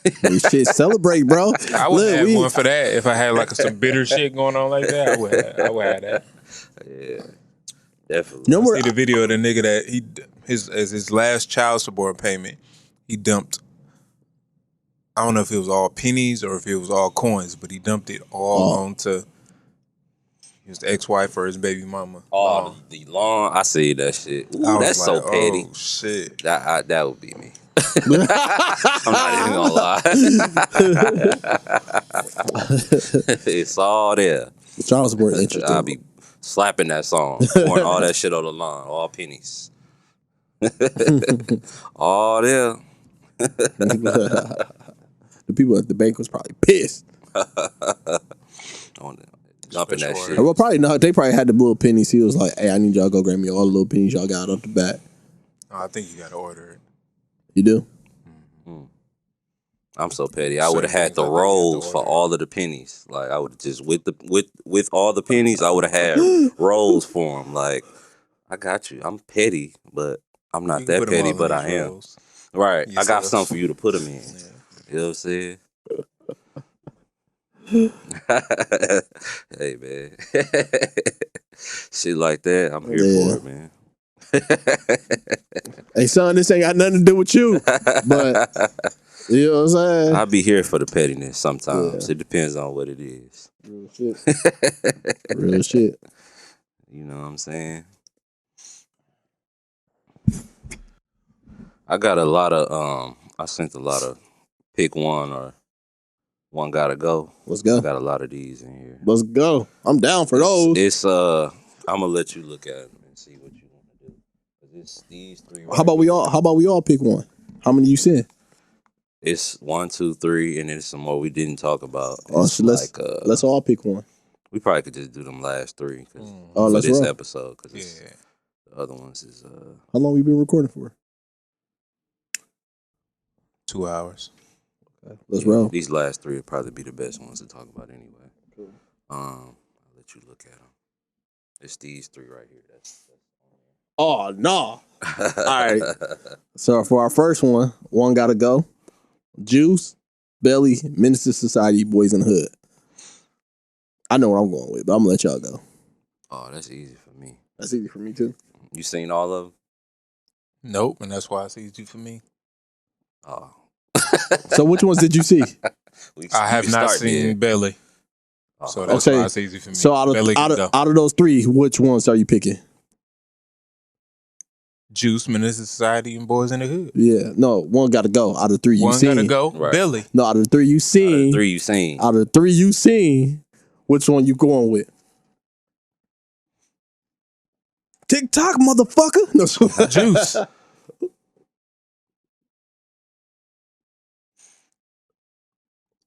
Hey, shit, celebrate, bro. I would Look, have one for that if I had like some bitter shit going on like that. I would have that. Yeah, definitely. No more. See the video of the nigga that his last child support payment, he dumped. I don't know if it was all pennies or if it was all coins, but he dumped it all onto his ex-wife or his baby mama. Oh, the lawn. I see that shit. Ooh, that's so petty. Oh shit. That would be me. I'm not even gonna lie. It's all there. Child support interesting. I'll be slapping that song, pouring all that shit on the lawn, all pennies. All there. The people at the bank was probably pissed. Dumping that shit. Well, probably not. They probably had the little pennies. He was like, "Hey, I need y'all to go grab me all the little pennies y'all got off the bat." Oh, I think you got to order it. You do? Mm-hmm. I'm so petty. I would have had the rolls for all of the pennies. Like I would have just with all the pennies, I would have had rolls for them. Like I got you. I'm petty, but I'm not that petty. But I am. Rolls. Right. I got something for you to put them in. Yeah. You know what I'm saying? Hey man, shit like that, I'm here for it, man. Hey son, this ain't got nothing to do with you, but you know what I'm saying? I'll be here for the pettiness sometimes. Yeah. It depends on what it is. Real shit. Real shit. You know what I'm saying? I got a lot of I sent a lot of pick one or one gotta go. Let's go. I got a lot of these in here. Let's go. I'm down for those. It's I'm gonna let you look at them and see what you want to do. It's these three. Right how about we all pick one? How many you send? It's 1, 2, 3, and then some more we didn't talk about. So let's all pick one. We probably could just do them last three for this episode. Cause the other ones is How long we been recording for? 2 hours. Okay. Let's roll. These last three would probably be the best ones to talk about anyway. Cool. I'll let you look at them. It's these three right here. That's oh no! All right. So for our first one gotta go. Juice, Belly, Minister Society, Boys in the Hood. I know what I'm going with, but I'm gonna let y'all go. Oh, that's easy for me. That's easy for me too. You seen all of them? Nope, and that's why it's easy for me. Oh. So which ones did you see? I have not seen Belly. So that's why it's easy for me. So out of those three, which ones are you picking? Juice, Minister Society, and Boys in the Hood. Yeah, no, one got to go. Out of three you seen. One got to go. Right. Belly. No, out of the three you seen. Out of the three you seen, which one you going with? TikTok, motherfucker. No, Juice.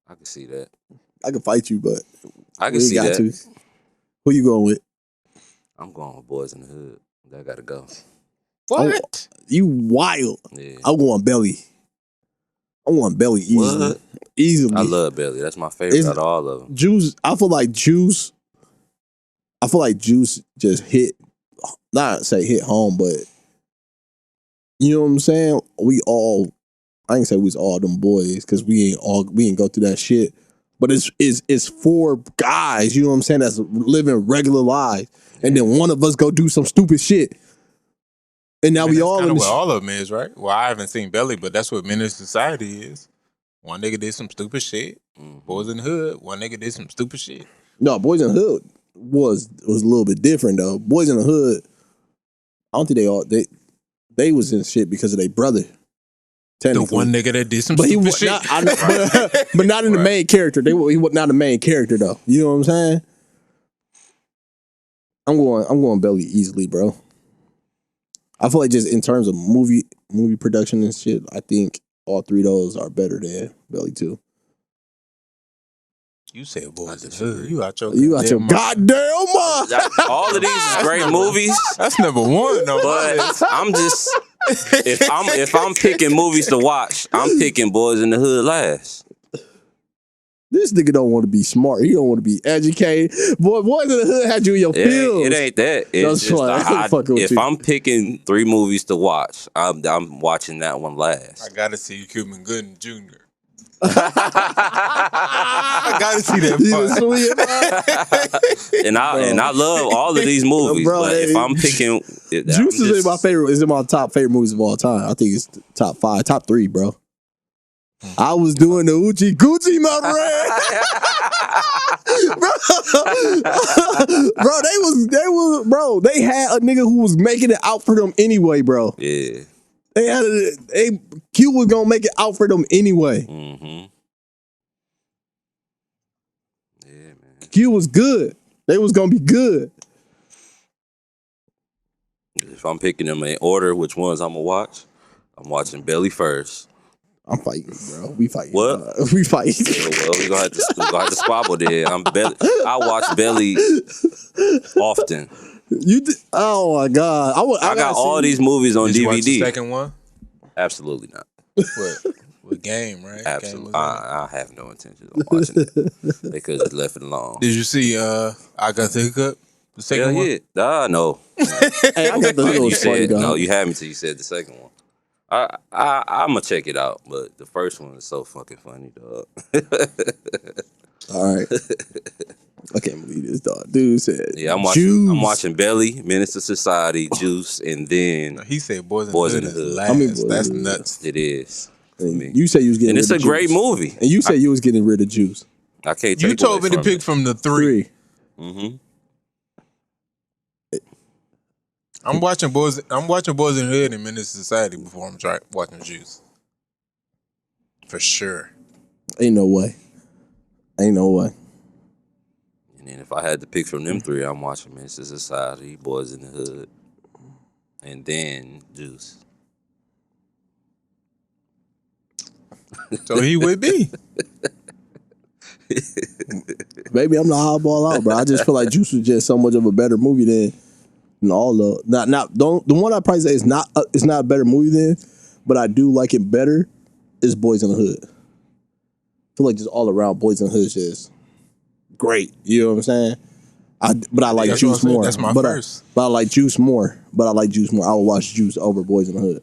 I can see that. I can fight you, but I can see that. Who you going with? I'm going with Boys in the Hood. That got to go. What? You wild. Yeah. I'm going Belly. I want Belly easily. What? Easily. I love Belly. That's my favorite out of all of them. Juice, I feel like Juice just hit, not say hit home, but you know what I'm saying? I ain't say we was all them boys because we ain't go through that shit. But it's four guys, you know what I'm saying, that's living regular lives. And then one of us go do some stupid shit. And now we all in what all of them is, right? Well, I haven't seen Belly, but that's what Minister Society is. One nigga did some stupid shit. Boys in the Hood, one nigga did some stupid shit. No, Boys in the Hood was a little bit different though. Boys in the Hood, I don't think they was in shit because of their brother. The one nigga that did some stupid shit. But not in the main character. He was not the main character though. You know what I'm saying? I'm going Belly easily, bro. I feel like just in terms of movie production and shit, I think all three of those are better than Belly 2. You said Boys in the Hood. You out your goddamn mind. All of these is great movies. That's number one, though. But I'm just if I'm picking movies to watch, I'm picking Boys in the Hood last. This nigga don't want to be smart. He don't want to be educated. Boys in the Hood had you in your feels. It ain't that. It's just if I'm picking 3 movies to watch, I'm watching that one last. I gotta see Cuba Gooding Jr. I gotta see that part. and I love all of these movies, bro, but if I'm picking, Juice is my favorite. Is in my top favorite movies of all time. I think it's top 5, top 3, bro. I was doing the Uchi Gucci, my friend. bro, they had a nigga who was making it out for them anyway, bro. Yeah. Q was gonna make it out for them anyway. Mm-hmm. Yeah, man. Q was good. They was gonna be good. If I'm picking them in order, which ones I'm gonna watch? I'm watching Belly first. I'm fighting, bro. We fighting. What? We fighting. Yeah, well, we gonna have to squabble there. I watch Belly often. Oh my god! I got all these movies on Did DVD. You watch the second one? Absolutely not. What? With Game, right? Absolutely. I have no intention of watching it. They could have left it alone. Did you see I Got the Hiccup? The second one? Yeah. No. Hey, I got the hiccup. Was funny, no, you had me till you said the second one. I'm gonna check it out, but the first one is so fucking funny, dog. All right. I can't believe this, dog. Dude said, "Yeah, I'm watching Belly, Menace to Society, Juice, and then he said Boys in the Hood. Last. That's nuts. It is. You say you was getting, and it's a great movie. And you said you was getting rid of Juice. I can't. You told me to pick from the 3. Mm-hmm. I'm watching Boys in the Hood and Menace to Society before I'm watching Juice. For sure. Ain't no way. And then if I had to pick from them 3, I'm watching Menace to Society, Boys in the Hood, and then Juice. So he would be. Maybe I'm the oddball out, bro. I just feel like Juice was just so much of a better movie than all the the one I probably say is not a better movie than, but I do like it better is Boys in the Hood. I feel like just all around Boys in the Hood is just great. You know what I'm saying? But I like Juice more. That's my first. But I like Juice more. I will watch Juice over Boys in the Hood.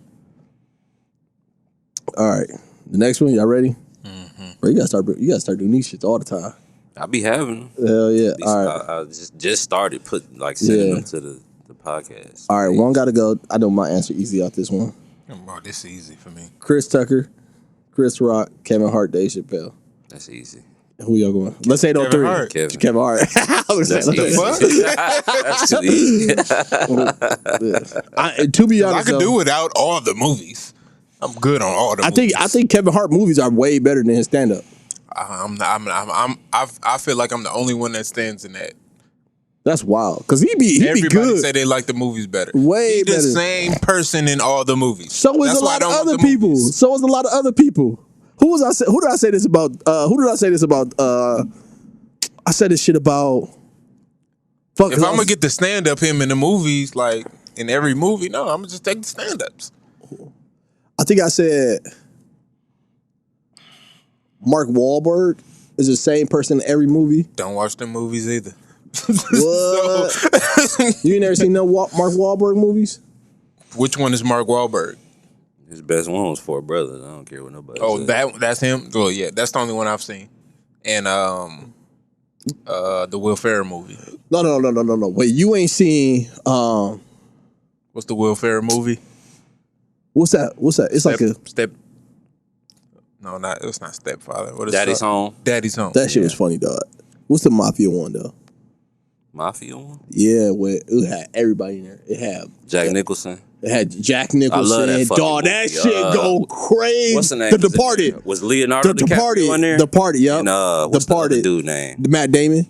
All right, the next one. Y'all ready? Mm-hmm. Bro, you gotta start doing these shits all the time. I be having them. Hell yeah! All right, I just started sending them to the podcast. All right, one gotta go. I know my answer easy out this one. Oh, this is easy for me. Chris Tucker, Chris Rock, Kevin Hart, Dave Chappelle. That's easy. Who y'all going? Let's say those 3. Hart. Kevin Hart. That's easy. That's too easy. To be honest, I could do without all the movies. I'm good on all the movies. I think Kevin Hart movies are way better than his stand up. I feel like I'm the only one that stands in that. That's wild. Cause he be Everybody good. say they like the movies better. Way better. The same person in all the movies. So is a lot of other people. So is a lot of other people. Who did I say this about? I said this shit about. Fuck. If I'm gonna get the stand up him in the movies, like in every movie, no, I'm gonna just take the stand ups. I think I said Mark Wahlberg is the same person in every movie. Don't watch them movies either. What? You ain't never seen no Mark Wahlberg movies? Which one is Mark Wahlberg? His best one was Four Brothers. I don't care what nobody says. That's him? Well, yeah, that's the only one I've seen. And the Will Ferrell movie. No. Wait, you ain't seen what's the Will Ferrell movie? What's that? It's it's not Stepfather. What is Daddy's Home? Daddy's Home. That shit was funny, dog. What's the Mafia one though? Mafia one? Yeah, where it had everybody in there. It had Jack Nicholson. It had Jack Nicholson. I love that fucking movie. That shit go crazy. What's the name? The Departed. Was Leonardo DiCaprio in there? Departed, yep. And what's the other dude name? Matt Damon.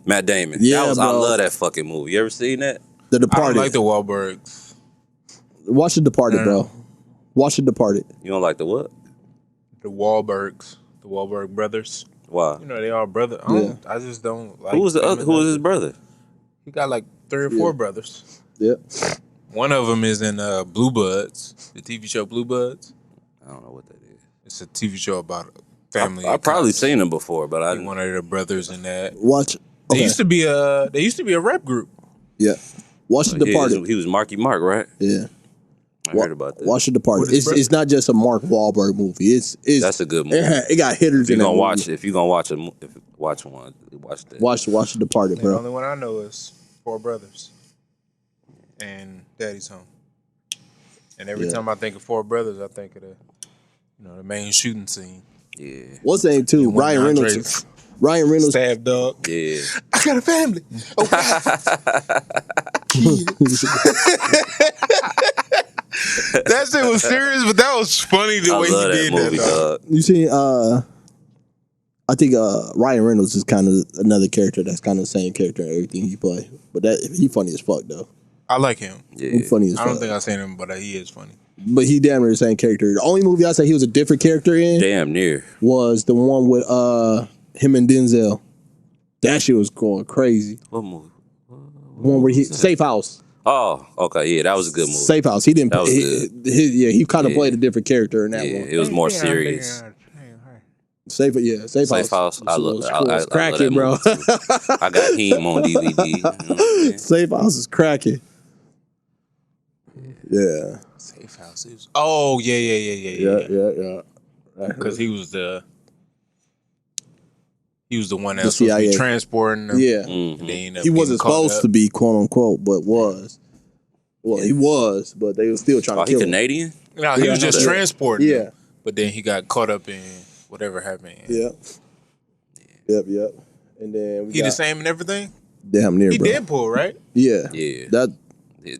Yeah, I love that fucking movie. You ever seen that? The Departed. I don't like the Wahlbergs. Watch The Departed, bro. Watch The Departed. You don't like the what? The Wahlbergs. The Wahlberg brothers. Why? You know they all brothers. I just don't like. Who was the other? Who was his brother? He got like 3 or 4 brothers. Yep. One of them is in Blue Bloods, the TV show Blue Bloods. I don't know what that is. It's a TV show about family. I probably seen him before, but I He one of the brothers in that. Watch. They Okay. used to be a rap group. Yeah. Watch The Departed. He was Marky Mark, right? Yeah. I heard about that. Watch The Departed. It's not just a Mark Wahlberg movie. It's That's a good movie. It got hitters in it. If you gonna watch one, watch that. Watch The Departed, The bro. only one I know is Four Brothers and Daddy's Home. And every time I think of Four Brothers, I think of the main shooting scene. Yeah. What's the name too? Ryan Reynolds. Ryan Reynolds. Stab dog. Yeah. I got a family. Oh, that shit was serious, but that was funny the way love he did that movie, that. dog. You see, I think Ryan Reynolds is kind of another character that's kind of the same character in everything he play. But he funny as fuck though. I like him. Yeah. He funny as fuck. I don't think I've seen him, but he is funny. But he damn near the same character. The only movie I say he was a different character in Damn near. was the one with him and Denzel. That shit was going crazy. What movie? One where Safe House. Oh, okay, yeah, that was a good movie. Safe House. He didn't. That was He kind of played a different character in that Yeah, one. it was more serious. Safe House. I love cracking, that bro. movie too. I got him on DVD. You know what I'm saying? Safe House is cracking. Yeah. Safe House. Oh, yeah. Because he was the one that was supposed to be CIA. transporting them. Yeah. Mhm. And then He wasn't supposed to be, quote unquote, but was. Well, he was, but they were still trying to He kill him. Canadian? No, he was just transporting Yeah. them. But then he got caught up in whatever happened. Yep. Yep. And then He the same and everything? Damn near, He bro. Deadpool, right? Yeah. Yeah. So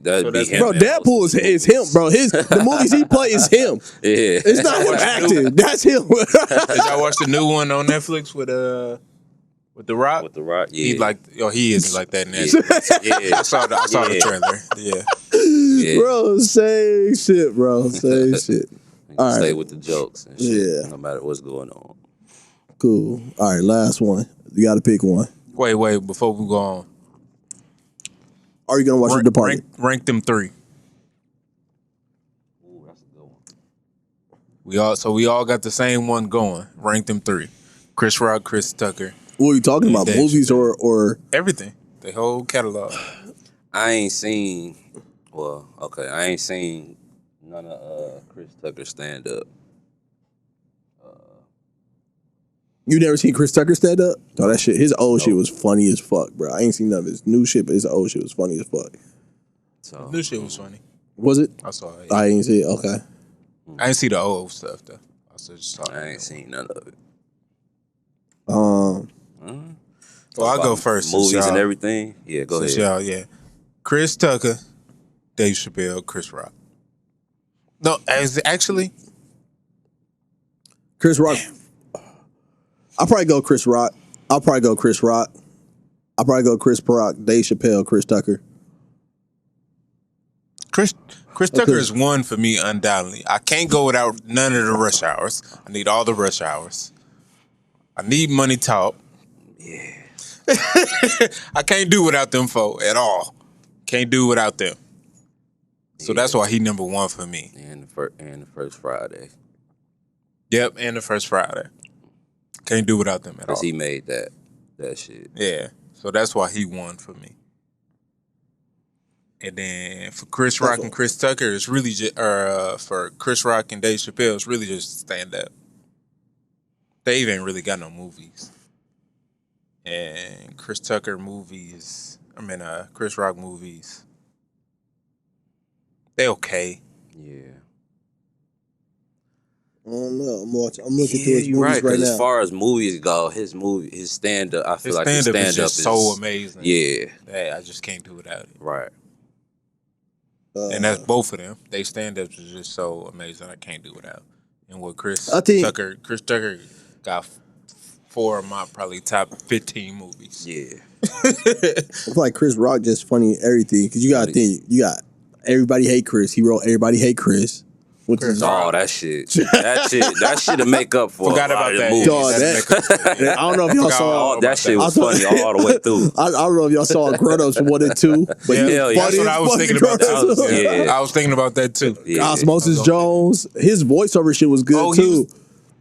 That'd be that's- him. Bro, Deadpool is him, bro. The movies he play is him. Yeah. It's not him acting. That's him. Did y'all watch the new one on Netflix with The Rock? With the Rock, yeah. He is like that in that. Yeah. I saw the Yeah. trailer. Yeah. Yeah. Bro, same shit, bro. Same shit. All Stay right. with the jokes and shit, Yeah. no matter what's going on. Cool. All right, last one. You got to pick one. Wait, before we go on. Are you going to watch The Departed? Rank them three. Ooh, that's a good one. We all got the same one going. Rank them three. Chris Rock, Chris Tucker, What are you talking about? Dave Movies or everything. The whole catalog. I ain't seen none of Chris Tucker stand up. you never seen Chris Tucker stand up? No, that shit. His old shit was funny as fuck, bro. I ain't seen none of his new shit, but his old shit was funny as fuck. So New shit was funny. Was it? I saw it. I ain't see it. Okay. I didn't see the old stuff though. Just saw I ain't seen none of it. Well, I'll go first. since Movies and y'all- everything. Yeah, go since ahead. y'all, yeah. Chris Tucker, Dave Chappelle, Chris Rock. No, actually, Chris Rock. I'll probably go Chris Rock. I'll probably go Chris Rock, Dave Chappelle, Chris Tucker. Chris Tucker is one for me, undoubtedly. I can't go without none of the rush hours. I need all the rush hours. I need Money Talk. Yeah. I can't do without them folk at all. Can't do without them. So that's why he number one for me. And the first Friday. Yep, and the first Friday. Can't do without them at all. Because he made that shit. Yeah. So that's why he won for me. And then for Chris Rock and Chris Tucker, it's really just for Chris Rock and Dave Chappelle, it's really just stand up. Dave ain't really got no movies. And Chris Rock movies, they okay. Yeah. I don't know. I'm looking through his you're movies right Because now. as far as movies go, his stand up, I feel like his stand-up stand up is just so amazing. Yeah. Hey, I just can't do without it. Right. And that's both of them. They stand-ups is just so amazing. I can't do without. And what Chris Tucker got 4 of my probably top 15 movies. Yeah. I feel like Chris Rock just funny in everything. Because you got to think, you got Everybody Hate Chris. He wrote Everybody Hate Chris. Oh, that shit to make up for Forgot a lot about of that. movies. Dog, I don't know if y'all saw. That shit was funny all the way through. I don't know if y'all saw Grown Ups 1 and 2, but he was Hell yeah. funny That's what as I was fucking thinking about. Grown Ups. Yeah. I was thinking about that too. Yeah. Osmosis Jones, his voiceover shit was good Oh, he too.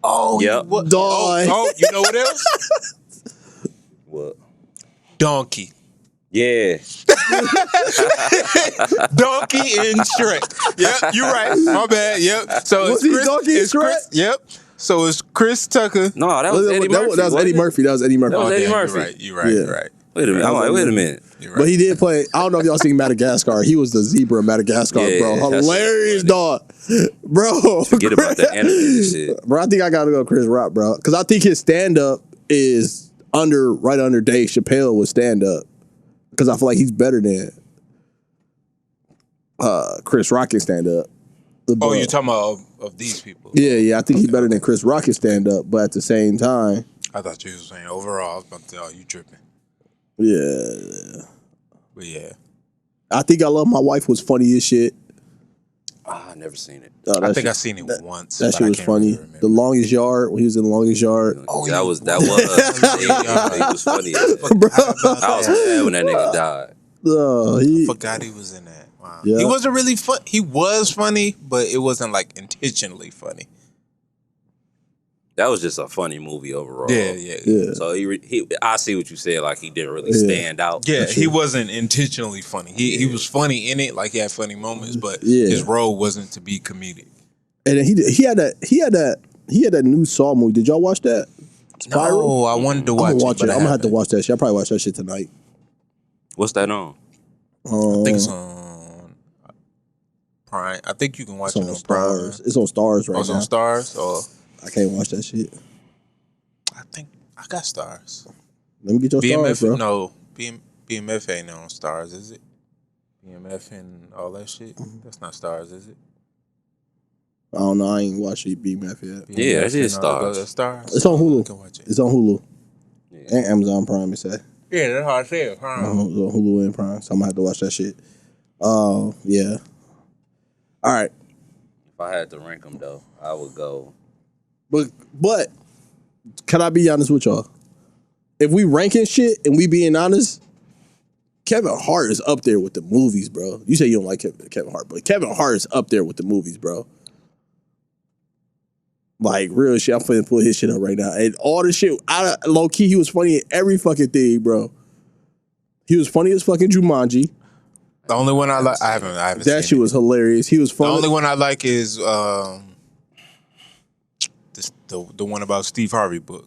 Oh, Yep. what? Dog. Oh, you know what else? What? Donkey. Yeah. Donkey and Shrek. Yep, you're right. My bad. Yep. So Was it's he Chris. Donkey and It's Chris. Shrek? Yep. So it's Chris Tucker. No, that was Eddie Murphy. That was Eddie Murphy. That was Eddie Murphy. That was Eddie Yeah, Murphy. You're right. Yeah. You're right. Wait a minute. I'm like, wait a minute. You're right. But he did play. I don't know if y'all seen Madagascar. He was the zebra in Madagascar, Yeah, bro. that's Hilarious, funny. dog. Bro. Forget about that animated shit. Bro, I think I gotta go Chris Rock, bro. Because I think his stand up is right under Dave Chappelle with stand up. Because I feel like he's better than Chris Rock in stand up. Oh, you're talking about of these people? Yeah. I think he's better than Chris Rock in stand up. But at the same time, I thought you were saying overall. I was about to tell you tripping. yeah. But yeah. I think I Love My Wife was funny as shit. I never seen it. Oh, I that think shit- I seen it once. That but shit I was can't funny. really remember. The Longest Yard, when he was in The Longest Yard. Oh, that yeah. was. He was funny. Bro. I was mad when that nigga died. He, Forgot he was in that. Wow. Yeah. He wasn't really fun. He was funny, but it wasn't like intentionally funny. That was just a funny movie overall. Yeah. So I see what you said. Like he didn't really Yeah. stand out. Yeah, he wasn't intentionally funny. He was funny in it, like he had funny moments, but Yeah. his role wasn't to be comedic. and then he had that new Saw movie. Did y'all watch that? Spiral? No, I wanted to watch I'm gonna watch it. but I I'm gonna have to haven't. watch that shit. I'll probably watch that shit tonight. What's that on? I think it's on Prime. I think you can watch It's it on on Stars. Prime. It's on Stars Oh, right it's now. on Stars, or I can't watch that shit. I think I got Stars. Let me get your Stars, BMF, bro. no, BMF ain't on Stars, is it? BMF and all that shit. Mm-hmm. That's not Stars, is it? I don't know. I ain't watched BMF yet. Yeah, that is and all Stars. the Stars. It's on Hulu. I can watch it. It's on Hulu Yeah. and Amazon Prime. It say Yeah, that's how I say it. Huh? it's on Hulu and Prime. So I'm gonna have to watch that shit. Yeah. All right, If I had to rank them though, I would go. but can I be honest with y'all? If we ranking shit and we being honest, Kevin Hart is up there with the movies, bro. You say you don't like Kevin Hart, but Kevin Hart is up there with the movies, bro. Like, real shit. I'm finna pull his shit up right now. And all the shit, low key, he was funny in every fucking thing, bro. He was funny as fucking Jumanji. The only one I like, I haven't That seen shit it. was hilarious. He was The funny. only one I like is the one about Steve Harvey book.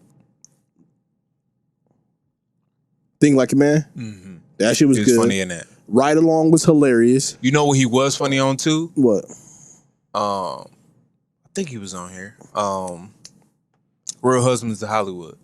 Thing Like a Man. Mm-hmm. That shit was He was good. funny in that. Ride Along was hilarious. You know what he was funny on too? What? I think he was on here. Real Husbands of Hollywood.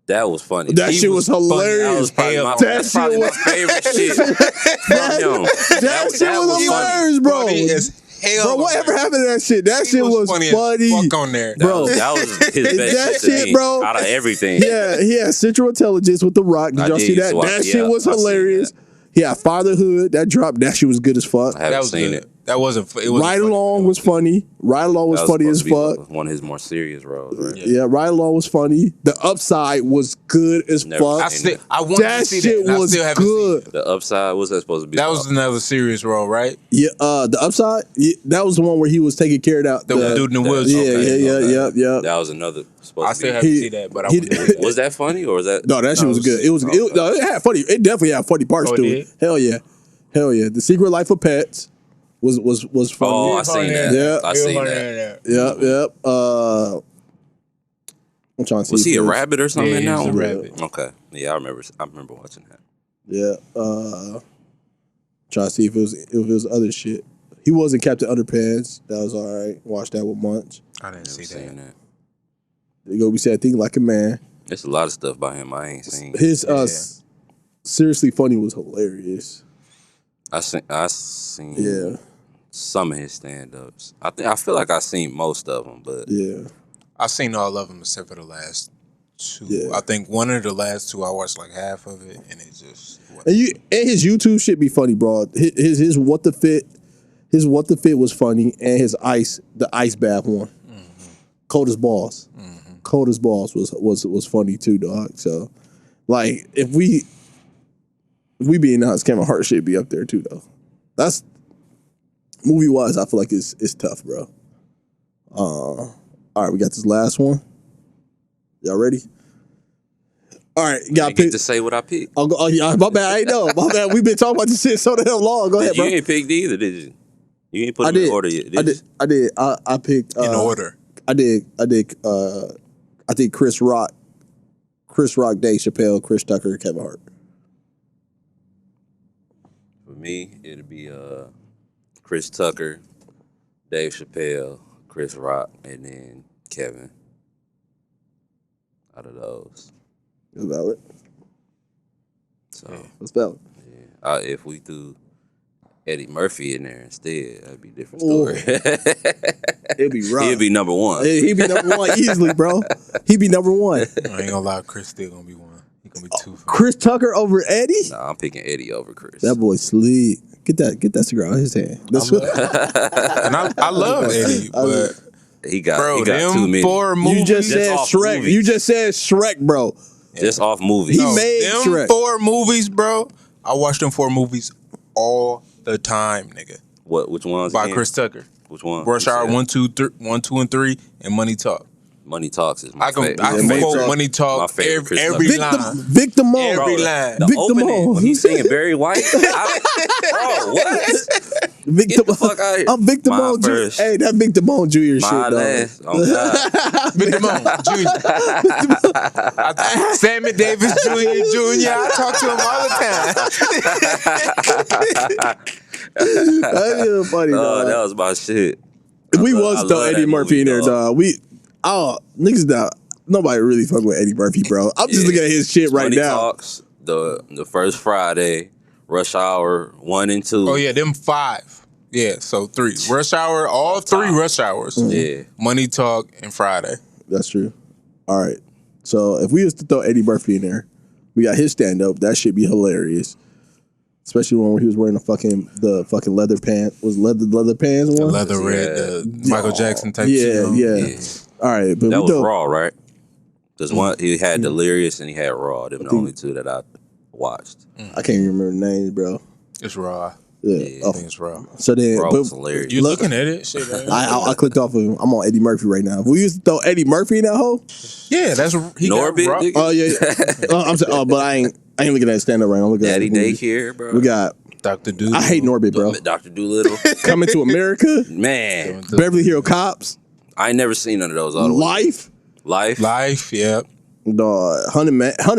That was funny. That He shit was was funny. hilarious. That's probably my favorite shit from him. That shit was hilarious, bro. Funny as hell. Bro, on whatever there. happened to that shit? That He shit was funny. funny. As fuck on there. Bro. That was his best That shit, to shit, me, bro. out of everything. Yeah, he had Central Intelligence with The Rock. Did I y'all did see used that? to watch That it. shit Yeah, was I seen hilarious. He had Fatherhood. That dropped. That shit was good as fuck. I haven't That was seen good. it. That wasn't. It wasn't Ride funny. Along was funny. Ride Along was That funny as supposed to be fuck. one of his more serious roles, right? Yeah, Ride Along was funny. The Upside was good as Never fuck. seen I wanted That to see shit that. And was I still haven't good. Seen it. The Upside, what's that supposed to be? That was another serious role, right? Yeah, the Upside. Yeah, that was the one where he was taking care of that. The dude in the woods. Yeah, Okay, yeah, okay. yeah. That was another supposed I to still be. haven't He- seen that, but I he- want to see that. Was that funny or was that? No, that shit No, was good. It was. okay. It had funny. It definitely had funny parts Oh, to it it. Hell yeah. The Secret Life of Pets was funny. Oh, I seen that. Yeah. I seen that. Yep. I'm trying to see. Was he if a it was- rabbit or something Yeah, in he that was a one? rabbit. Okay. Yeah, I remember watching that. Yeah. Trying to see if it was other shit. He was in Captain Underpants. That was all right. Watched that with Munch. I didn't see Seen that. that. There you go. We said Think Like a Man. There's a lot of stuff by him I ain't seen. His Yeah. Seriously Funny was hilarious. I seen Yeah. some of his stand-ups. I feel like I seen most of them, but Yeah. I've seen all of them except for the last two. Yeah. I think one of the last two I watched like half of it, and it just. And his YouTube shit be funny, bro. His What the Fit was funny, and the ice bath one, Cold as Balls. Cold as Balls was funny too, dog. So, like, if we being honest, Kevin Hart should be up there too, though. That's movie wise. I feel like it's tough, bro. All right, we got this last one. Y'all ready? All right, I got didn't get pick. to say what I picked. Oh yeah, my bad. I ain't know. My bad. We've been talking about this shit so damn long. Go ahead, You bro. ain't picked either, did you? You ain't put I them in did. order yet, I did did. you? I did. I picked In order. I did. I think Chris Rock, Dave Chappelle, Chris Tucker, Kevin Hart. For me, it'd be Chris Tucker, Dave Chappelle, Chris Rock, and then Kevin. Out of those. That's valid. So That's valid. yeah. If we threw Eddie Murphy in there instead, that'd be a different Ooh. story. It'd be rough. He'd be number one. He'd be number one easily, bro. He'd be number one. I ain't gonna lie, Chris still gonna be one. He gonna be two for me. Chris Tucker over Eddie? Nah, I'm picking Eddie over Chris. That boy sleep. Get that cigar out of his hand. That's what, And I love Eddie, but he got bro, too them many. 4 movies. you just said off Shrek. movies. You just said Shrek, bro. Just off movies. He made them Shrek. 4 movies, bro. I watch them 4 movies all the time, nigga. What? Which ones? By again? Chris Tucker. Which one? Rush You Hour said? 1, 2, and 3, and Money Talk. Money Talks is my I can favorite. quote Talk. Money My Talk favorite Chris every Tucker. line. Victor Mo. Every Bro, line. The Victor opening Mo. when he's singing Barry White. Bro, what? Victor Get the fuck out of here. I'm Victor My Mo Jr. first- Hey, that Victor Mo Jr. shit, My dog. last. Oh God. Victor Mo, Jr. Sammy Davis Jr. I talk to him all the time. That is funny, Oh, dog. that was my shit. We I was throw love Eddie that Murphy movie, in there, dog. Niggas not. Nobody really fuck with Eddie Murphy, bro. I'm just looking at his shit right Money now. Talks, the first Friday, Rush Hour 1 and 2. Oh yeah, them 5. Yeah, so 3. Rush Hour, all 3 Rush Hours. Yeah. Money Talk and Friday. That's true. All right. So if we was to throw Eddie Murphy in there, we got his stand up. That should be hilarious. Especially when he was wearing the fucking leather pants. Was leather pants one? The leather red, the Michael Jackson type shit. Yeah, on. yeah. All right, but That we was throw, Raw, right? There's one he had Delirious and he had Raw. Them the only 2 that I watched. I can't even remember the names, bro. It's raw. Yeah. Yeah. Oh. I think it's raw. So then, Raw but was hilarious. You looking at it? Shit, man. I clicked off of him. I'm on Eddie Murphy right now. If we used to throw Eddie Murphy in that hole, Yeah, that's he got Norbit, raw. nigga. oh yeah. I'm saying, but I ain't looking at stand up right now. I'm looking Daddy at the movies. Daycare, bro. We got. Dr. Doolittle. I hate Norbit, bro. Dr. Doolittle. Coming to America, Man, Beverly Hills Cops, I ain't never seen none of those all the way. Life. Life? Yeah. Dog, Haunted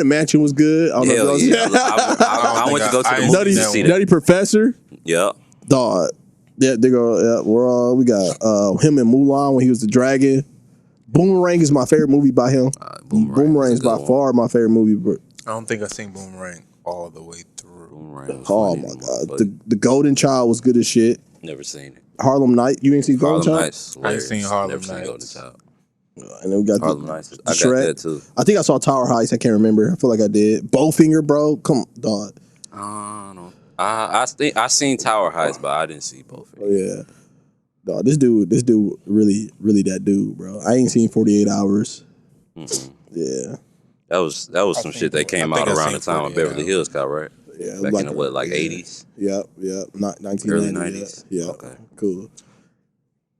Mansion was good. I don't know Hell if yeah. those- I went to go to I the ain't movies seen to see that that. Nutty Professor. Yep. Dog. Yeah, they go. Yeah, we're all. We got him in Mulan when he was the dragon. Boomerang is my favorite movie by him. Boomerang is by far my favorite movie. But I don't think I've seen Boomerang all the way through. Boomerang was oh funny my as a god, motherfucker. the Golden Child was good as shit. Never seen it. Harlem Night. You ain't seen Golden Harlem Child? Nights. I ain't seen Harlem Never seen Nights. Golden Child. And then we got Harlem the Nights. I got Shrek. that too. I think I saw Tower Heights. I can't remember. I feel like I did. Bowfinger, bro. Come on, dog. I don't know. I think I seen Tower Heights, but I didn't see both. Oh yeah. Dog, this dude really that dude, bro. I ain't seen 48 Hours. Mm-hmm. Yeah. That was some shit that came I think out I around seen the time of 48 Beverly Hills Cop, right? Yeah. Back like in the what, like yeah. 80s? Yep. Not 1990. Early 90s? Yeah. Okay. Cool.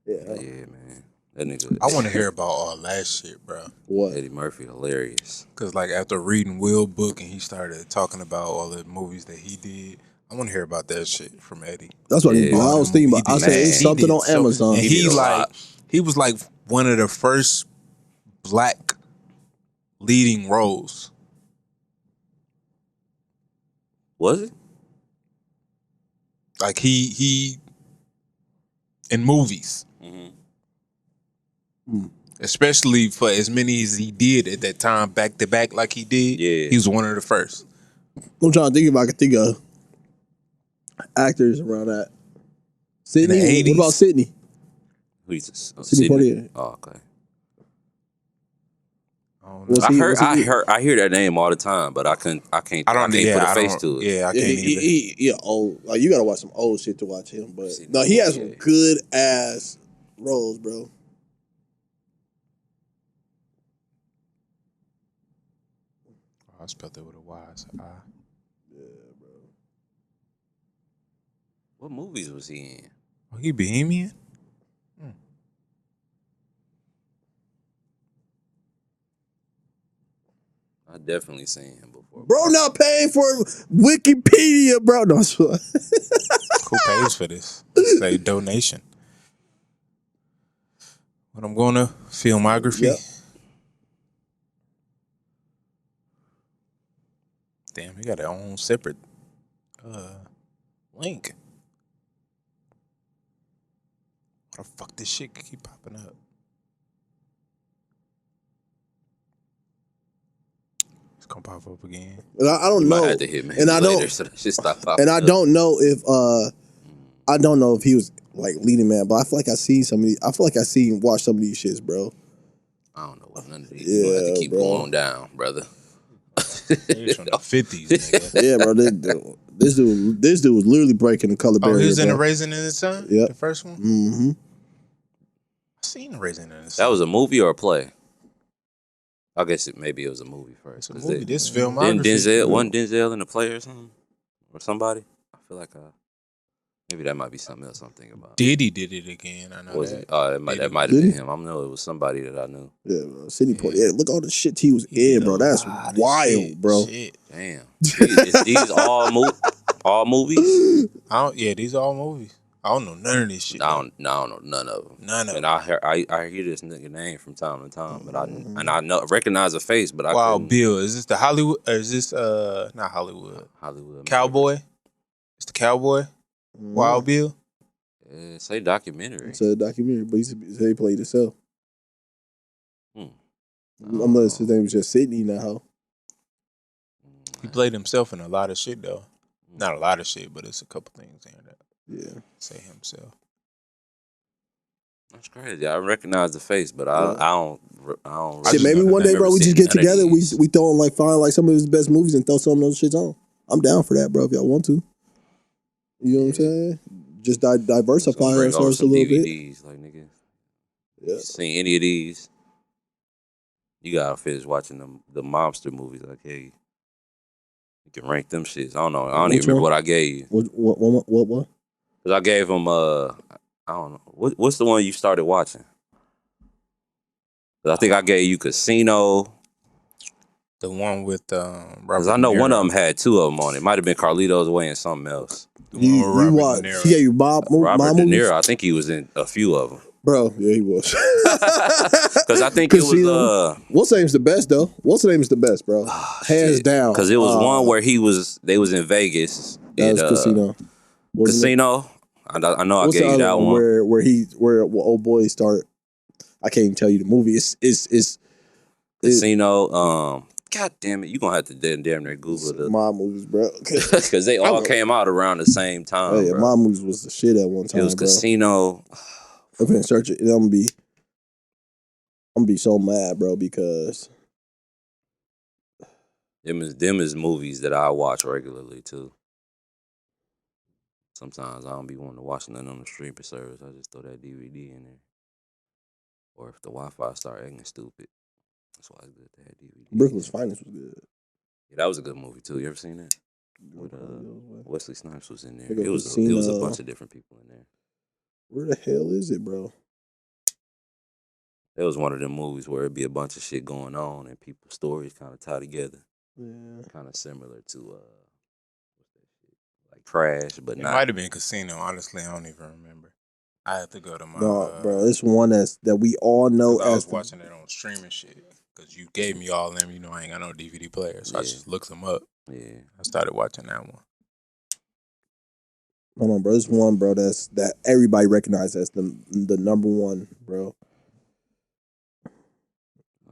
Yeah. Yeah, man. That nigga. I want to hear about all that shit, bro. What? Eddie Murphy, hilarious. Because, like, after reading Will book and he started talking about all the movies that he did, I want to hear about that shit from Eddie. That's what he Yeah. I was thinking about. I He said did- it's he something did on so- Amazon. And He he did a like lot. he was like one of the first black leading roles. Was it? Like he in movies. Especially for as many as he did at that time, back to back, like he did. Yeah. He was one of the first. I'm trying to think if I could think of actors around that. Sydney. In the What about 80s? Sydney? Who's this? Sidney Poitier. Oh, okay. I don't know. Was he- was he- I hear that name all the time, but I can't I put yeah, a face to it. Yeah, I Yeah, can't either. he old. Like you gotta watch some old shit to watch him. But Sidney no, he has some Poitier. good ass roles, bro. I spelled it with a Y. So What movies was he in? oh, he Bohemian? I definitely seen him before. Bro, not paying for Wikipedia, bro. No, Who pays for this? Say donation. But I'm going to filmography. Yep. Damn, he got their own separate link. Why the fuck this shit keep popping up? It's gonna pop up again. And I don't know. Might have to hit me And I later don't. so that shit stop popping And I up. don't know if he was like leading man, but I feel like I seen watch some of these shits, bro. I don't know what none of these. You gonna have to keep going down, brother. He's from the 50s, nigga. Yeah, bro. This dude was literally breaking the color barrier. Oh, he was in bro. the Raisin in the Sun? Yep. The first one? Mm-hmm. I seen the Raisin in the Sun. That was a movie or a play? I guess maybe it was a movie first. It's a movie. This filmography. Wasn't Denzel in the play or something? Or somebody? I feel like maybe that might be something else I'm thinking about. Diddy did it again. I know Was that. it? That might have Did been he? him. I know it was somebody that I knew. Yeah, bro. Sidney Poitier. Yeah, look all the shit he was in, bro. That's wild, bro. Shit. Damn. Is these all movies? These are all movies. I don't know none of this shit. I don't know none of them. None of And them. I hear this nigga name from time to time, but I recognize the face, but I Wild couldn't. Bill. Is this the Hollywood? Or is this not Hollywood? Hollywood Cowboy. It's the Cowboy. Wild Bill. Say documentary. It's a documentary, but he played himself. Hmm. Unless his name was just Sidney now. He played himself in a lot of shit though. Not a lot of shit, but it's a couple things in that Yeah. say himself. That's crazy. I recognize the face, but I don't. Shit, maybe one day, bro, we just get together. We throw on find like some of his best movies and throw some of those shits on. I'm down for that, bro. If y'all want to, you know what I'm saying? Just diversify ourselves a little DVDs, like nigga. Yeah. You seen any of these? You gotta finish watching the mobster movies. Like, hey, you can rank them shits. I don't know. I don't even remember what I gave you. What? Cause I gave him I don't know. What's the one you started watching? Cause I think I gave you Casino. The one with Robert. Cause I know De Niro. one of them had two of them on it. Might have been Carlito's Way and something else. You watch? Yeah, you Robert De Niro. I think he was in a few of them. Bro, yeah, he was. Cause I think Casino, it was What's name's the best though? What's name is the best, bro? Hands down. Cause it was one where they was in Vegas. That was Casino. Casino. I know I gave you that one. Where old boy start. I can't even tell you the movie. It's Casino. God damn it! You gonna have to damn near Google the mob movies, bro. Because they all came out around the same time. Oh, yeah, bro. mob movies was the shit at one time. It was bro. Casino. I'm gonna search it. I'm gonna be so mad, bro, because them is movies that I watch regularly too. Sometimes I don't be wanting to watch nothing on the streaming service. I just throw that DVD in there. Or if the Wi-Fi start acting stupid, that's why it's good to have DVD. Brooklyn's Finest was good. Yeah, that was a good movie too. You ever seen that? With Wesley Snipes was in there. It was a bunch of different people in there. Where the hell is it, bro? It was one of them movies where it'd be a bunch of shit going on and people's stories kind of tie together. Yeah. Kind of similar to what's that shit? Like Crash, but It not. might have been Casino. Honestly, I don't even remember. I have to go to my. No, bro, it's one that we all know. I was watching it on streaming shit because you gave me all them. You know, I ain't got no DVD player, so I just looked them up. Yeah, I started watching that one. Hold on, bro. There's one, bro, that everybody recognizes as the number one, bro.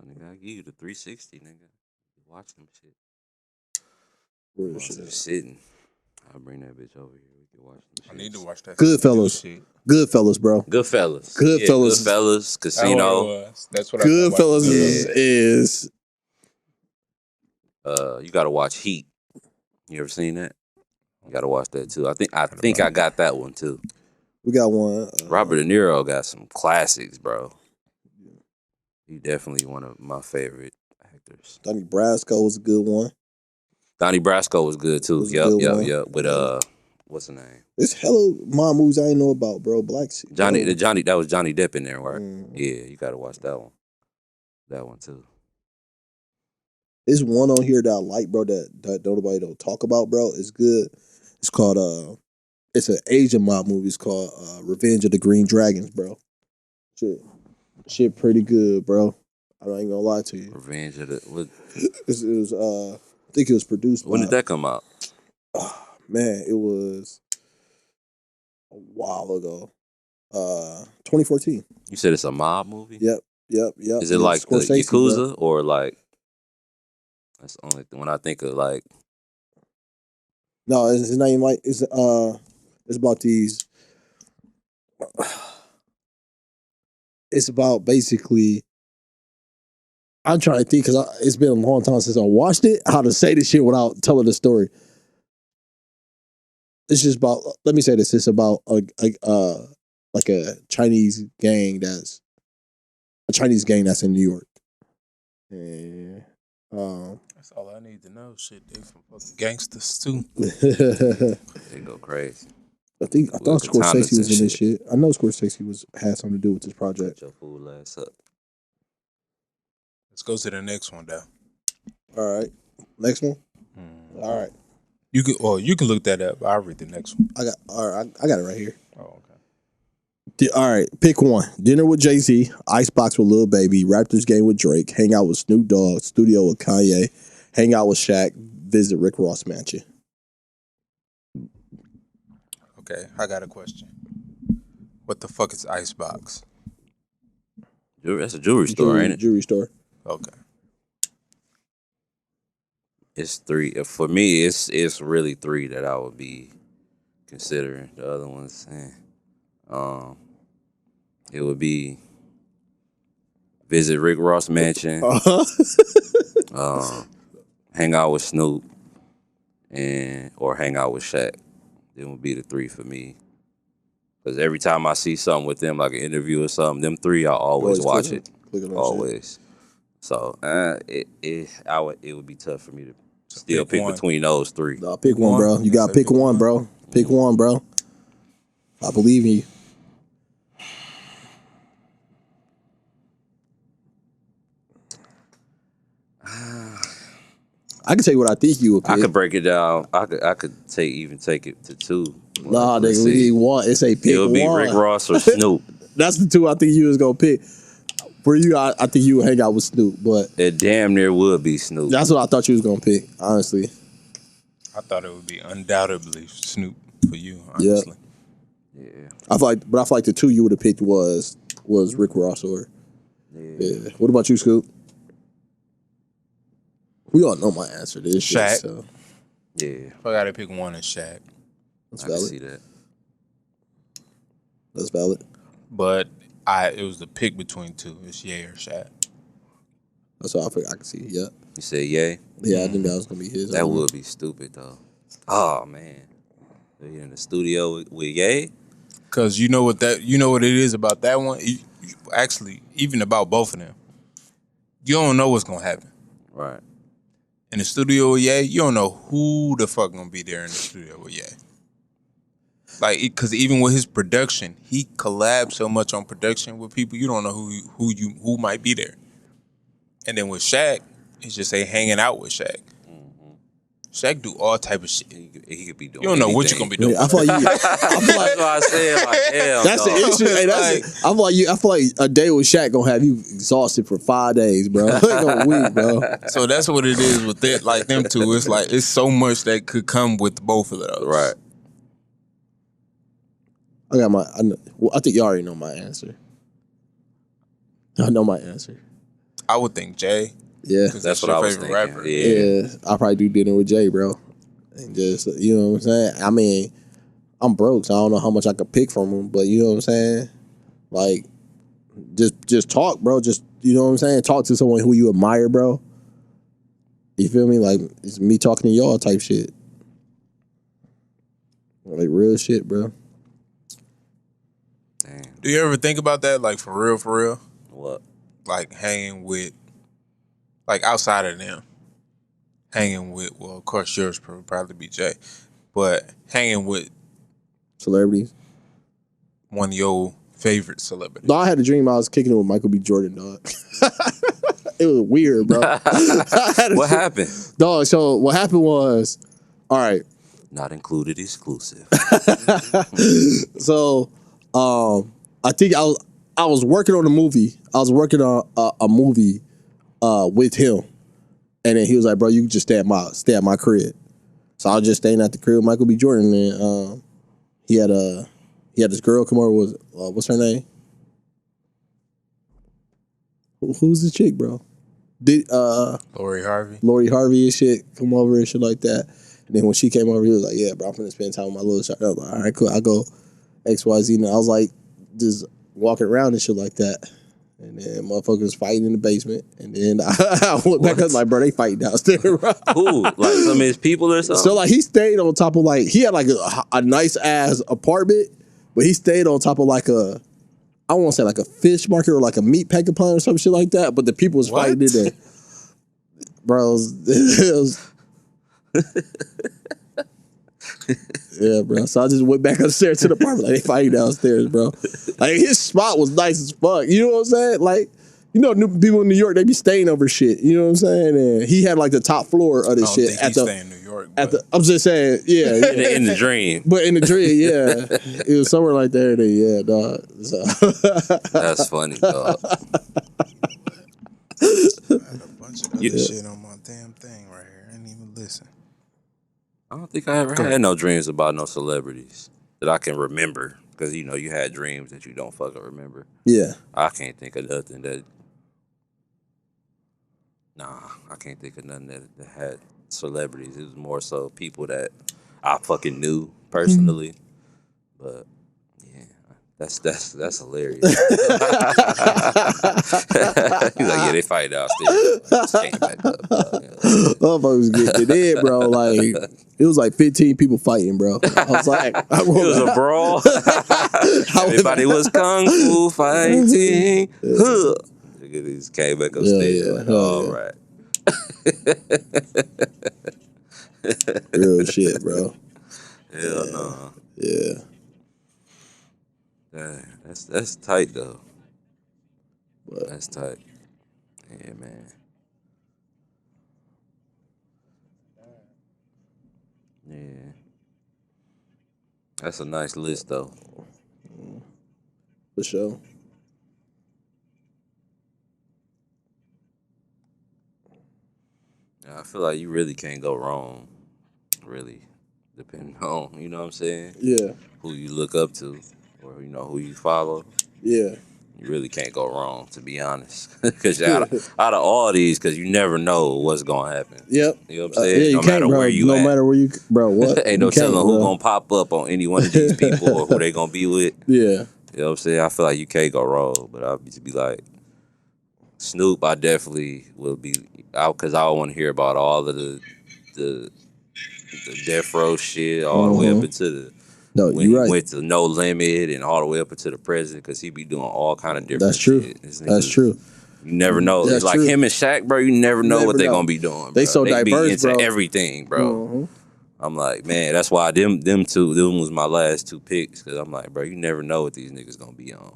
Nigga, I give you the 360, nigga. Watch them shit. Where I'm is shit? just sitting. I'll bring that bitch over here. We can watch them shit. I need to watch that. Goodfellas. Shit. Goodfellas, bro. Goodfellas. Goodfellas. Yeah, Goodfellas. Casino. That's what Goodfellas I is. You gotta watch Heat. You ever seen that? You gotta watch that too. I think I got that one too. We got one. Robert De Niro got some classics, bro. He definitely one of my favorite actors. Donnie Brasco was a good one. Donnie Brasco was good too. Yep. With what's the name? There's hella mob movies I didn't know about, bro. That was Johnny Depp in there, right? Mm. Yeah, you gotta watch that one. That one too. There's one on here that I like, bro, that nobody don't talk about, bro. It's good. It's called it's an Asian mob movie. It's called Revenge of the Green Dragons, bro. Shit pretty good, bro. I ain't gonna lie to you. Revenge of the what? It was I think it was produced When by, did that come out? man, it was a while ago. 2014. You said it's a mob movie. Yep. Is it like the Scorsese, Yakuza bro. or like? That's the only thing when I think of like. No, it's not even like it's about these. It's about basically. I'm trying to think because it's been a long time since I watched it. How to say this shit without telling the story. It's just about. Let me say this. It's about like a Chinese gang that's in New York. And That's all I need to know. Shit, they from fucking gangsters too. They go crazy. I thought Scorsese was in this shit. I know Scorsese had something to do with this project. Put your fool ass up. Let's go to the next one, though. All right, next one. All right, you can look that up. I'll read the next one. I got it right here. Oh, okay. All right, pick one. Dinner with Jay-Z, Icebox with Lil Baby, Raptors game with Drake, hang out with Snoop Dogg, studio with Kanye, hang out with Shaq, visit Rick Ross mansion. Okay, I got a question. What the fuck is Icebox? That's a jewelry store, ain't it? Jewelry store. Okay. It's three. For me, it's really three that I would be considering. The other ones, it would be visit Rick Ross mansion, hang out with Snoop, or hang out with Shaq. Them would be the three for me. Because every time I see something with them, like an interview or something, them three, I always watch it. Always. So it would be tough for me to still pick between those three. No, pick one, bro. You gotta pick one, bro. Pick one, bro. I believe in you. I can tell you what I think you would pick. I could break it down. I could take it to two. Nah, they need one. It's a pick one. It would be Rick Ross or Snoop. That's the two I think you was gonna pick. For you, I think you would hang out with Snoop, but it damn near would be Snoop. That's what I thought you was gonna pick, honestly. I thought it would be undoubtedly Snoop for you, honestly. Yeah. I feel like the two you would have picked was Rick Ross or yeah. What about you, Scoop? We all know my answer to this Shaq. shit. So. Yeah. If I gotta pick one, it's Shaq. That's I valid. can see that. That's valid. But it was the pick between two. It's Ye or Shaq. That's all I can see. Yeah. You said Ye? Yeah, I think that was gonna be his. That would be stupid though. Oh man, they're in the studio with Ye. Cause you know what it is about that one. Actually, even about both of them, you don't know what's gonna happen. Right. In the studio with Ye, you don't know who the fuck gonna be there in the studio with Ye. Like, because even with his production, he collabs so much on production with people, you don't know who might be there. And then with Shaq, it's just hanging out with Shaq. Mm-hmm. Shaq do all type of shit. He could be doing. You don't know what you're gonna be doing. I feel like that's why I said like, hell. That's the issue. Hey, I feel like a day with Shaq gonna have you exhausted for 5 days, bro. A week, bro. So that's what it is with it. Like them two, it's like it's so much that could come with both of those. Right. I think you already know my answer. I know my answer. I would think Jay. Yeah, because that's what I was thinking. Rapper. Yeah, I probably do dinner with Jay, bro. And just, you know what I'm saying? I mean, I'm broke, so I don't know how much I could pick from him, but you know what I'm saying? Like, just talk, bro. Just, you know what I'm saying? Talk to someone who you admire, bro. You feel me? Like, it's me talking to y'all type shit. Like, real shit, bro. Damn. Do you ever think about that? Like, for real? What? Like, hanging with, like, outside of them. Hanging with, well, of course, yours would probably be Jay. But hanging with celebrities. One of your favorite celebrities. No, I had a dream I was kicking it with Michael B. Jordan, dog. It was weird, bro. What happened? Dog, so what happened was, all right. Not included exclusive. So, I think I was working on a movie. I was working on a movie with him, and then he was like, "Bro, you can just stay at my crib." So I was just staying at the crib with Michael B. Jordan, and he had this girl come over. What's her name? Who's the chick, bro? Lori Harvey. Lori Harvey and shit come over and shit like that. And then when she came over, he was like, "Yeah, bro, I'm finna spend time with my little shot." I was like, "All right, cool. I go XYZ." And I was like, just walking around and shit like that. And then motherfuckers fighting in the basement. And then I went back up like, bro, they fighting downstairs. Who? Like some of his people or something? So like he stayed on top of like, he had like a nice ass apartment, but he stayed on top of like I don't want to say like a fish market or like a meat packing plant or some shit like that. But the people was fighting in there. Bro, it was yeah, bro. So I just went back upstairs to the apartment. Like, they fighting downstairs, bro. Like, his spot was nice as fuck. You know what I'm saying? Like, you know, people in New York, they be staying over shit. You know what I'm saying? And he had like the top floor of this shit. I don't think he's staying in New York. I'm just saying, yeah. in the dream. But in the dream, yeah. It was somewhere like there. Yeah, dog. So. That's funny, dog. I had a bunch of other shit on my damn thing right here. I didn't even listen. I don't think I ever had no dreams about no celebrities that I can remember. Because, you know, you had dreams that you don't fucking remember. Yeah. I can't think of nothing that... Nah, I can't think of nothing that had celebrities. It was more so people that I fucking knew personally. But, yeah, that's hilarious. He's like, yeah, they fight downstairs. Just came back up. Motherfuckers getting it in, bro. Like, it was like 15 people fighting, bro. I was like, it was a brawl. Everybody was kung fu fighting. Huh. Look at these came back upstairs. Yeah. Like, all right. Real shit, bro. Hell no. Yeah. Dang, that's tight though. But, That's tight. Yeah, man. Yeah. That's a nice list though. for sure. I feel like you really can't go wrong. Really. Depending on, you know what I'm saying? Yeah. Who you look up to or, you know, who you follow. Yeah. You really can't go wrong, to be honest. Because out of all these, because you never know what's going to happen. Yep. You know what I'm saying? Yeah, you no can't, matter bro. where you no at. matter where you, bro, what? Ain't no telling who going to pop up on any one of these people or who they going to be with. Yeah. You know what I'm saying? I feel like you can't go wrong. But I'll be like, Snoop, I definitely will be out because I want to hear about all of the death row shit all the way up into the when he went to No Limit and all the way up into the present because he be doing all kind of different shit. That's true. You never know. It's like him and Shaq, bro. You never know what they're gonna be doing. Bro. They so diverse, be into bro. everything, bro. I'm like, man, that's why them was my last two picks because I'm like, bro, you never know what these niggas gonna be on.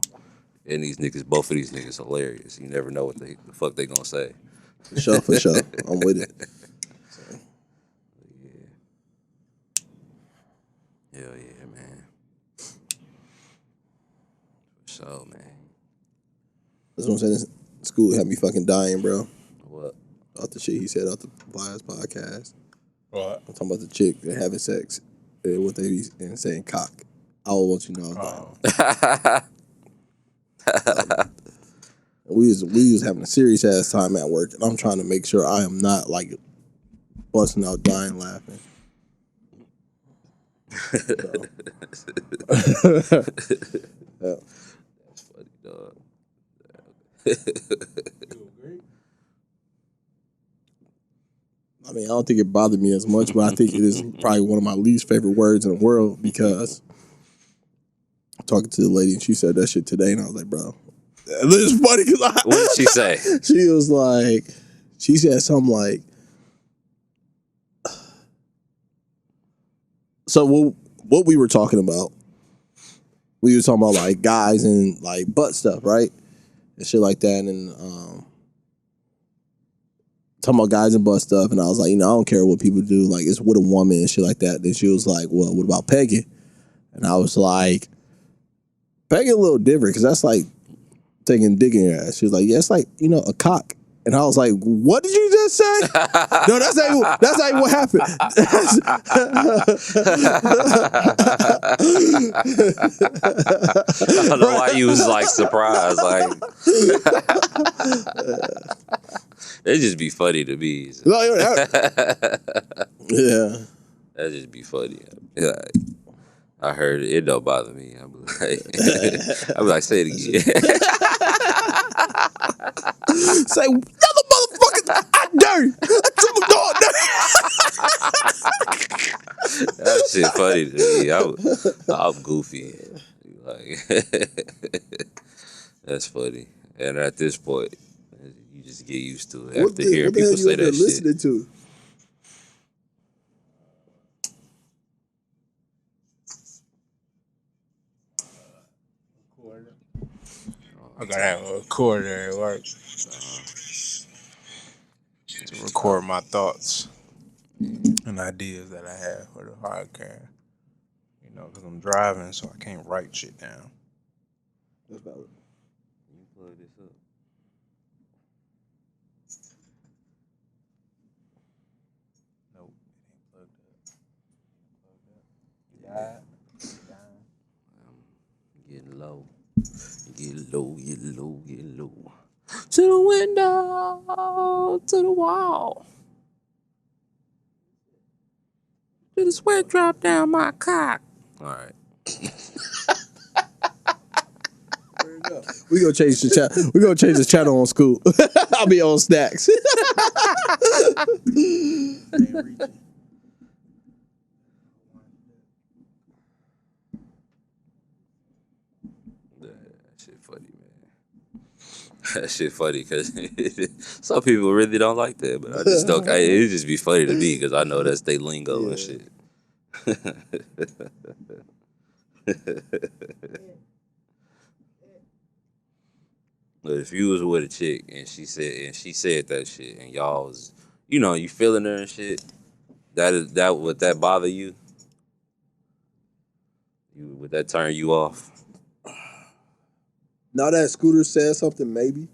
And both of these niggas hilarious. You never know what the fuck they gonna say. For sure. I'm with it. Hell yeah, man. So, man. That's what I'm saying. This school had me fucking dying, bro. What? Off the shit he said off the last podcast. What? I'm talking about the chick that having sex and what they be and saying cock. I will want you to know I was dying. We was having a serious ass time at work, and I'm trying to make sure I am not like busting out dying laughing. That's funny, dog. I mean, I don't think it bothered me as much, but I think it is probably one of my least favorite words in the world because I'm talking to the lady and she said that shit today, and I was like, bro, it's funny because what did she say? She was like, she said something like, so what we were talking about, we were talking about like guys and like butt stuff, right? And shit like that. And talking about guys and butt stuff, and I was like, I don't care what people do. Like, it's with a woman and shit like that. Then she was like, well, what about pegging? And I was like, pegging a little different because that's like taking dick in your ass. She was like, yeah, it's like, a cock. And I was like, what did you just say? No, that's not what happened. I don't know why you was like surprised. Like, it just be funny to me. Yeah. That just be funny. Yeah, I heard it. It don't bother me. I be like, say it again. Say, another motherfucker, I dare you. I took my dog there. That shit funny to me. I'm goofy. Like, that's funny. And at this point, you just get used to it after hearing people say that shit. Listening to? I gotta have a recorder at work to record my thoughts and ideas that I have for the podcast. Because I'm driving, so I can't write shit down. That's valid. You plug this up. Nope, it ain't plugged up. Yeah. Getting low. Get low. To the window, to the wall. To the sweat drop down my cock. All right. We gonna change the channel. We gonna change the channel on Skoot. I'll be on Snax. That shit funny because some people really don't like that, but I just don't. It just be funny to me because I know that's they lingo and shit. But if you was with a chick and she said that shit and y'all was, you feeling her and shit, would that bother you? Would that turn you off? Now that Scooter said something, maybe.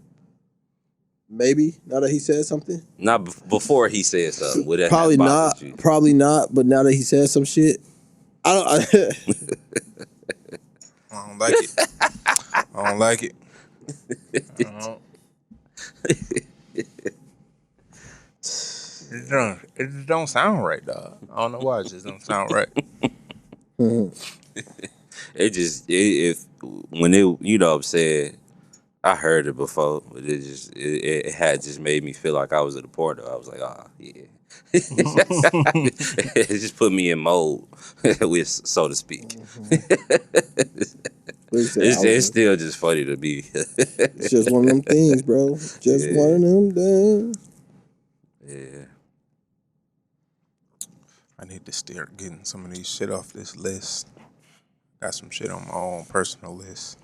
Now that he said something, Not before he said something. Would that probably have bothered not. you? Probably not. But now that he said some shit, I I don't like it. I don't like it. It just don't sound right, dog. I don't know why it just don't sound right. When I'm saying, I heard it before, but it had just made me feel like I was at a porno. I was like, yeah. It just put me in mode, so to speak. It's still just funny to me. It's just one of them things, bro. Just one of them things. Yeah. I need to start getting some of these shit off this list. Got some shit on my own personal list.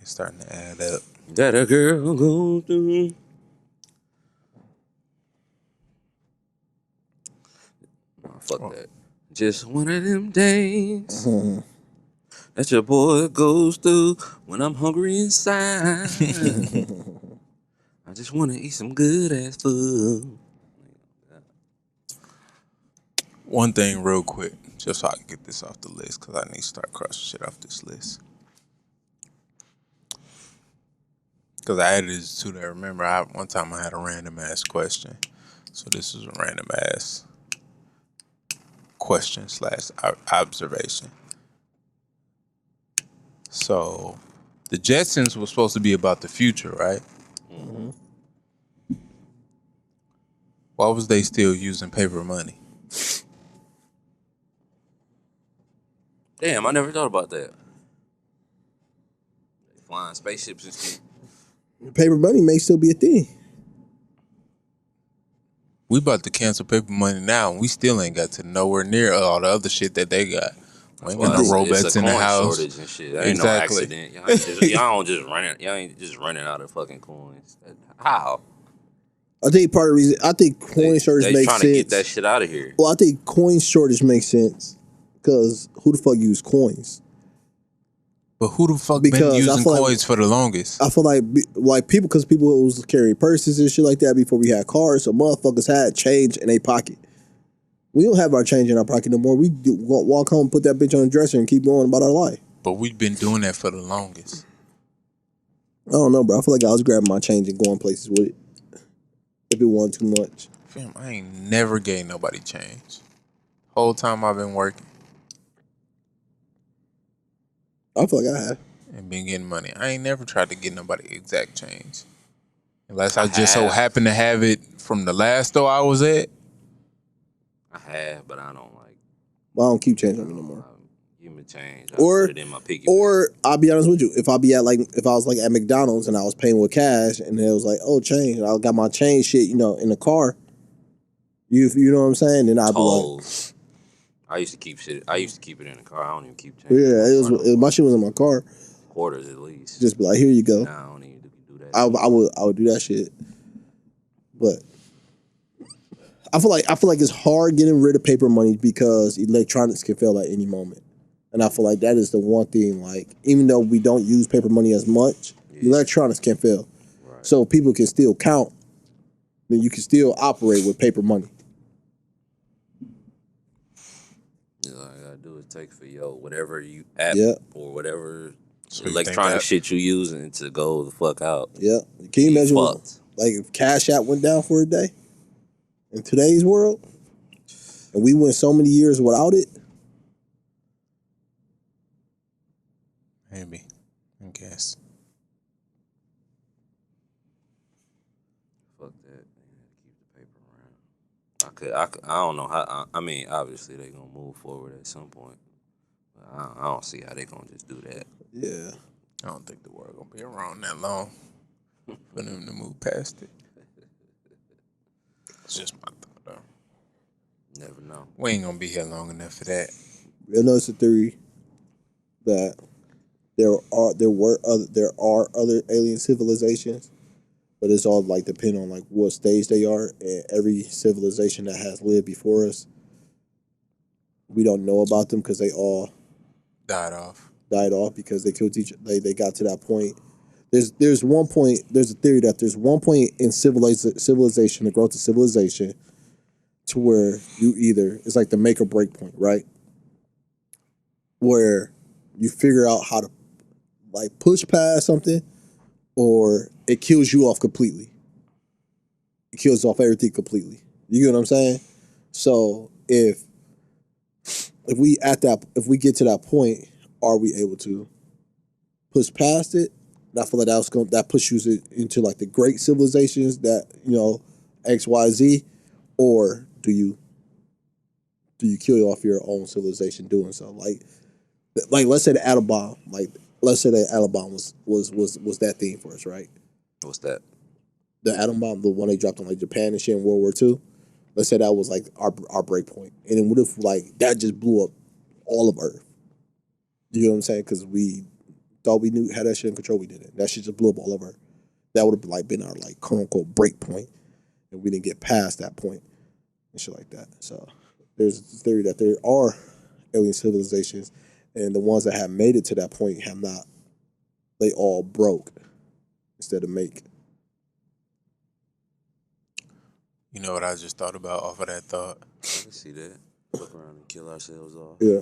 It's starting to add up. That a girl go through. Oh, fuck that. Just one of them days that your boy goes through when I'm hungry inside. I just want to eat some good ass food. One thing real quick, just so I can get this off the list, because I need to start crossing shit off this list. Because I added this to that. Remember, one time I had a random ass question. So this is a random ass question / observation. So the Jetsons was supposed to be about the future, right? Mm-hmm. Why was they still using paper money? Damn, I never thought about that. They flying spaceships and shit. Paper money may still be a thing. We about to cancel paper money now, and we still ain't got to nowhere near all the other shit that they got. We ain't Well, got no it's robots a in the coin house. shortage and shit. That ain't no Exactly. accident. Y'all don't just run it. Y'all ain't just running out of fucking coins. How? I think part of the reason, I think coin shortage They makes trying sense. to get that shit out of here. Well, I think coin shortage makes sense because who the fuck use coins? But who the fuck Because been I using feel like- coins for the longest? I feel like people, because people was carrying purses and shit like that before we had cars, so motherfuckers had change in their pocket. We don't have our change in our pocket no more. We walk home, put that bitch on the dresser, and keep going about our life. But we've been doing that for the longest. I don't know, bro. I feel like I was grabbing my change and going places with it if it wasn't too much. Fam, I ain't never gave nobody change. Whole time I've been working I feel like I have. and been getting money. I ain't never tried to get nobody exact change. Unless I just so happen to have it from the last store I was at. I have, but I don't like. Well, I don't keep change on me no more. Give me change. I Or- put it in my piggy Or I'll be honest with you, if I was like at McDonald's and I was paying with cash and it was like, oh, change, I got my change shit, in the car. You know what I'm saying? Then I'd be like, tolls. I used to keep shit. I used to keep it in the car. I don't even keep change. yeah, my shit was in my car. Quarters at least. Just be like, here you go. Nah, I don't even do that. I would do that shit, but I feel like it's hard getting rid of paper money because electronics can fail at any moment, and I feel like that is the one thing. Like, even though we don't use paper money as much, electronics can fail, Right. so people can still count. Then you can still operate with paper money. All I gotta do is take for whatever you app Yeah. or whatever So you think electronic that- shit you using to go the fuck out. Yeah, can you Be imagine fucked. like if Cash App went down for a day in today's world, and we went so many years without it? Maybe. I guess. Fuck that. Keep the paper around. I don't know how. I mean, obviously they gonna move forward at some point. But I don't see how they gonna just do that. Yeah. I don't think the world gonna be around that long for them to move past it. It's just my thought, though. Never know. We ain't gonna be here long enough for that. You know, it's a theory that there are other alien civilizations, but it's all like depend on like what stage they are. And every civilization that has lived before us, we don't know about them because they all Died off. died off because they killed they got to that point. There's one point. There's a theory that there's one point in civilization, the growth of civilization, to where it's like the make or break point, right? Where you figure out how to like push past something, or it kills you off completely. It kills off everything completely. You get what I'm saying? So if we get to that point, are we able to push past it? And I feel like that pushes you into like the great civilizations that X, Y, Z, or do you kill off your own civilization doing so? Like let's say the atom bomb, let's say that atom bomb was that thing for us, right? What's that? The atom bomb, the one they dropped on like Japan and shit in World War II. Let's say that was like our break point, and then what if like that just blew up all of Earth? You know what I'm saying? Because we thought we had that shit in control, we didn't. That shit just blew up all over. That would have like been our like quote unquote break point, and we didn't get past that point and shit like that. So there's a theory that there are alien civilizations, and the ones that have made it to that point have not. They all broke instead of make. You know what I just thought about off of that thought? I can see that. Fuck around and kill ourselves off. Yeah.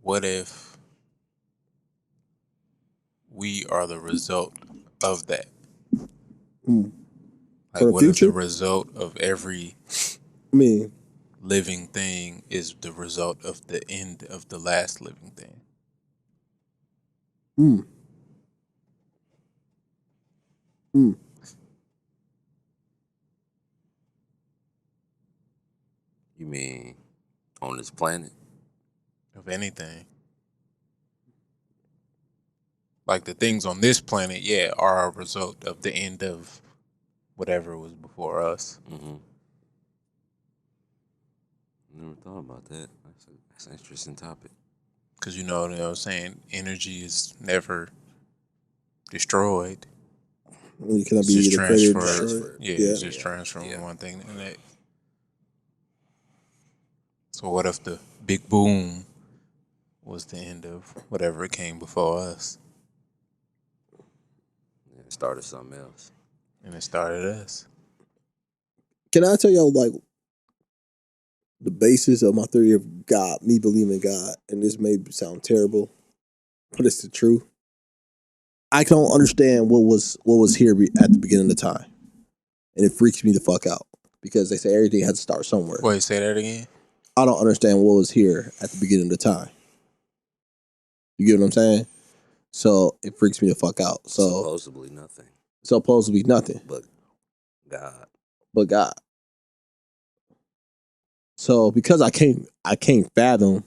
What if we are the result of that? For Like, the what if future? the result of every I mean, living thing is the result of the end of the last living thing? You mean on this planet? Of anything. Like the things on this planet, yeah, are a result of the end of whatever was before us. Mm-hmm. never thought about that. That's an interesting topic. Because you know what I'm saying? Energy is never destroyed. It cannot It's be just either created or transferred. destroyed. Yeah, Yeah. it's just transferred from one thing to the next. So what if the big boom was the end of whatever came before us? It started something else. And it started us. Can I tell y'all like the basis of my theory of God, me believing in God, and this may sound terrible, but it's the truth. I don't understand what was here at the beginning of time, and it freaks me the fuck out because they say everything has to start somewhere. Wait, say that again? I don't understand what was here at the beginning of the time. You get what I'm saying? So it freaks me the fuck out. So supposedly nothing. Supposedly nothing. But God. But God. So because I can't fathom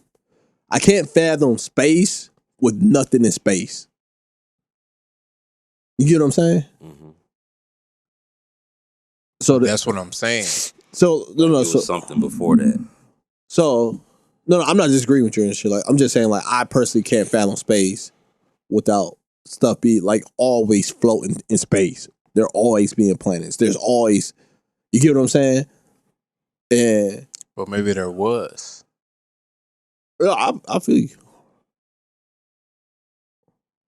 space with nothing in space. You get what I'm saying? Mm-hmm. So that's what I'm saying. So no, it was something before that. So no, I'm not disagreeing with you and shit. Like I'm just saying, like I personally can't fathom space without stuff be like always floating in space. There always being planets. There's always, you get what I'm saying? And well, maybe there was. Yeah, I feel you.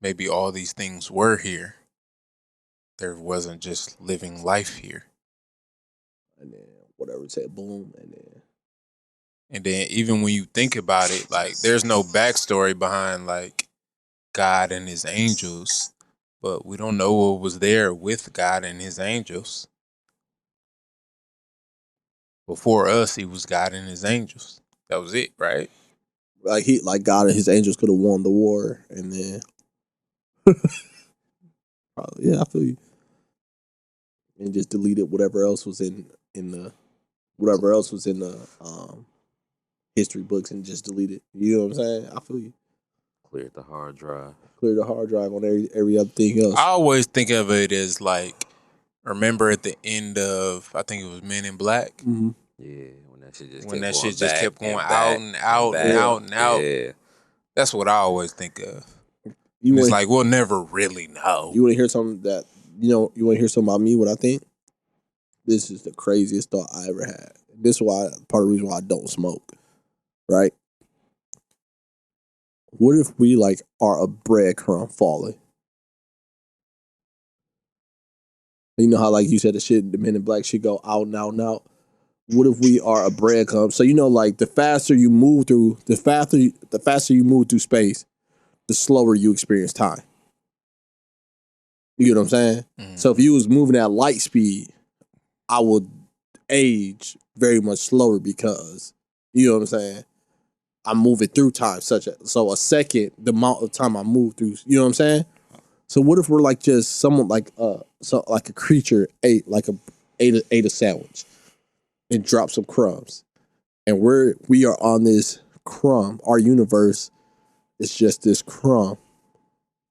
Maybe all these things were here. There wasn't just living life here. And then whatever it said, boom, and then even when you think about it, like there's no backstory behind like God and his angels, but we don't know what was there with God and his angels. Before us, he was God and his angels. That was it, right? Like God and his angels could have won the war, and then yeah, I feel you. And just deleted whatever else was in the history books and just delete it. You know what I'm saying? I feel you. Cleared the hard drive. Clear the hard drive on every other thing else. I always think of it as like, remember at the end of, I think it was Men in Black? Mm-hmm. Yeah, when that shit just kept going out and out and out and out. Yeah. That's what I always think of. It's like, we'll never really know. You want to hear something that, you want to hear something about me, what I think? This is the craziest thought I ever had. This is why, part of the reason why I don't smoke, right? What if we like are a breadcrumb falling? You know how like you said the Men in Black shit go out and out and out. What if we are a breadcrumb? So like the faster you move through space, the slower you experience time. You get what I'm saying? Mm-hmm. So if you was moving at light speed, I would age very much slower because, you know what I'm saying? I'm moving through time so a second, the amount of time I move through, you know what I'm saying? So what if we're like just someone like like a creature ate a sandwich and dropped some crumbs, and we are on this crumb. Our universe is just this crumb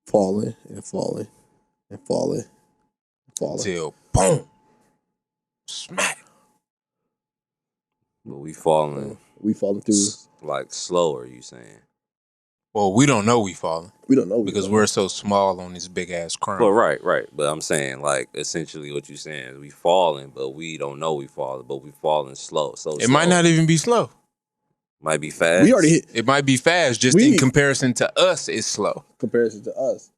falling and falling and falling and falling till boom, smack. But we falling through like slower. You saying? Well, we don't know we falling. We don't know because we're so small on this big ass crumb. Well, right. But I'm saying like essentially what you're saying is we falling, but we don't know we falling, but we falling slow. So it might not even be slow. Might be fast. We already hit. It might be fast. Just in comparison to us, it's slow. Comparison to us.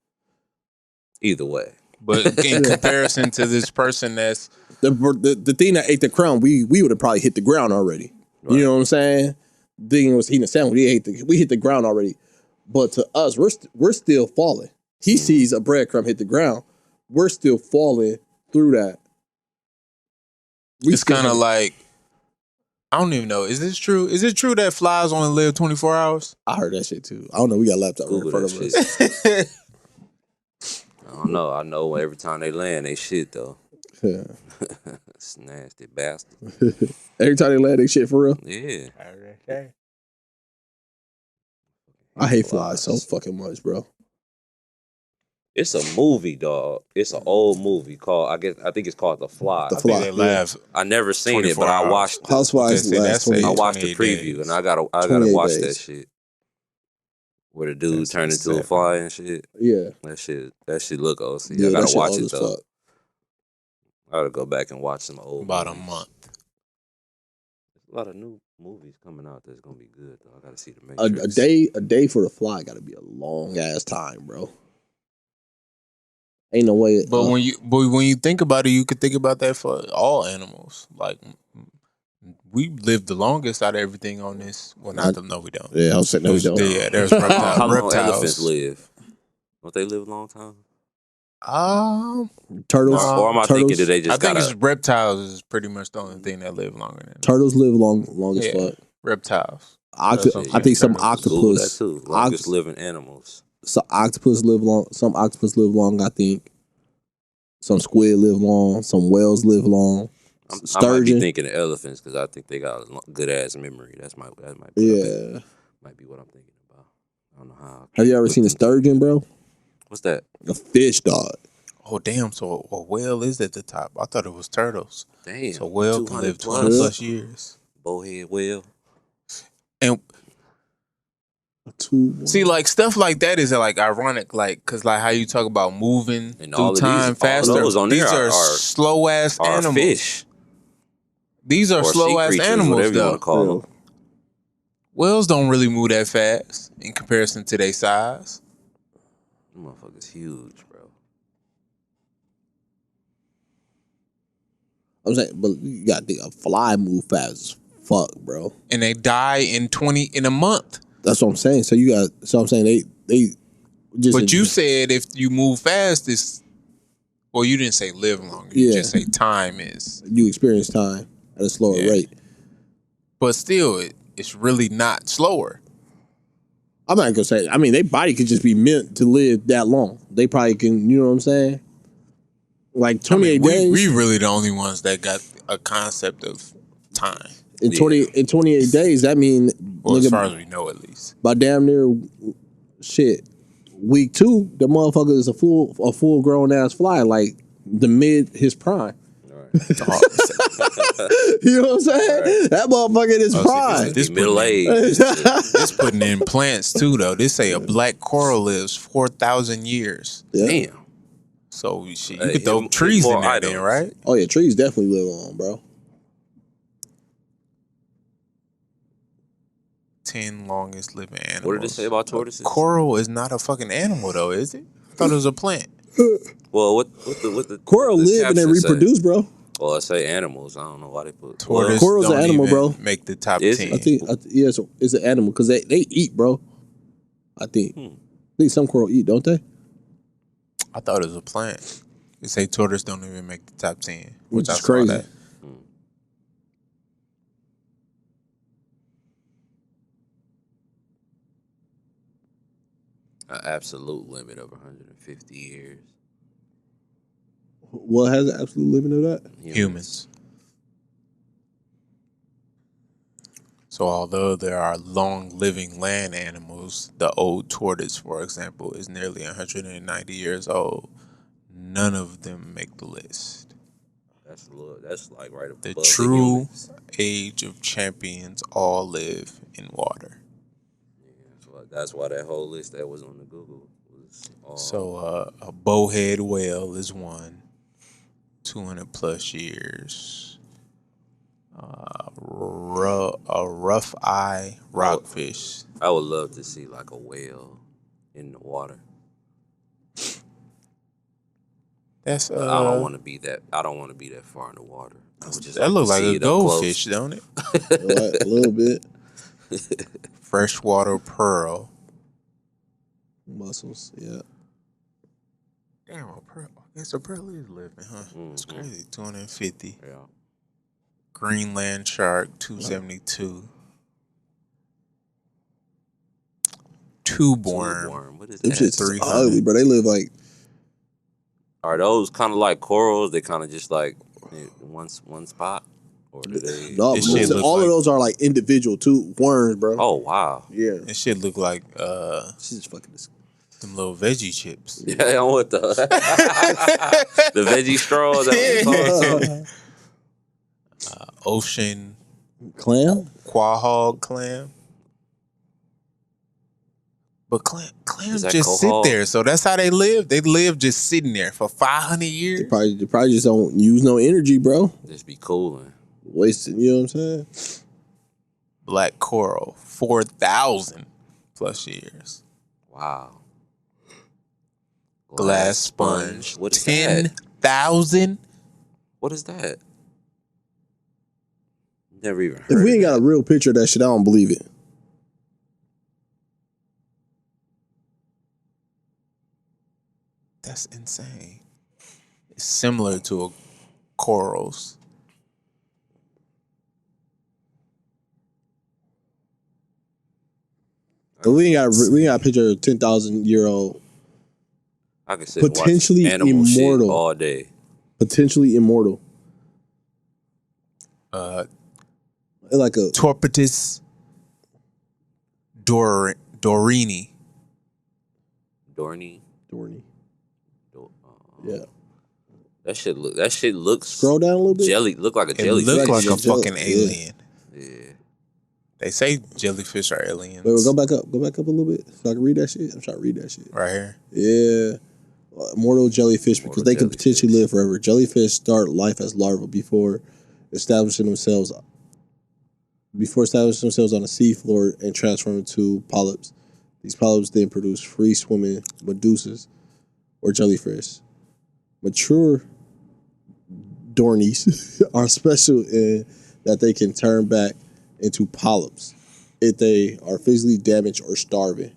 Either way. But in comparison to this person that's the thing that ate the crumb, we would have probably hit the ground already. Right. You know what I'm saying? The thing was eating a sandwich. We hit the ground already. But to us, we're still falling. He sees a breadcrumb hit the ground. We're still falling through that. It's kind of like, I don't even know. Is this true? Is it true that flies only live 24 hours? I heard that shit too. I don't know. We got a laptop right in front of us. I don't know. I know every time they land, they shit though. Yeah. It's nasty bastard. Every time they land, they shit for real? Yeah. I hate flies so fucking much, bro. It's a movie, dog. It's an old movie called I think it's called The Fly. The I think Fly, they yeah. last I never seen it, 24 but I hours. watched the, Housewives Okay, see, last that's 20. I watched the 28 preview, days. and I gotta 28 watch that days. shit. Where the dude That's turned into a 7. fly and shit. Yeah. That shit look OC. Yeah, I that gotta shit watch old it as though. fuck. I gotta go back and watch some old About a movies. month. There's a lot of new movies coming out that's gonna be good though. I gotta see the A Matrix. day for the Fly got to be a long ass time, bro. Ain't no way. But when you think about it, you could think about that for all animals. Like we live the longest out of everything on this. Well, no, we don't. Yeah, I was saying no, we don't. Yeah, there's How long reptiles. elephants live? Don't they live a long time? Turtles. Or am I thinking that they I just think gotta? it's reptiles is pretty much the only thing that live longer than Turtles live long as Yeah. fuck. reptiles. I That's what think some turtles. Google that octopus. too. Longest living animals. Some octopus live long. Some octopus live long. I think. Some squid live long. Some whales live long. I might be Sturgeon. thinking of elephants because I think they got a good ass memory. That might be Yeah. might be what I'm thinking about. I don't know how. Have you ever seen a sturgeon, bro? What's that? A fish, dog. Oh damn! So a whale is at the top. I thought it was turtles. Damn. So a whale can 200 live plus. 20 plus years. Bowhead whale. And see, like stuff like that is like ironic, like because like how you talk about moving And all through of time these, faster. all those on These there are slow ass are animals. fish. These are Or slow sea ass creatures, animals, whatever you though. want to call them. Whales don't really move that fast in comparison to their size. Them motherfuckers huge, bro. I'm saying, but you got to think a fly move fast as fuck, bro. And they die in a month. That's what I'm saying. So you got. So I'm saying they just. But you said if you move fast, it's well, you didn't say live longer. You just say time is. You experience time at a slower rate. But still, it's really not slower. I'm not gonna say. I mean, their body could just be meant to live that long. They probably can. You know what I'm saying? Like 28 days. We really the only ones that got a concept of time. In 28 days, that mean Well, as far as we know, at least. by damn near shit. Week 2, the motherfucker is a full grown ass fly, like the mid his prime. You know what I'm saying? Right. That motherfucker in his prime. This middle age. This putting in plants too, though. This say a black coral lives 4,000 years. Yeah. Damn. So shit, you could throw trees in there, then, right? Oh yeah, trees definitely live on, bro. 10 longest living animals. What did it say about tortoises? Coral is not a fucking animal, though, is it? I thought it was a plant. Well, what the coral live and they reproduce, bro. Well, I say animals. I don't know why they put tortoise. Coral's an animal, bro. Make the top 10. I think yeah, it's an animal because they eat, bro. I think. I think some coral eat, don't they? I thought it was a plant. They say tortoise don't even make the top 10, which I is crazy. That. An absolute limit of 150 years. What has an absolute limit of that? Humans. So although there are long-living land animals, the old tortoise, for example, is nearly 190 years old. None of them make the list. That's like right above the true age of champions all live in water. Yeah, that's why that whole list that was on the Google was. So a bowhead whale is one, 200 plus years. A rough eye rockfish. I would love to see like a whale in the water. That's I don't want to be that. I don't want to be that far in the water. That looks like a goldfish, don't it? A little bit. Freshwater pearl. Mussels, yeah. Damn, a pearl. I guess a pearl is living, huh? That's crazy. 250. Yeah. Greenland shark, 272. Tube worm. What is them that? Shit's ugly, but they live like. Are those kind of like corals? They kind of just like one spot, or do they? No, all of those are like individual worms, bro. Oh wow. Yeah. This shit look like She's just fucking. Them little veggie chips. Yeah, I want the veggie straws. Ocean Clam? quahog clam. But clams that just sit quahog? there, so that's how they live. They live just sitting there for 500 years. They probably just don't use no energy, bro. Just be cooling. Wasting, you know what I'm saying? Black coral, 4,000 plus years. Wow. Glass sponge, What is that? 10,000. What is that? Never even heard. If we ain't of got a real picture of that shit, I don't believe it. That's insane. It's similar to corals. But we ain't got a picture of a 10,000-year-old I can sit potentially and watch animal immortal. shit all day. Potentially immortal. Like a Torpitus dorini. Dorny. Yeah. That shit looks Scroll down a little bit. look like a It jellyfish. looked like a jelly- fucking yeah. alien. Yeah. They say jellyfish are aliens. Wait, go back up a little bit so I can read that shit. I'm trying to read that shit. Right here. Yeah. Immortal jellyfish because they can potentially live forever. Jellyfish start life as larvae before establishing themselves on the seafloor and transform into polyps. These polyps then produce free-swimming medusas or jellyfish. Mature dornies are special in that they can turn back into polyps if they are physically damaged or starving.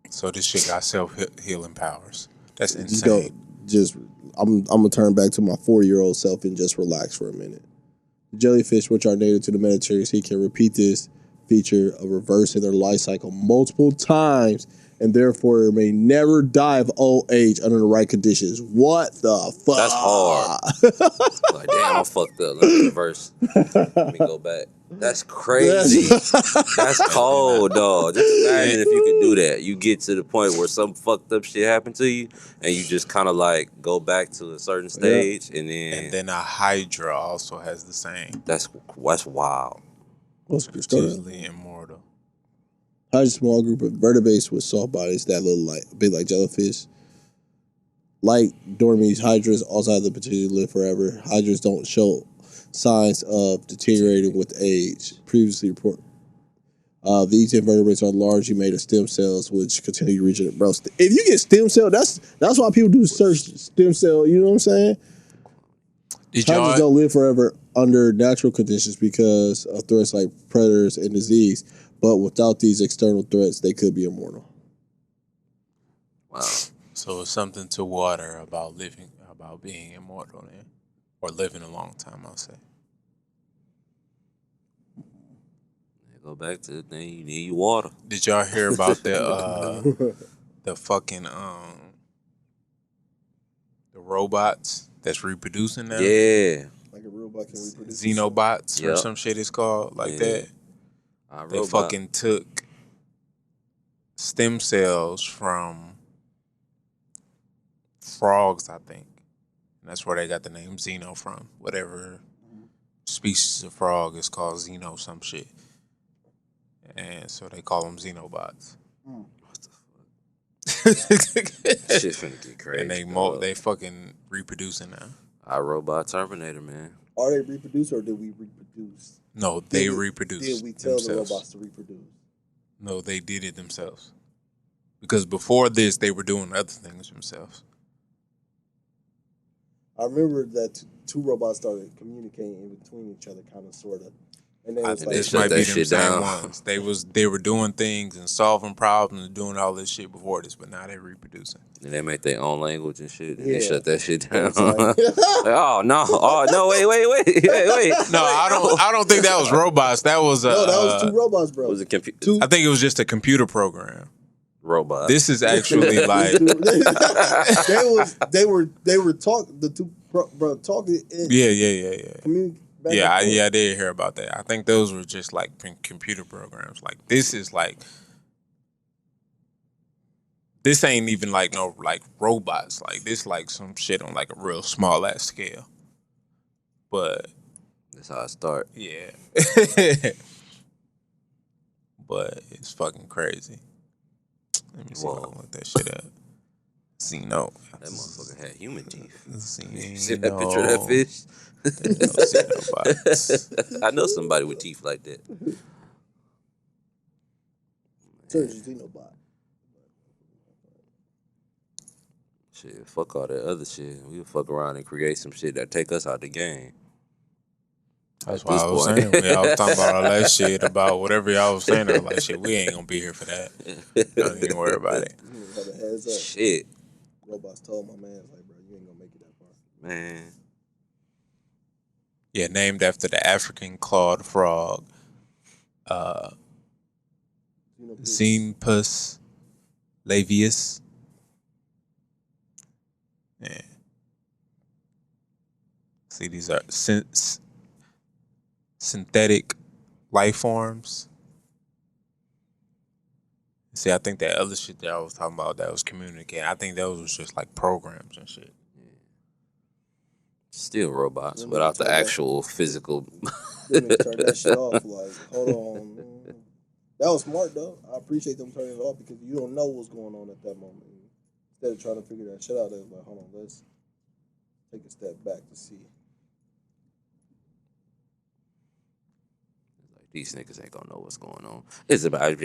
So this shit got self-healing powers. That's Just go, insane. I'm gonna turn back to my 4-year-old self and just relax for a minute. Jellyfish, which are native to the Mediterranean Sea, can repeat this feature of reversing their life cycle multiple times and therefore may never die of old age under the right conditions. What the fuck? That's hard. Like, damn, I fucked up. Let me reverse. Let me go back. That's crazy. That's cold, dog. Just imagine if you could do that. You get to the point where some fucked up shit happened to you, and you just kind of like go back to a certain stage, and then a hydra also has the same. that's wild. Potentially immortal. Hydra, small group of vertebrates with soft bodies that look a bit like jellyfish. Like dormies, hydras also have the potential to live forever. Hydras don't show signs of deteriorating with age. Previously reported. These invertebrates are largely made of stem cells, which continue to regenerate. Bro, if you get stem cell, that's why people do search stem cell. You know what I'm saying? Hydras don't live forever under natural conditions because of threats like predators and disease. But without these external threats, they could be immortal. Wow. So it's something to water about being immortal, then, or living a long time. I'll say. Go back to the thing. You need water. Did y'all hear about the fucking the robots that's reproducing now? Yeah. Like a robot can reproduce. Xenobots or some shit it's called like that. They fucking took stem cells from frogs, I think. And that's where they got the name Xeno from. Whatever species of frog is called Xeno some shit. And so they call them Xenobots. What the fuck? Shit finna get crazy. Oh. And they fucking reproducing now. iRobot Terminator, man. Are they reproduce or did we reproduce? No, they reproduce. Did we tell themselves. the robots to reproduce? No, they did it themselves. Because before this, they were doing other things themselves. I remember that two robots started communicating in between each other, kind of, sort of. And then it's like, This might be them shit same down. ones. They were doing things and solving problems and doing all this shit before this, but now they reproducing. And they make their own language and shit, and Yeah. they shut that shit down. It's like- Oh no! Wait! No, I don't think that was robots. That was no, that was two robots, bro. Was it Two- I think it was just a computer program. robot? This is actually like they were talking, the two bro talking. Yeah, I did hear about that. I think those were just like computer programs. Like this this ain't even like no like robots. Like this like some shit on like a real small ass scale. But That's how I start. yeah. But it's fucking crazy. Let me see if I Whoa. can look that shit up. Xeno. That motherfucker had human teeth. Xeno. You see that picture of that fish? Xenobots. I know somebody with teeth like that. Search Xenobot. Shit, fuck all that other shit. We'll fuck around and create some shit that take us out the game. That's At why this I was point. saying. Y'all was talking about all that shit about whatever y'all was saying. I was like, shit, we ain't gonna be here for that. Don't even worry about it. Have a heads up. Shit. Robots told my man, like, bro, you ain't gonna make it that far. Man. Yeah, named after the African clawed frog, Xenopus laevius. Yeah. See, these are synthetic life forms. See, I think that other shit that I was talking about that was communicating, I think those was just like programs and shit. Still robots without the actual physical. Them niggas turned that shit off. Like, hold on. That was smart though. I appreciate them turning it off because you don't know what's going on at that moment. Instead of trying to figure that shit out, they was like, hold on, let's take a step back to see. These niggas ain't gonna know what's going on. It's about Psych,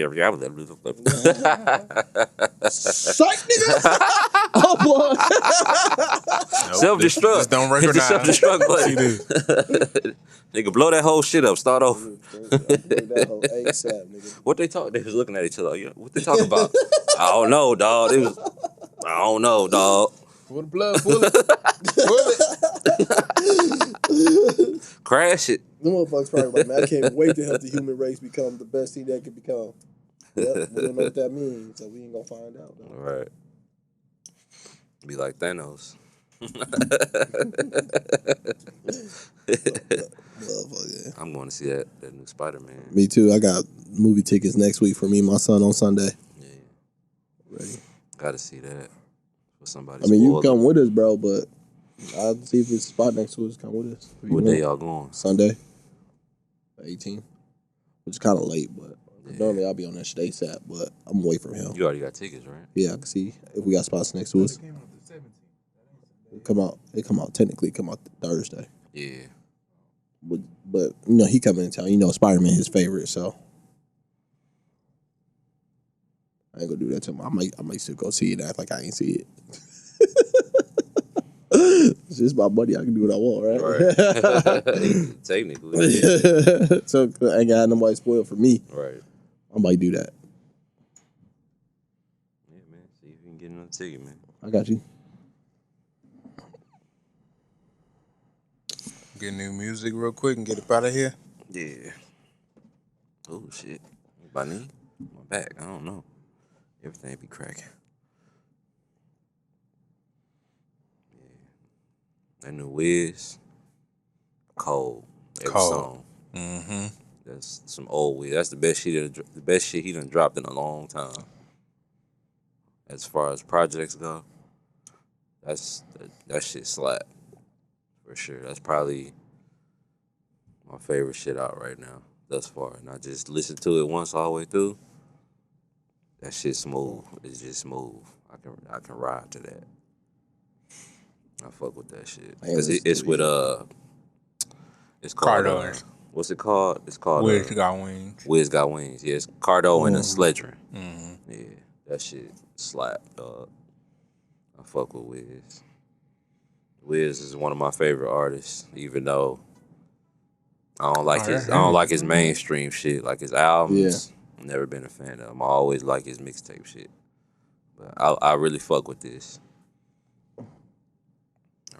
nigga! Oh boy! Nope, Self-destruct. Just don't Hit the recognize. self-destruct button. Nigga, blow that whole shit up. Start over. That whole ASAP, nigga. What they talk? They was looking at each other. Like, what they talking about? I don't know, dog. I don't know, dog. Pull the plug, pull it. Crash it. Them motherfuckers probably like, man, I can't wait to help the human race become the best thing that could become. Yep, we don't know what that means, so we ain't gonna find out. Though. All right. Be like Thanos. Motherfucker. I'm going to see that new Spider-Man. Me too. I got movie tickets next week for me and my son on Sunday. Yeah. Ready. Got to see that. For somebody. I mean, you can come with us, bro, but I'll see if it's a spot next to us. Come with us. What day y'all going? Sunday, 18th, which is kind of late, but normally I'll be on that shit ASAP, but I'm away from him. You already got tickets, right? Yeah, I can see if we got spots next to us. It come out technically Thursday. Yeah. But you know, he coming in town. You know, Spider-Man his favorite, so I ain't gonna do that to him. I might still go see it and act like I ain't see it. It's just my buddy. I can do what I want, right? Technically. So I ain't got nobody spoiled for me. Right. I might do that. Yeah, man. See if you can get another ticket, man. I got you. Get new music real quick and get up out of here. Yeah. Oh, shit. My knee? My back. I don't know. Everything be cracking. Yeah. That new Wiz. Cold. Every song. Mm-hmm. That's some old Wiz. That's the best shit he done dropped in a long time. As far as projects go, that shit slap. For sure. That's probably my favorite shit out right now thus far. And I just listened to it once all the way through. That shit smooth. It's just smooth. I can ride to that. I fuck with that shit. Cause it's with it's called Cardo. What's it called? It's called Wiz Got Wings. Wiz Got Wings. Yeah, it's Cardo and a Sledgerin. Mm-hmm. Yeah, that shit slap, dog. I fuck with Wiz. Wiz is one of my favorite artists, even though I don't like his mainstream shit, like his albums. Yeah. I've never been a fan of him. I always like his mixtape shit. But I really fuck with this. I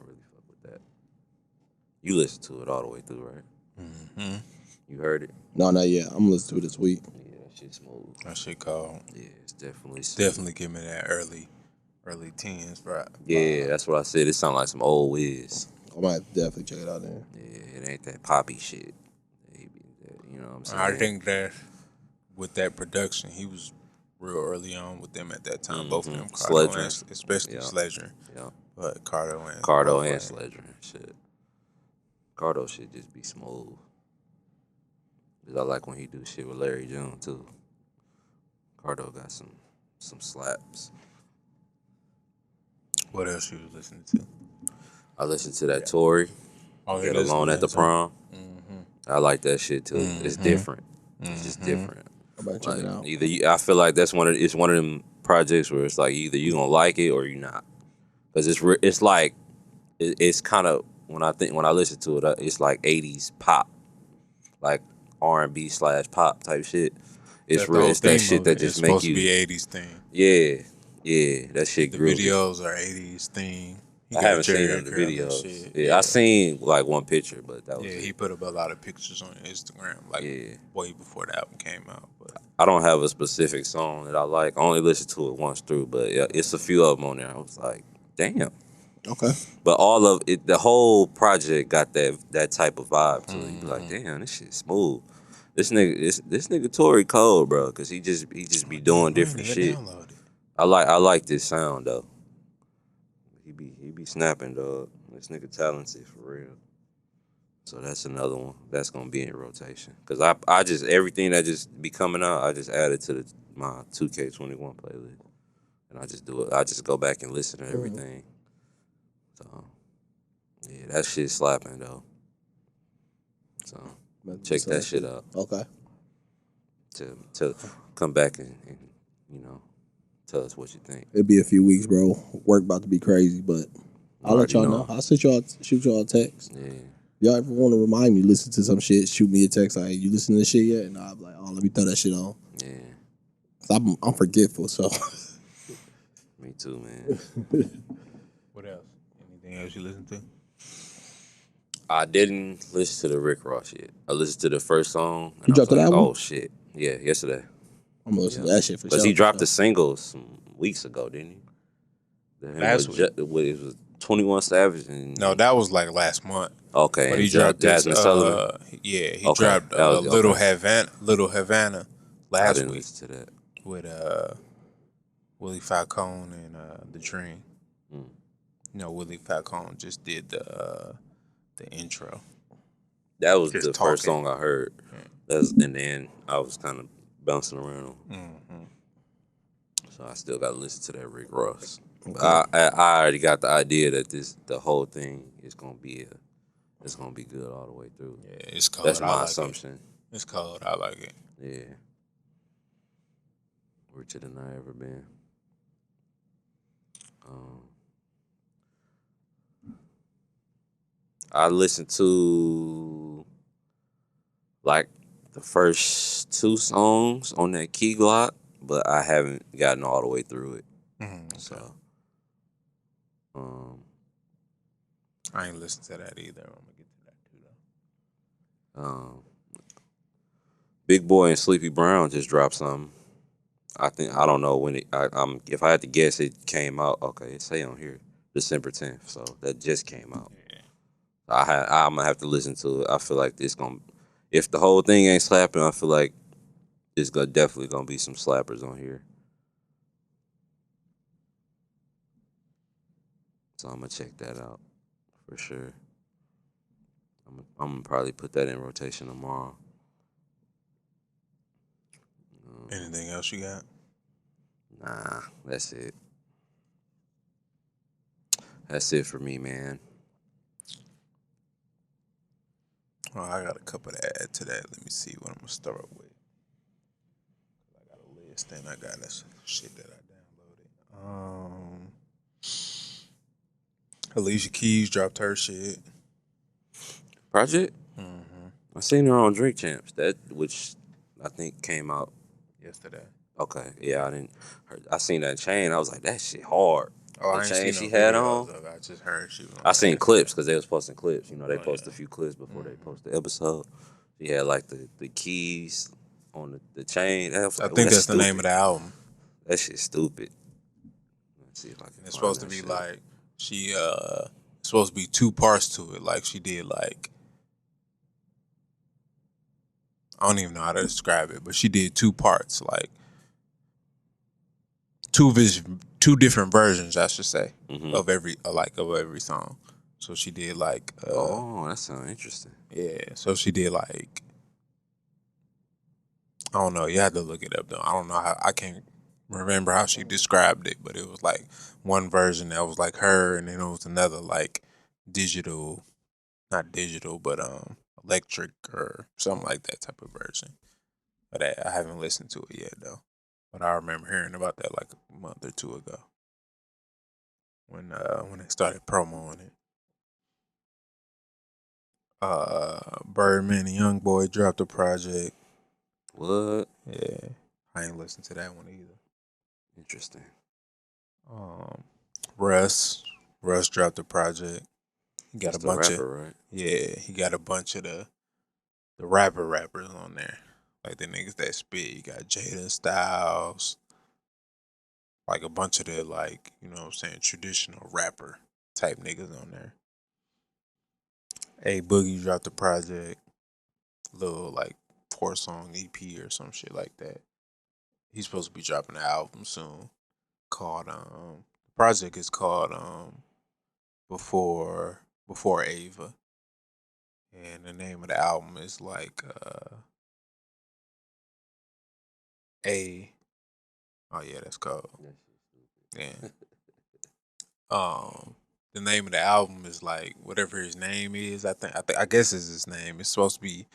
really fuck with that. You listened to it all the way through, right? Mm-hmm. You heard it? No, not yet. I'm listening to it this week. Yeah, that shit smooth. That shit cold. Yeah, it's definitely smooth. Definitely give me that early teens, bro. Yeah, that's what I said. It sound like some old Wiz. I might definitely check it out then. Yeah, it ain't that poppy shit. You know what I'm saying? I think that with that production, he was real early on with them at that time. Both of them, Cardo Sledger. and especially Yeah. Sledger. Yeah. But Cardo and Cardo and Sledger and shit. Cardo should just be smooth. Cause I like when he do shit with Larry June too. Cardo got some slaps. What else you was listening to? I listened to that Tory. Get Alone at the Prom. I like that shit too. It's different. It's just different. I'm about to check it out. I feel like it's one of them projects where it's like either you gonna like it or you not. Cause it's like it's kind of when I listen to it, it's like 80s pop, like R&B / pop type shit. It's real. It's that shit that just make you. It's supposed to be 80s theme. Yeah, that shit. The groovy. videos are 80s theme. I haven't seen them, the videos. Yeah, I seen like one picture, but that was it. He put up a lot of pictures on Instagram, like way before the album came out. But I don't have a specific song that I like. I only listened to it once through, but yeah, it's a few of them on there. I was like, damn. Okay. But all of it, the whole project got that type of vibe to it. You be like, damn, this shit smooth. This nigga Tory cold, bro, because he just be doing different shit. I like this sound though. He be snapping, dog. This nigga talented for real. So that's another one that's gonna be in rotation. Cause I just everything that just be coming out, I just added to my 2K21 playlist, and I just do it. I just go back and listen to everything. So yeah, that shit slapping though. So check that shit out. Okay. To come back and tell us what you think. It'll be a few weeks, bro. Work about to be crazy, but I'll let y'all know. I'll shoot y'all a text. Yeah. Y'all ever want to remind me, listen to some shit, shoot me a text like, you listen to this shit yet? And I'll be like, oh, let me throw that shit on. Yeah. I'm forgetful, so. Me too, man. What else? Anything else you listen to? I didn't listen to the Rick Ross yet. I listened to the first song. You dropped that album? Oh, shit. Yeah, yesterday. I'm going to listen to that shit for sure. Because he dropped the singles some weeks ago, didn't he? Last week? It was 21 Savage. No, that was like last month. Okay. But he dropped Jasmine Sullivan? He dropped Little Havana last week. I didn't listen to that. With Willie Falcone and The Dream. You know, Willie Falcone just did the intro. That was just the first song I heard. And then I was kind of bouncing around. So I still got to listen to that Rick Ross. Okay. I already got the idea that the whole thing is gonna be good all the way through. Yeah, it's cold. That's my assumption. It's cold. I like it. Yeah. Richer than I ever been. I listened to like the first 2 songs on that Key Glock, but I haven't gotten all the way through it. So, I ain't listened to that either. I'm gonna get to that too, though. Big Boy and Sleepy Brown just dropped something. I don't know when if I had to guess, it came out. Okay, it say on here December 10th, so that just came out. Yeah. I'm gonna have to listen to it. I feel like if the whole thing ain't slapping, I feel like it's definitely gonna be some slappers on here. So I'm gonna check that out for sure. I'm gonna probably put that in rotation tomorrow. Anything else you got? Nah, that's it. That's it for me, man. Oh, I got a couple to add to that. Let me see what I'm gonna start with. I got a list and I got this shit that I downloaded. Alicia Keys dropped her shit. Project? I seen her on Drink Champs, which I think came out yesterday. Okay, yeah, I seen that chain. I was like, that shit hard. Oh, the I chain ain't she seen had on. I just heard she was on. I seen clips because they was posting clips. You know, they post a few clips before they post the episode. She had like the keys on the chain. I think that's the name of the album. That shit's stupid. Let's see if I can. It's supposed to be like she it's supposed to be 2 parts to it. Like she did like I don't even know how to describe it, but she did 2 parts. Like two different versions, I should say, Mhm. of every song. So she did like Oh, that sounds interesting. yeah. So she did like I don't know. You had to look it up though. I don't know how I can't remember how she described it, but it was like one version that was like her, and then it was another like digital, not digital, but electric or something like that type of version. But I haven't listened to it yet though. But I remember hearing about that like a month or two ago when they started promoing it. Birdman and Youngboy dropped a project. What? Yeah, I ain't listened to that one either. Interesting. Um, Russ, Russ dropped a project. He got That's a the bunch of rapper, right? yeah. He got a bunch of the rappers on there, like the niggas that spit. You got Jada Styles, like a bunch of the like you know what I'm saying traditional rapper type niggas on there. A Boogie dropped a project, little like 4-song EP or some shit like that. He's supposed to be dropping an album soon called the project is called before Ava, and the name of the album is like a oh yeah that's called yeah the name of the album is like whatever his name is. I guess is his name. It's supposed to be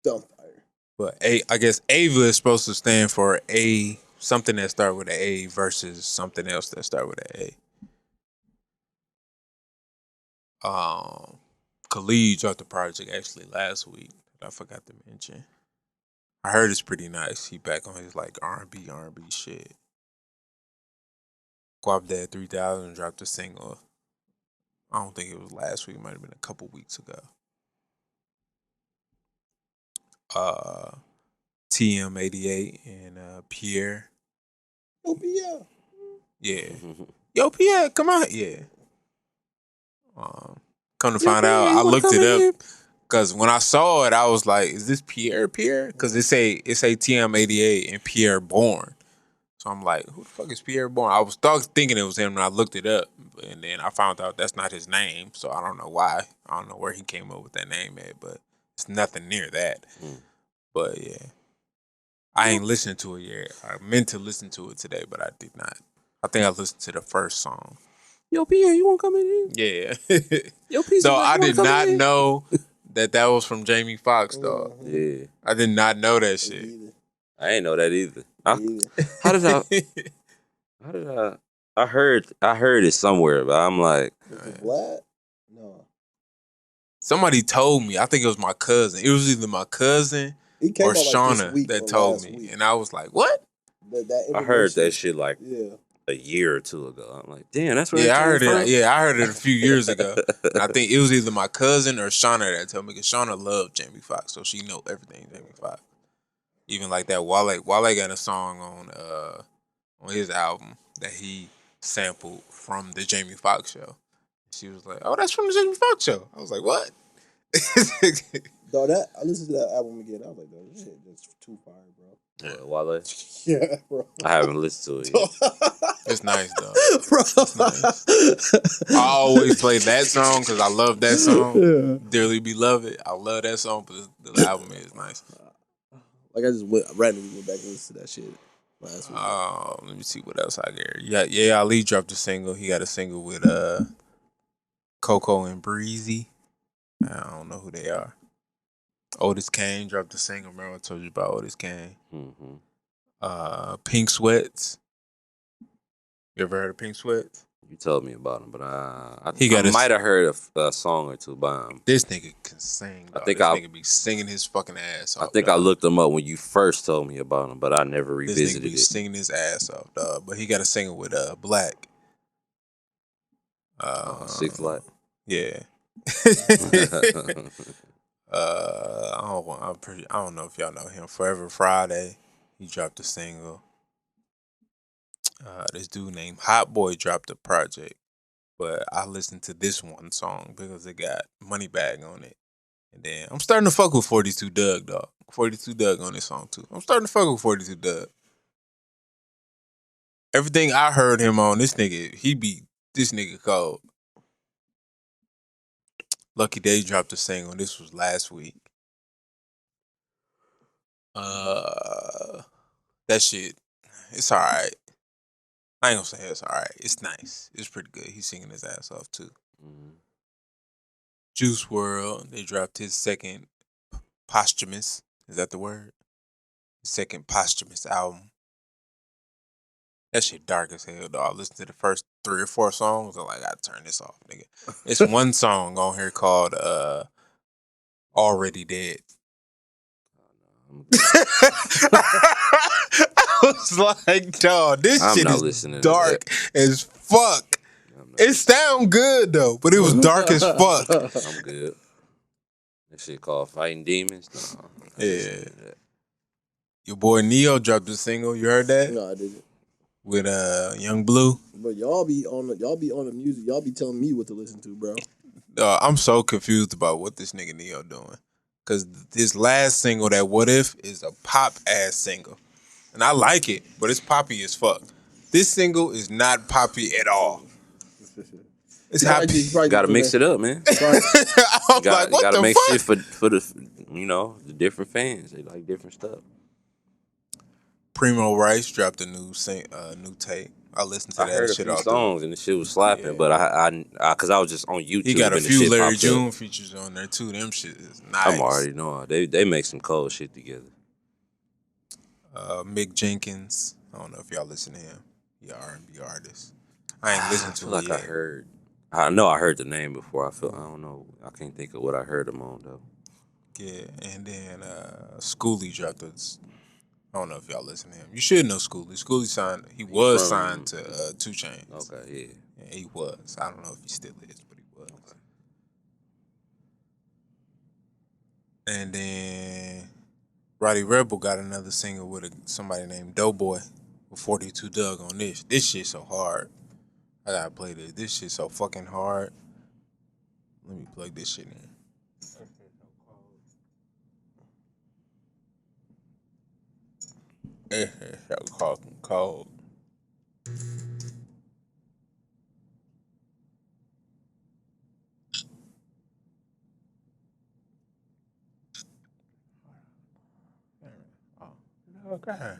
Dumbfire. but I guess Ava is supposed to stand for a something that start with an A versus something else that start with an A. Khalid dropped the project actually last week that I forgot to mention. I heard it's pretty nice. He back on his like R&B shit. Guap Dad 3000 dropped a single. I don't think it was last week. It might have been a couple weeks ago. Uh, TM88 and Pierre. Oh yeah. Yeah. Yo, Pierre, come on. Yeah. Come to find out, I looked it up because when I saw it, I was like, "Is this Pierre? Because it say TM88 and Pierre Bourne." So I'm like, "Who the fuck is Pierre Bourne?" I was thinking it was him, and I looked it up, and then I found out that's not his name. So I don't know why. I don't know where he came up with that name at, but it's nothing near that. But yeah, I ain't listened to it yet. I meant to listen to it today, but I did not. I think I listened to the first song. Yo, Pierre, you want to come in here? Yeah. Yo, piece So of I you wanna did come in not here? know that was from Jamie Foxx, dog. Yeah, I did not know that shit. Either. I ain't know that either. Either. How did I? How did I? I heard it somewhere, but I'm like, Was it Vlad? No. Somebody told me. I think it was my cousin. It was either my cousin He came or out like this Shauna week that or told last me, week. and I was like, "What?" That I heard that information- shit like Yeah. a year or two ago. I'm like, damn, that's where Yeah, it I came heard from? it. Yeah, I heard it a few years ago. And I think it was either my cousin or Shauna that told me because Shauna loved Jamie Foxx, so she know everything Jamie Foxx. Even like that, Wale got a song on his album that he sampled from the Jamie Foxx show. She was like, "Oh, that's from the Jamie Foxx show." I was like, "What?" Dog, I listened to that album again. I was like, "Dog, this shit that's too fire, bro." Wale? Yeah, bro. I haven't listened to it yet. It's nice though. Bro. It's nice. I always play that song because I love that song. Yeah. Dearly Beloved. I love that song, but the album is nice. Like I just randomly went back and listened to that shit last week. Let me see what else I got here. Yeah, Ali dropped a single. He got a single with Coco and Breezy. I don't know who they are. Otis Kane dropped a single. Remember I told you about Otis Kane. Pink Sweats. You ever heard of Pink Sweats? You told me about him, but I got a- might have heard a song or two by him. This nigga can sing. Dog. think this I- nigga be singing his fucking ass off. I think dog. I looked him up when you first told me about him, but I never This nigga revisited be it. singing his ass off, dog. But he got a single with Black. 6 Light. Yeah. I don't know if y'all know him. Forever Friday, he dropped a single. This dude named Hot Boy dropped a project, but I listened to this one song because it got Moneybag on it. And then I'm starting to fuck with 42 Doug, dog. 42 Doug on this song too. I'm starting to fuck with 42 Doug. Everything I heard him on, this nigga cold. Lucky Day dropped a single. This was last week. That shit, it's alright. I ain't gonna say it's alright. It's nice. It's pretty good. He's singing his ass off too. Mm-hmm. Juice World, they dropped his second posthumous. Is that the word? Second posthumous album. That shit dark as hell, dog. Listen to the first 3 or 4 songs. I'm like, I gotta turn this off, nigga. It's one song on here called Already Dead. I was like, dog, this I'm shit not is listening to dark as fuck. It listening. sound good though, but it was dark as fuck. I'm good. That shit called Fighting Demons. No, I'm not listening to that. Your boy Neo dropped a single. You heard that? No, I didn't. With Young Blue. But y'all be on the music. Y'all be telling me what to listen to, bro. I'm so confused about what this nigga Neo doing. Cause his last single, that What If, is a pop ass single. And I like it, but it's poppy as fuck. This single is not poppy at all. It's happy. Gotta mix it up, man. I'm like, what gotta the make fuck? shit for the the different fans. They like different stuff. Primo Rice dropped a new tape. I listened to I that heard a shit few all songs and the shit was slapping, but I cause I was just on YouTube. He got a and the few shit Larry popped June up. features on there too. Them shit is nice. I'm already knowing they make some cold shit together. Mick Jenkins. I don't know if y'all listen to him. He R&B artist. I ain't listened to I feel him like yet. I heard. I know I heard the name before. I don't know. I can't think of what I heard him on though. Yeah, and then Schoolie dropped us. I don't know if y'all listen to him. You should know Schoolie. Schoolie signed. He was signed to 2 Chainz. Okay, Yeah, he was. I don't know if he still is, but he was. Okay. And then Roddy Rebel got another single with somebody named Doughboy with 42 Doug on this. This shit so hard. I gotta play this. This shit so fucking hard. Let me plug this shit in. Cold. Okay.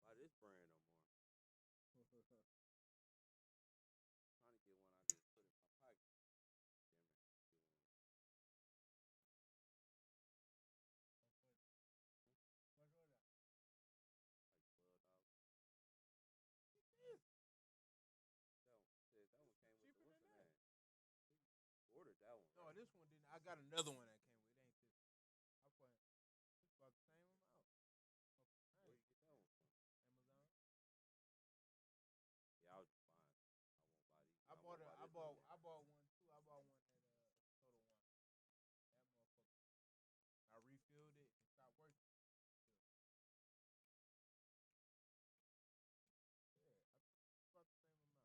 No, this one didn't. I got another one that came with. It ain't this. It's about the same amount. Where you get that one from? Amazon. Yeah, I bought one too. I bought one at Total One. That motherfucker. I refilled it and stopped working. It's about the same amount.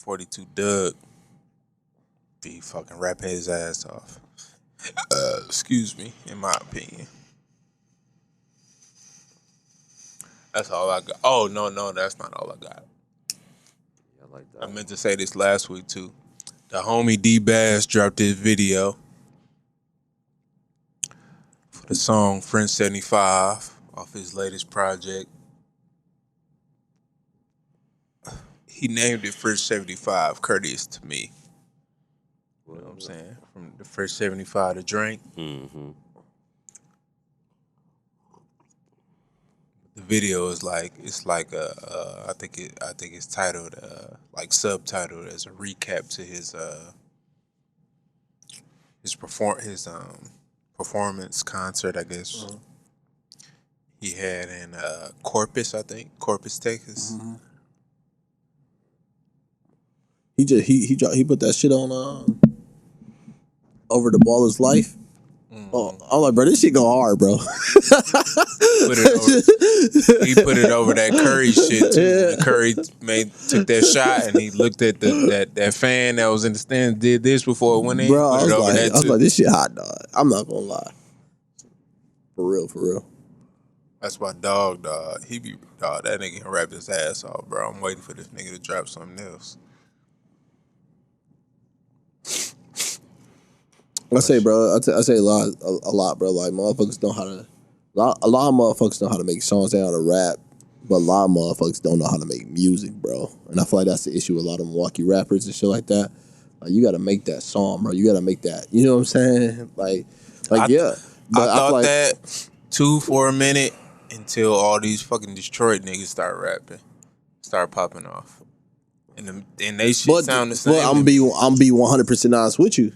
42 Doug be fucking rapping his ass off. Excuse me, in my opinion. That's all I got. Oh, no, that's not all I got. Yeah, I like that. I meant to say this last week, too. The homie D-Bass dropped his video for the song French 75 off his latest project. He named it French 75, courteous to me. You know what I'm saying? From the French 75 to drink. Mm-hmm. The video is like I think it's titled like subtitled as a recap to his performance concert, I guess. He had in Corpus, I think, Corpus, Texas. He put that shit on Over the Baller's Life. Oh, I'm like, bro, this shit go hard, bro. He put it over that Curry shit too. Yeah. Curry took that shot and he looked at that fan that was in the stand, did this before it went in. Bro, I put it over was that too. like, this shit hot, dog. I'm not gonna lie. For real. That's my dog. He be dog. That nigga can rap his ass off, bro. I'm waiting for this nigga to drop something else. I say, bro, I say a lot, bro. Like motherfuckers know how to. A lot of motherfuckers know how to make songs. They know how to rap, but a lot of motherfuckers don't know how to make music, bro. And I feel like that's the issue with a lot of Milwaukee rappers and shit like that. Like you got to make that song, bro. You got to make that. You know what I'm saying? Yeah. But I thought feel like, that too for a minute until all these fucking Detroit niggas start rapping, start popping off, and they shit sound the same. But I'm be 100% honest with you.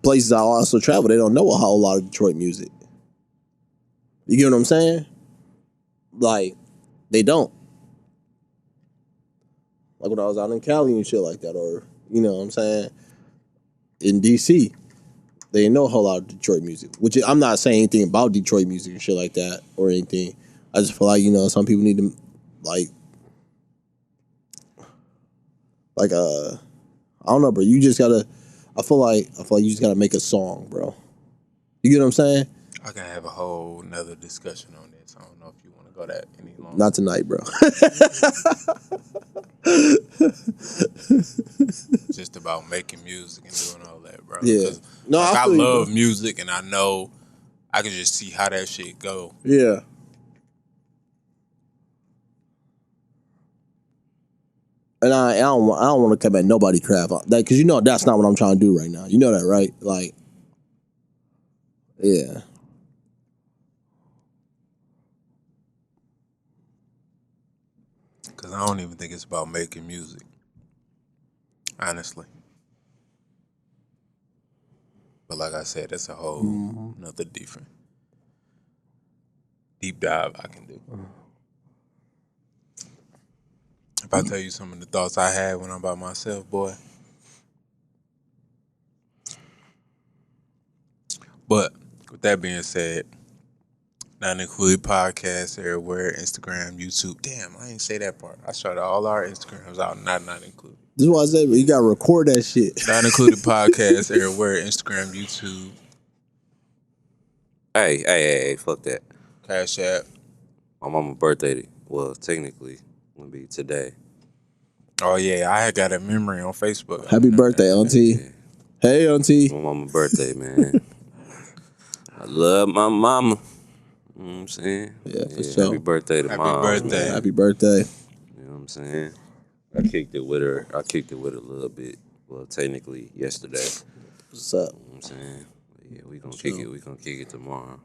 Places I also travel, they don't know a whole lot of Detroit music. You get what I'm saying? Like, they don't. Like when I was out in Cali and shit like that, or, you know what I'm saying, in DC, they didn't know a whole lot of Detroit music. Which I'm not saying anything about Detroit music and shit like that or anything. I just feel like, you know, some people need to, I don't know, bro. You just gotta, I feel like you just gotta make a song, bro. You get what I'm saying? I can have a whole nother discussion on this. I don't know if you want to go that any longer. Not tonight, bro. Just about making music and doing all that, bro. Yeah. No, I feel you, love bro. music, and I know I can just see how that shit go. Yeah. And I don't want to come at nobody crap, because you know that's not what I'm trying to do right now. You know that, right? Like, yeah. Because I don't even think it's about making music, honestly. But like I said, that's a whole another different deep dive I can do. If I tell you some of the thoughts I had when I'm by myself, boy. But with that being said, Not Included Podcast everywhere, Instagram, YouTube. Damn, I didn't say that part. I shouted all our Instagrams out, not included. This is why I said you gotta record that shit. Not Included Podcast everywhere, Instagram, YouTube, Hey, fuck that. Cash App. My mama's birthday, well, technically, will be today. Oh yeah, I had got a memory on Facebook. Happy birthday, Auntie. Yeah. Hey, Auntie. My mama's birthday, man. I love my mama. You know what I'm saying? Yeah, for sure. Happy birthday to Happy mom. birthday. Man. Happy birthday. You know what I'm saying? I kicked it with her. I kicked it with her a little bit. Well, technically, yesterday. What's up? You know what I'm saying? But yeah, we gonna kick it. We gonna kick it tomorrow.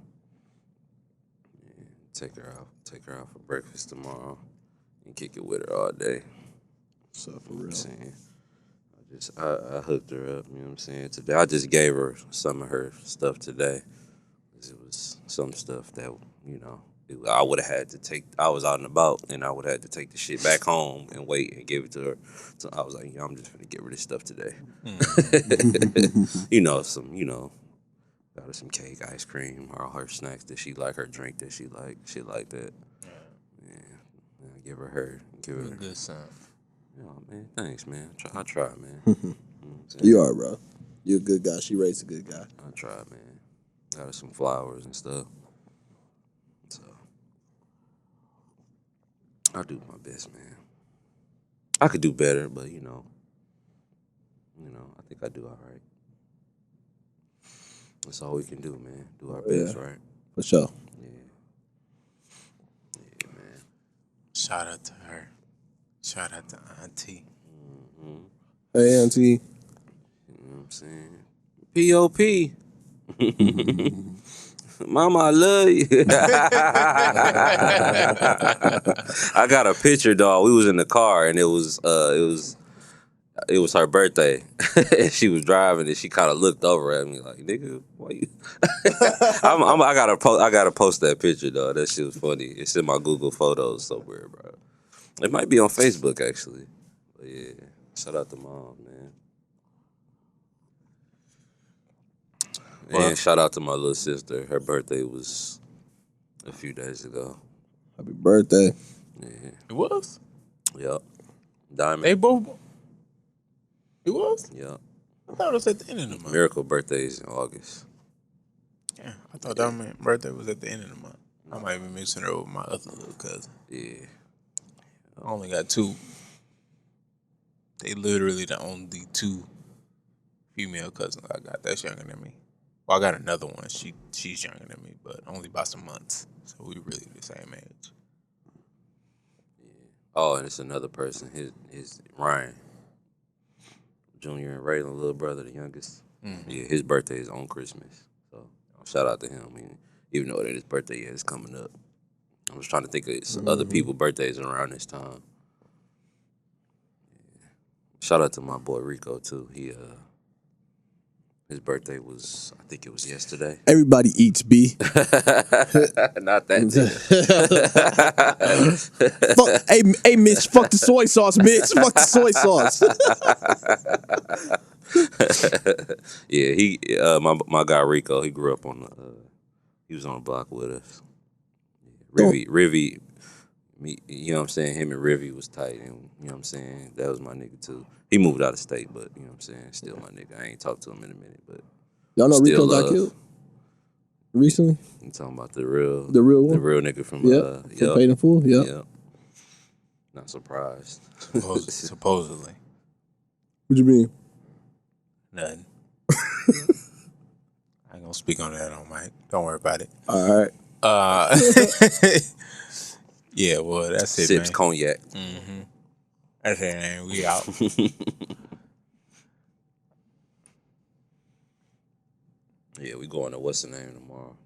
Yeah, take her out for breakfast tomorrow, and kick it with her all day. What's up, for You know real? what I'm saying? I hooked her up. You know what I'm saying? Today, I just gave her some of her stuff today. It was some stuff that, you know, I would have had to take. I was out and about, and I would have had to take the shit back home and wait and give it to her. So I was like, yeah, I'm just gonna get rid of this stuff today. Got her some cake, ice cream, all her snacks that she like, her drink that she like, shit like that. Yeah, give her. You're a good son. Oh, man, thanks, man. I try, man. You are, bro. You're a good guy. She raised a good guy. I try, man. Got her some flowers and stuff. So I do my best, man. I could do better, but you know, I think I do all right. That's all we can do, man. Do our best, right? For sure. Yeah. Yeah, man. Shout out to her. Shout out to Auntie. Hey, Auntie. You know what I'm saying? P.O.P. Mama, I love you. I got a picture, dog. We was in the car, and it was her birthday. And she was driving, and she kind of looked over at me like, "Nigga, why you?" I gotta post that picture, dog. That shit was funny. It's in my Google Photos somewhere, bro. It might be on Facebook actually. But yeah, shout out to mom, man. Well- And shout out to my little sister. Her birthday was a few days ago. Happy birthday. Yeah. It was? Yep. Diamond. They both. It was? Yep. I thought it was at the end of the month. Miracle birthdays in August. Yeah, I thought that meant birthday was at the end of the month. I might be mixing her with my other little cousin. Yeah. I only got two. They literally the only two female cousins I got. That's younger than me. Well, I got another one. She's younger than me, but only by some months. So we really the same age. Oh, and it's another person. His Ryan. Junior and Raylan, little brother, the youngest. Mm-hmm. Yeah, his birthday is on Christmas. So shout out to him. I mean, even though it ain't his birthday yet, it's coming up. I was trying to think of some other people's birthdays around this time. Yeah. Shout out to my boy Rico too. His birthday was, I think it was yesterday. Everybody eats, B. Not that nigga. Hey, Mitch, fuck the soy sauce, Mitch. Fuck the soy sauce. Yeah, my guy Rico, he grew up he was on the block with us. Rivy, me, you know what I'm saying? Him and Rivy was tight, and you know what I'm saying? That was my nigga too. He moved out of state, but you know what I'm saying? Still my nigga. I ain't talked to him in a minute, but Y'all know still Rico got love. killed recently? You talking about the real one? The real nigga from From Paid in Full? Yep. Not surprised. Supposedly. What you mean? Nothing. I ain't gonna speak on that on mic. Don't worry about it. All right. Yeah, well, that's it, Sips man. cognac. Mm-hmm. That's it, man. We out. Yeah, we going to what's the name tomorrow?